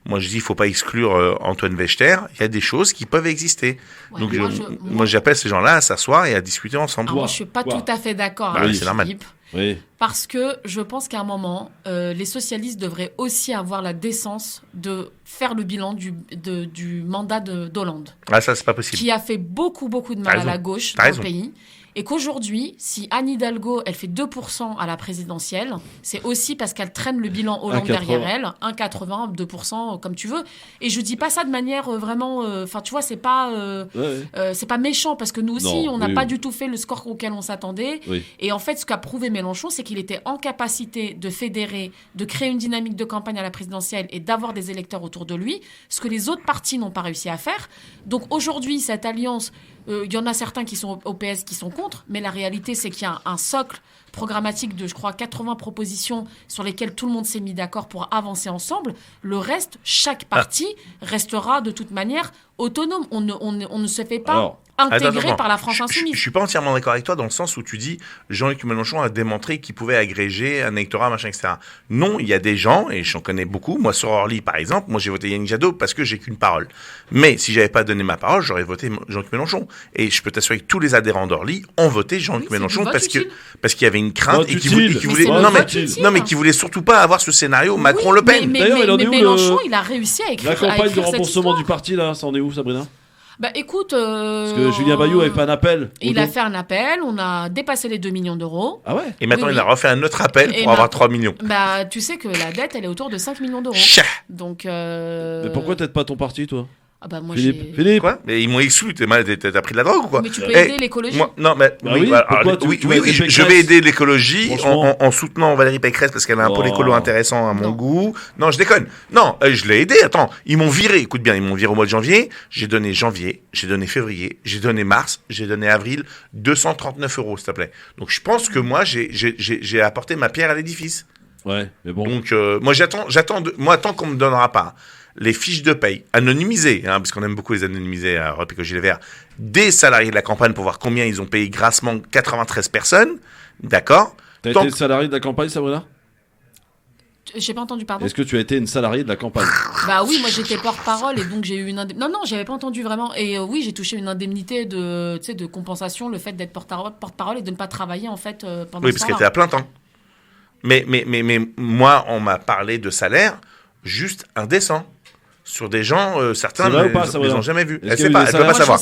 Moi je dis il faut pas exclure Antoine Wechter. Il y a des choses qui peuvent exister. Ouais, donc moi j'appelle ces gens-là à s'asseoir et à discuter ensemble. Moi je suis pas tout à fait d'accord avec c'est normal. Philippe. Oui. Parce que je pense qu'à un moment, les socialistes devraient aussi avoir la décence de faire le bilan du mandat d'Hollande. Ah, ça, c'est pas possible. Qui a fait beaucoup de mal à la gauche dans le pays. Et qu'aujourd'hui, si Anne Hidalgo, elle fait 2% à la présidentielle, c'est aussi parce qu'elle traîne le bilan Hollande derrière elle, 1,80, 2%, comme tu veux. Et je dis pas ça de manière vraiment... Enfin, tu vois, c'est pas méchant, parce que nous aussi, on n'a pas du tout fait le score auquel on s'attendait. Oui. Et en fait, ce qu'a prouvé Mélenchon, c'est qu'il était en capacité de fédérer, de créer une dynamique de campagne à la présidentielle et d'avoir des électeurs autour de lui, ce que les autres partis n'ont pas réussi à faire. Donc aujourd'hui, cette alliance... Il y en a certains qui sont au PS qui sont contre, mais la réalité, c'est qu'il y a un socle programmatique de, je crois, 80 propositions sur lesquelles tout le monde s'est mis d'accord pour avancer ensemble. Le reste, chaque parti restera de toute manière autonome. On ne se fait pas intégré par la France Insoumise. Je suis pas entièrement d'accord avec toi dans le sens où tu dis Jean-Luc Mélenchon a démontré qu'il pouvait agréger un électorat, machin, etc. Non, il y a des gens, et j'en connais beaucoup, moi sur Orly par exemple, moi j'ai voté Yannick Jadot parce que j'ai qu'une parole. Mais si j'avais pas donné ma parole, j'aurais voté Jean-Luc Mélenchon. Et je peux t'assurer que tous les adhérents d'Orly ont voté Jean-Luc Mélenchon parce qu'il y avait une crainte et qu'il voulait surtout pas avoir ce scénario Macron-Le Pen. Mais Mélenchon, il a réussi à écrire la campagne de remboursement du parti, là, ça en est où, Sabrina ? Bah écoute... Parce que Julien Bayou avait fait un appel. Il a fait un appel, on a dépassé les 2 millions d'euros. Ah ouais. Et maintenant, il a refait un autre appel pour avoir 3 millions. Bah tu sais que la dette, elle est autour de 5 millions d'euros. Donc... Mais pourquoi t'aides pas ton parti, toi ? Ah bah moi Philippe. Quoi ? Mais ils m'ont exclu, t'as pris de la drogue ou quoi ? Mais tu peux aider l'écologie. Non, mais je vais aider l'écologie en soutenant Valérie Pécresse parce qu'elle a un pôle écolo intéressant à mon goût. Non, je déconne. Non, je l'ai aidé. Attends, ils m'ont viré. Écoute bien, ils m'ont viré au mois de janvier. J'ai donné janvier, j'ai donné février, j'ai donné mars, j'ai donné avril, 239 €, s'il te plaît. Donc je pense que moi, j'ai apporté ma pierre à l'édifice. Ouais, mais bon. Donc moi, j'attends tant qu'on me donnera pas les fiches de paye anonymisées, parce qu'on aime beaucoup les anonymiser à Europe Écologie Les Verts, des salariés de la campagne pour voir combien ils ont payé grassement 93 personnes, d'accord ? T'as été salarié de la campagne, Sabrina ? J'ai pas entendu, pardon. Est-ce que tu as été une salariée de la campagne? Bah oui, moi j'étais porte-parole et donc j'ai eu une indemnité. Non, j'avais pas entendu vraiment. Et oui, j'ai touché une indemnité de compensation, le fait d'être porte-parole et de ne pas travailler en fait pendant Oui, parce qu'elle était à plein temps. Mais moi, on m'a parlé de salaire juste indécent. Sur des gens, certains ne les ont jamais vus. Elle sait pas, elle peut pas savoir.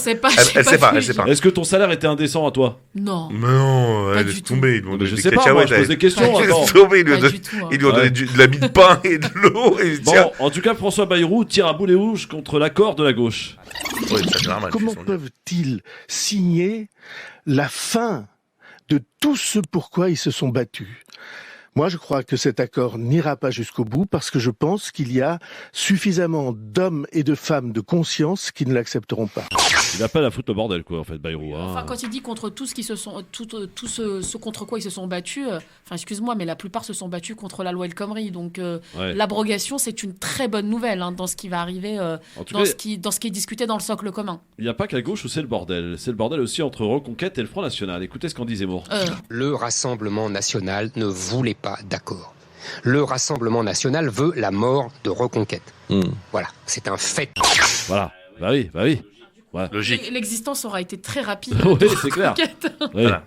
Elle sait pas. Est-ce que ton salaire était indécent à toi? Non. Mais non, elle laisse tomber. Je sais pas, moi, je pose des questions. Laisse tomber, ils lui ont donné de la mie de pain et de l'eau. Bon, en tout cas, François Bayrou tire à boulet rouge contre l'accord de la gauche. Oui, c'est normal. Comment peuvent-ils signer la fin de tout ce pourquoi ils se sont battus? Moi, je crois que cet accord n'ira pas jusqu'au bout parce que je pense qu'il y a suffisamment d'hommes et de femmes de conscience qui ne l'accepteront pas. Il appelle à foutre le bordel, quoi, en fait, Bayrou. Enfin, quand il dit contre tout ce qui se sont, tout ce contre quoi ils se sont battus, enfin, excuse-moi, mais la plupart se sont battus contre la loi El Khomri. Donc, l'abrogation, c'est une très bonne nouvelle dans ce qui va arriver, dans ce qui est discuté dans le socle commun. Il n'y a pas qu'à gauche où c'est le bordel. C'est le bordel aussi entre Reconquête et le Front National. Écoutez ce qu'en dit Zemmour. Le Rassemblement National ne voulait pas d'accord. Le Rassemblement National veut la mort de Reconquête. Voilà, c'est un fait. Voilà, bah oui. Ouais. Logique. L'existence aura été très rapide. Oui, c'est clair. Oui. Voilà.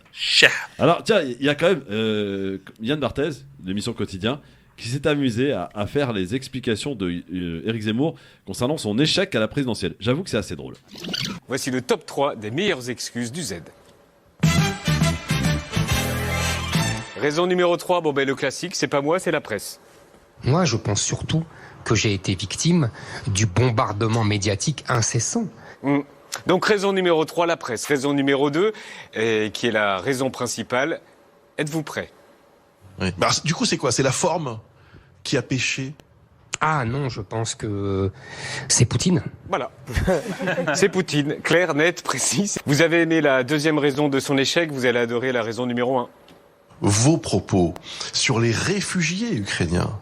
Alors, tiens, il y a quand même Yann Barthès, l'émission Quotidien, qui s'est amusé à faire les explications de Éric Zemmour concernant son échec à la présidentielle. J'avoue que c'est assez drôle. Voici le top 3 des meilleures excuses du Z. Raison numéro 3, le classique, c'est pas moi, c'est la presse. Moi, je pense surtout que j'ai été victime du bombardement médiatique incessant. Donc raison numéro 3, la presse. Raison numéro 2, qui est la raison principale, êtes-vous prêts? Oui. Bah, du coup, c'est quoi? C'est la forme qui a péché? Ah non, je pense que c'est Poutine. Voilà. C'est Poutine, clair, net, précis. Vous avez aimé la deuxième raison de son échec, vous allez adorer la raison numéro 1. Vos propos sur les réfugiés ukrainiens.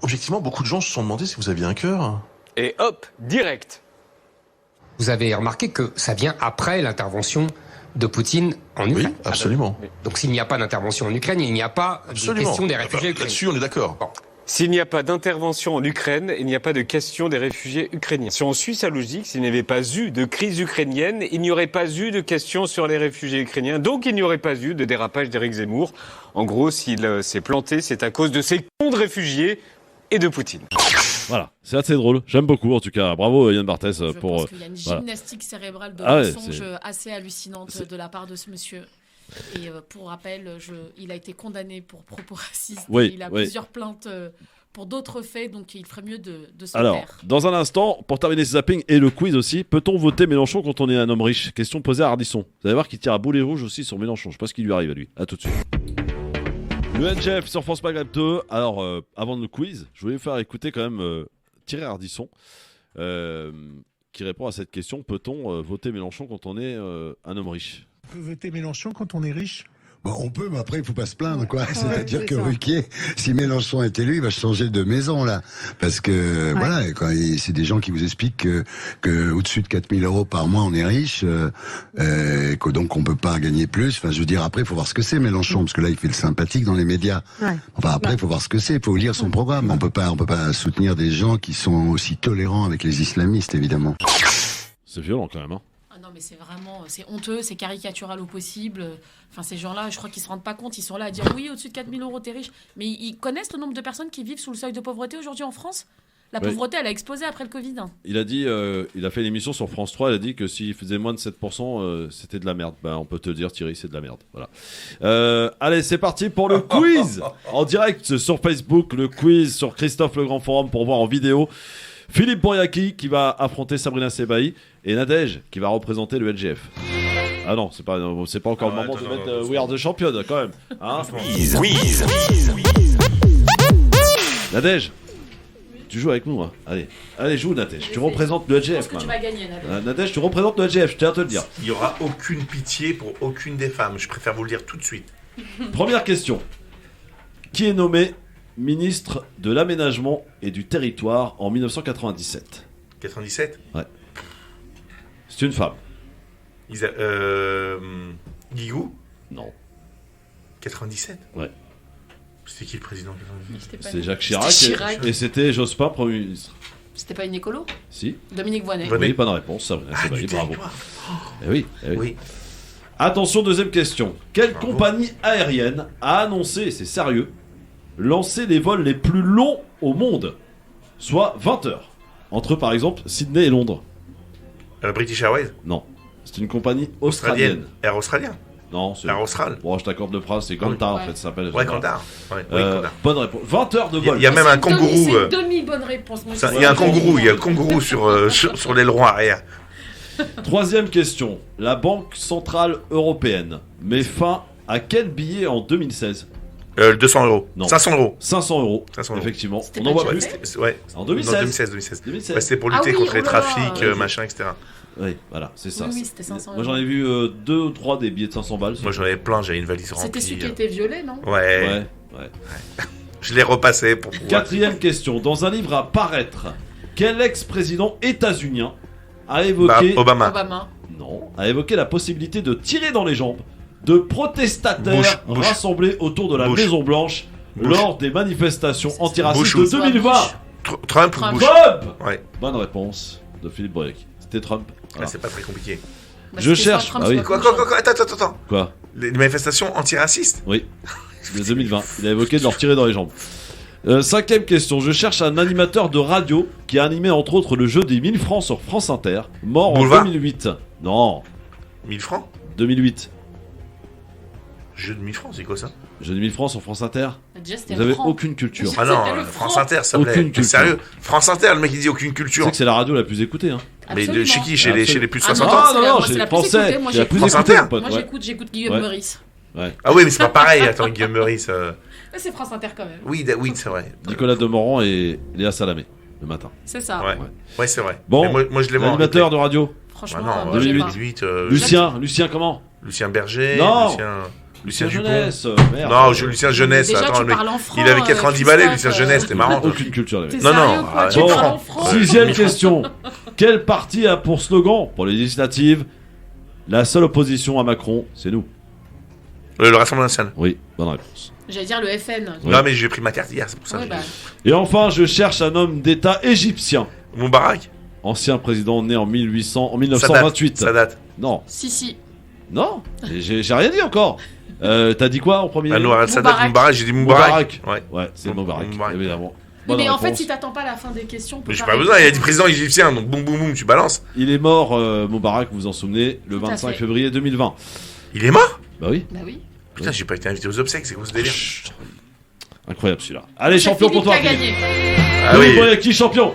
Objectivement, beaucoup de gens se sont demandé si vous aviez un cœur. Et hop, direct. Vous avez remarqué que ça vient après l'intervention de Poutine en Ukraine. Oui, absolument. Donc s'il n'y a pas d'intervention en Ukraine, il n'y a pas de question des réfugiés ukrainiens. Là-dessus, on est d'accord. Bon. S'il n'y a pas d'intervention en Ukraine, il n'y a pas de question des réfugiés ukrainiens. Si on suit sa logique, s'il n'y avait pas eu de crise ukrainienne, il n'y aurait pas eu de questions sur les réfugiés ukrainiens. Donc il n'y aurait pas eu de dérapage d'Éric Zemmour. En gros, s'il s'est planté, c'est à cause de ces cons de réfugiés et de Poutine. Voilà, c'est assez drôle. J'aime beaucoup, en tout cas. Bravo Yann Barthès pour. Je pense qu'il y a une gymnastique cérébrale de mensonges assez hallucinante de la part de ce monsieur. Et pour rappel, il a été condamné pour propos racistes. Il a plusieurs plaintes pour d'autres faits, donc il ferait mieux de se taire. Alors, dans un instant, pour terminer ce zapping et le quiz aussi, peut-on voter Mélenchon quand on est un homme riche? Question posée à Ardisson. Vous allez voir qu'il tire à boulet rouge aussi sur Mélenchon. Je sais pas ce qui lui arrive à lui. À tout de suite. Le NGF sur France Maghreb 2. Alors, avant le quiz, je voulais vous faire écouter quand même Thierry Ardisson qui répond à cette question. Peut-on voter Mélenchon quand on est un homme riche? On peut voter Mélenchon quand on est riche? Bon, on peut, mais après, il faut pas se plaindre, quoi. C'est-à-dire que Ruquier, si Mélenchon est élu, il va changer de maison, là. Parce que, voilà, c'est des gens qui vous expliquent que au-dessus de 4 000 € par mois, on est riche, que donc on peut pas gagner plus. Enfin, je veux dire, après, il faut voir ce que c'est, Mélenchon, parce que là, il fait le sympathique dans les médias. Enfin, après, il faut voir ce que c'est, il faut lire son programme. On peut pas soutenir des gens qui sont aussi tolérants avec les islamistes, évidemment. C'est violent, quand même, hein. Non, mais c'est honteux, c'est caricatural au possible. Enfin, ces gens-là, je crois qu'ils se rendent pas compte. Ils sont là à dire oui, au-dessus de 4 000 € t'es riche. Mais ils connaissent le nombre de personnes qui vivent sous le seuil de pauvreté aujourd'hui en France? La pauvreté, elle a explosé après le Covid. Il a dit, il a fait une émission sur France 3, il a dit que s'il faisait moins de 7%, c'était de la merde. Ben, on peut te dire, Thierry, c'est de la merde. Voilà. Allez, c'est parti pour le quiz en direct sur Facebook. Le quiz sur Christophe Le Grand Forum pour voir en vidéo Philippe Bouriaki qui va affronter Sabrina Sebaï et Nadège qui va représenter le LGF. Ah non, c'est pas encore le moment de mettre We Are the Champion quand même. Hein, Quiz. Nadège, tu joues avec nous. Hein. Allez, joue Nadège. Tu représentes le LGF. Je pense que tu vas gagner, Nadège. Nadège, tu représentes le LGF, je tiens à te le dire. Il n'y aura aucune pitié pour aucune des femmes. Je préfère vous le dire tout de suite. Première question. Qui est nommé ministre de l'Aménagement et du Territoire en 1997. 97 ? Ouais. C'est une femme. Guigou ? Non. 97 ? Ouais. C'était qui le président? C'est Jacques Chirac. Et c'était Jospin, Premier ministre. C'était pas une écolo? Si. Dominique Voynet. Oui, bonne réponse, ça, bravo. Oui. Attention, deuxième question. Quelle compagnie aérienne a annoncé, c'est sérieux, lancer les vols les plus longs au monde, soit 20 heures, entre par exemple Sydney et Londres? British Airways? Non, c'est une compagnie australienne. Air Australien? Non, c'est... Air Austral? Bon, je t'accorde le prince, c'est Kantar en fait, ça s'appelle. Ouais, Kantar. Bonne réponse. 20 heures de vol. Il y a même un kangourou. C'est demi-bonne réponse. Il y a un kangourou, il y a le kangourou sur l'aileron arrière. Troisième question. La Banque Centrale Européenne met fin à quel billet en 2016? 200 euros. Non. 500 euros. 500 euros. 500 euros. Effectivement. C'était On en voit pas plus. Ouais. En 2016. 2016. Ouais, c'était pour lutter contre les trafics, machin, etc. Oui, voilà, c'est ça. Oui, c'était 500 euros. Moi, j'en ai vu 2 ou 3 des billets de 500 balles. Moi, j'en avais plein, j'avais une valise remplie. C'était celui qui était violet, non? Ouais. Je l'ai repassé pour pouvoir... Quatrième question. Dans un livre à paraître, quel ex-président états-unien a évoqué... Obama. Non, a évoqué la possibilité de tirer dans les jambes de protestataires rassemblés autour de la Maison-Blanche lors des manifestations antiracistes de 2020. Trump ou Bush? Ouais. Bonne réponse de Philippe Bourrique. C'était Trump. Voilà. C'est pas très compliqué. Je cherche... Quoi, attends. Quoi? Les manifestations antiracistes? Oui, de 2020. Il a évoqué de leur tirer dans les jambes. Cinquième question. Je cherche un animateur de radio qui a animé entre autres le jeu des 1000 francs sur France Inter, mort Boulevard. en 2008. Non. 1000 francs? 2008. Jeu de 1000 francs, c'est quoi ça? Jeu de 1000 francs sur France Inter. Déjà, Vous avez aucune culture. Ah non, France Inter, ça plaît. Sérieux? France Inter, le mec il dit aucune culture. Tu sais que c'est la radio la plus écoutée, hein. Mais chez qui? Chez les plus de 60 ans? Non, chez les Français. Moi, j'écoute Guillaume Meurice. Ouais. Ah oui, mais c'est pas pareil. Attends, Guillaume Meurice. C'est France Inter quand même. Oui, c'est vrai. Nicolas Demorand et Léa Salamé le matin. C'est ça. Ouais, c'est vrai. Bon, moi je l'ai vu. Animateur de radio. Franchement, 2008. Lucien comment? Lucien Berger. Non. Lucien Jeunesse. Merde. Non, Lucien Jeunesse. Déjà, attends, tu parles en franc, il avait 90 balais, Lucien Jeunesse, c'était marrant. Aucune culture. Non. Tu parles en franc. Sixième question. Quel parti a pour slogan pour les législatives la seule opposition à Macron, c'est nous? Le Rassemblement National. Oui, bonne réponse. J'allais dire le FN. Non, mais j'ai pris ma carte hier, c'est pour ça. Et enfin, je cherche un homme d'État égyptien. Moubarak. Ancien président né en 1928. Ça date. Non. Si. Non, j'ai rien dit encore. T'as dit quoi en premier? Anwar al-Sadat, Moubarak, j'ai dit Moubarak. Ouais, c'est Moubarak, évidemment. Mais en fait, si t'attends pas la fin des questions... Mais j'ai pas besoin, il y a dit président égyptien, donc boum, tu balances. Il est mort, Moubarak, vous vous en souvenez, le 25 février 2020. Il est mort? Bah oui. Putain, j'ai pas été invité aux obsèques, c'est quoi ce délire? Incroyable celui-là. Allez, champion pour toi. Ah oui. Qui champion?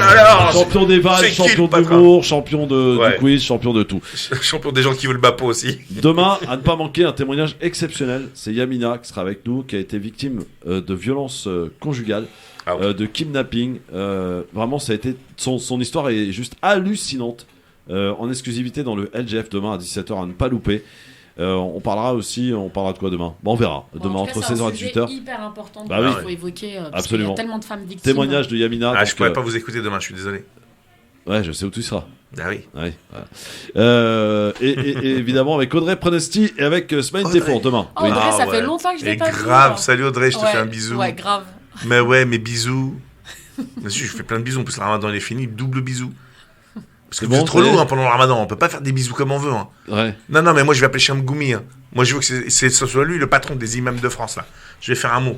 Alors, champion des vannes, champion de l'humour, champion du quiz, champion de tout. Champion des gens qui veulent Bapo aussi. Demain, à ne pas manquer, un témoignage exceptionnel. C'est Yamina qui sera avec nous, qui a été victime de violences conjugales, de kidnapping. Vraiment, ça a été son histoire est juste hallucinante. En exclusivité dans le LGF demain à 17h à ne pas louper. On parlera de quoi demain? Bon, on verra. Demain entre 16h et 18h. C'est hyper important. Bah oui. Il faut évoquer. Parce absolument. qu'il y a tellement de femmes victimes. Témoignage de Yamina. Je pourrais pas vous écouter demain, je suis désolé. Ouais, je sais où tu seras. Ah oui. Et évidemment avec Audrey Prenesti et avec Smaïn Tefour demain. Audrey, ça fait longtemps que je l'ai pas vu. Grave, salut Audrey, je te fais un bisou. Ouais, grave. Mais bisous. Je fais plein de bisous, en plus le ramadan il est fini, double bisou. Parce que vous êtes trop lourd pendant le ramadan, on peut pas faire des bisous comme on veut. Ouais. Non, mais moi je vais appeler Cham Goumi. Moi je veux que ce soit lui le patron des imams de France là. Je vais faire un mot.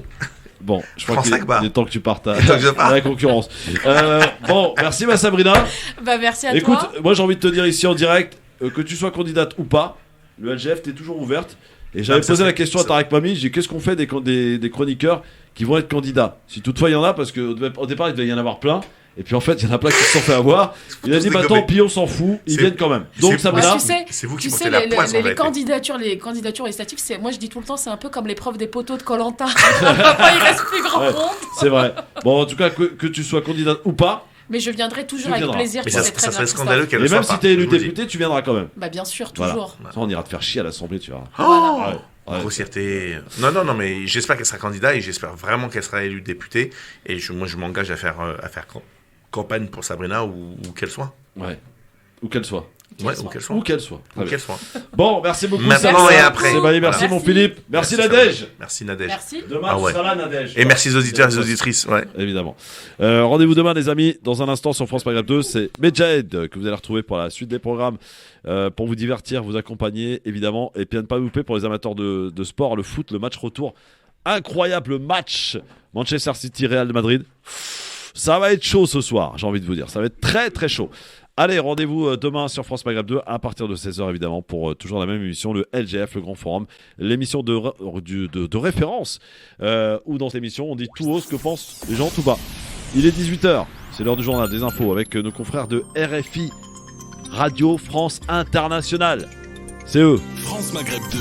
Bon, je crois qu'il est temps que tu partes à la concurrence. Bon, merci ma Sabrina. Bah merci à toi. Écoute, moi j'ai envie de te dire ici en direct, que tu sois candidate ou pas, le LGF t'es toujours ouverte. Et j'avais posé la question à Tarek Mami, j'ai dit qu'est-ce qu'on fait des chroniqueurs qui vont être candidats? Si toutefois il y en a, parce qu'au départ il devait y en avoir plein. Et puis en fait, il y en a plein qui se sont fait avoir. Il a dit tant pis, on s'en fout, ils viennent quand même. Donc Sabrina, c'est vous qui portez la poisse en les candidatures législatives, moi je dis tout le temps, c'est un peu comme l'épreuve des poteaux de Koh-Lanta. Il reste plus grand monde. C'est vrai. Bon, en tout cas, que tu sois candidate ou pas. Mais je viendrai toujours avec plaisir. Mais ça serait scandaleux qu'elle le soit pas. Et même si t'es élu député, député, tu viendras quand même. Bah bien sûr, toujours. Ça, on ira te faire chier à l'Assemblée, tu verras. Voilà. Grossièreté. Non, mais j'espère qu'elle sera candidate et j'espère vraiment qu'elle sera élue députée. Et moi, je m'engage à faire campagne pour Sabrina ou qu'elle soit. Ouais. Où qu'elle soit. Où qu'elle soit. Bon, merci beaucoup. Maintenant et après. Merci mon Philippe. Merci Nadège. Merci Nadège. Merci. Demain, tu seras là, Nadège. Et merci aux auditeurs et aux auditrices. Ouais. Évidemment. Rendez-vous demain, les amis. Dans un instant sur France Maghreb 2, c'est Medjahed que vous allez retrouver pour la suite des programmes. Pour vous divertir, vous accompagner, évidemment. Et puis à ne pas louper pour les amateurs de sport, le foot, le match retour. Incroyable match Manchester City, Real de Madrid. Ça va être chaud ce soir, j'ai envie de vous dire. Ça va être très très chaud. Allez, rendez-vous demain sur France Maghreb 2 à partir de 16h évidemment pour toujours la même émission, le LGF, le Grand Forum, l'émission de référence où dans cette émission on dit tout haut ce que pensent les gens tout bas. Il est 18h, c'est l'heure du journal des infos avec nos confrères de RFI, Radio France Internationale. C'est eux. France Maghreb 2.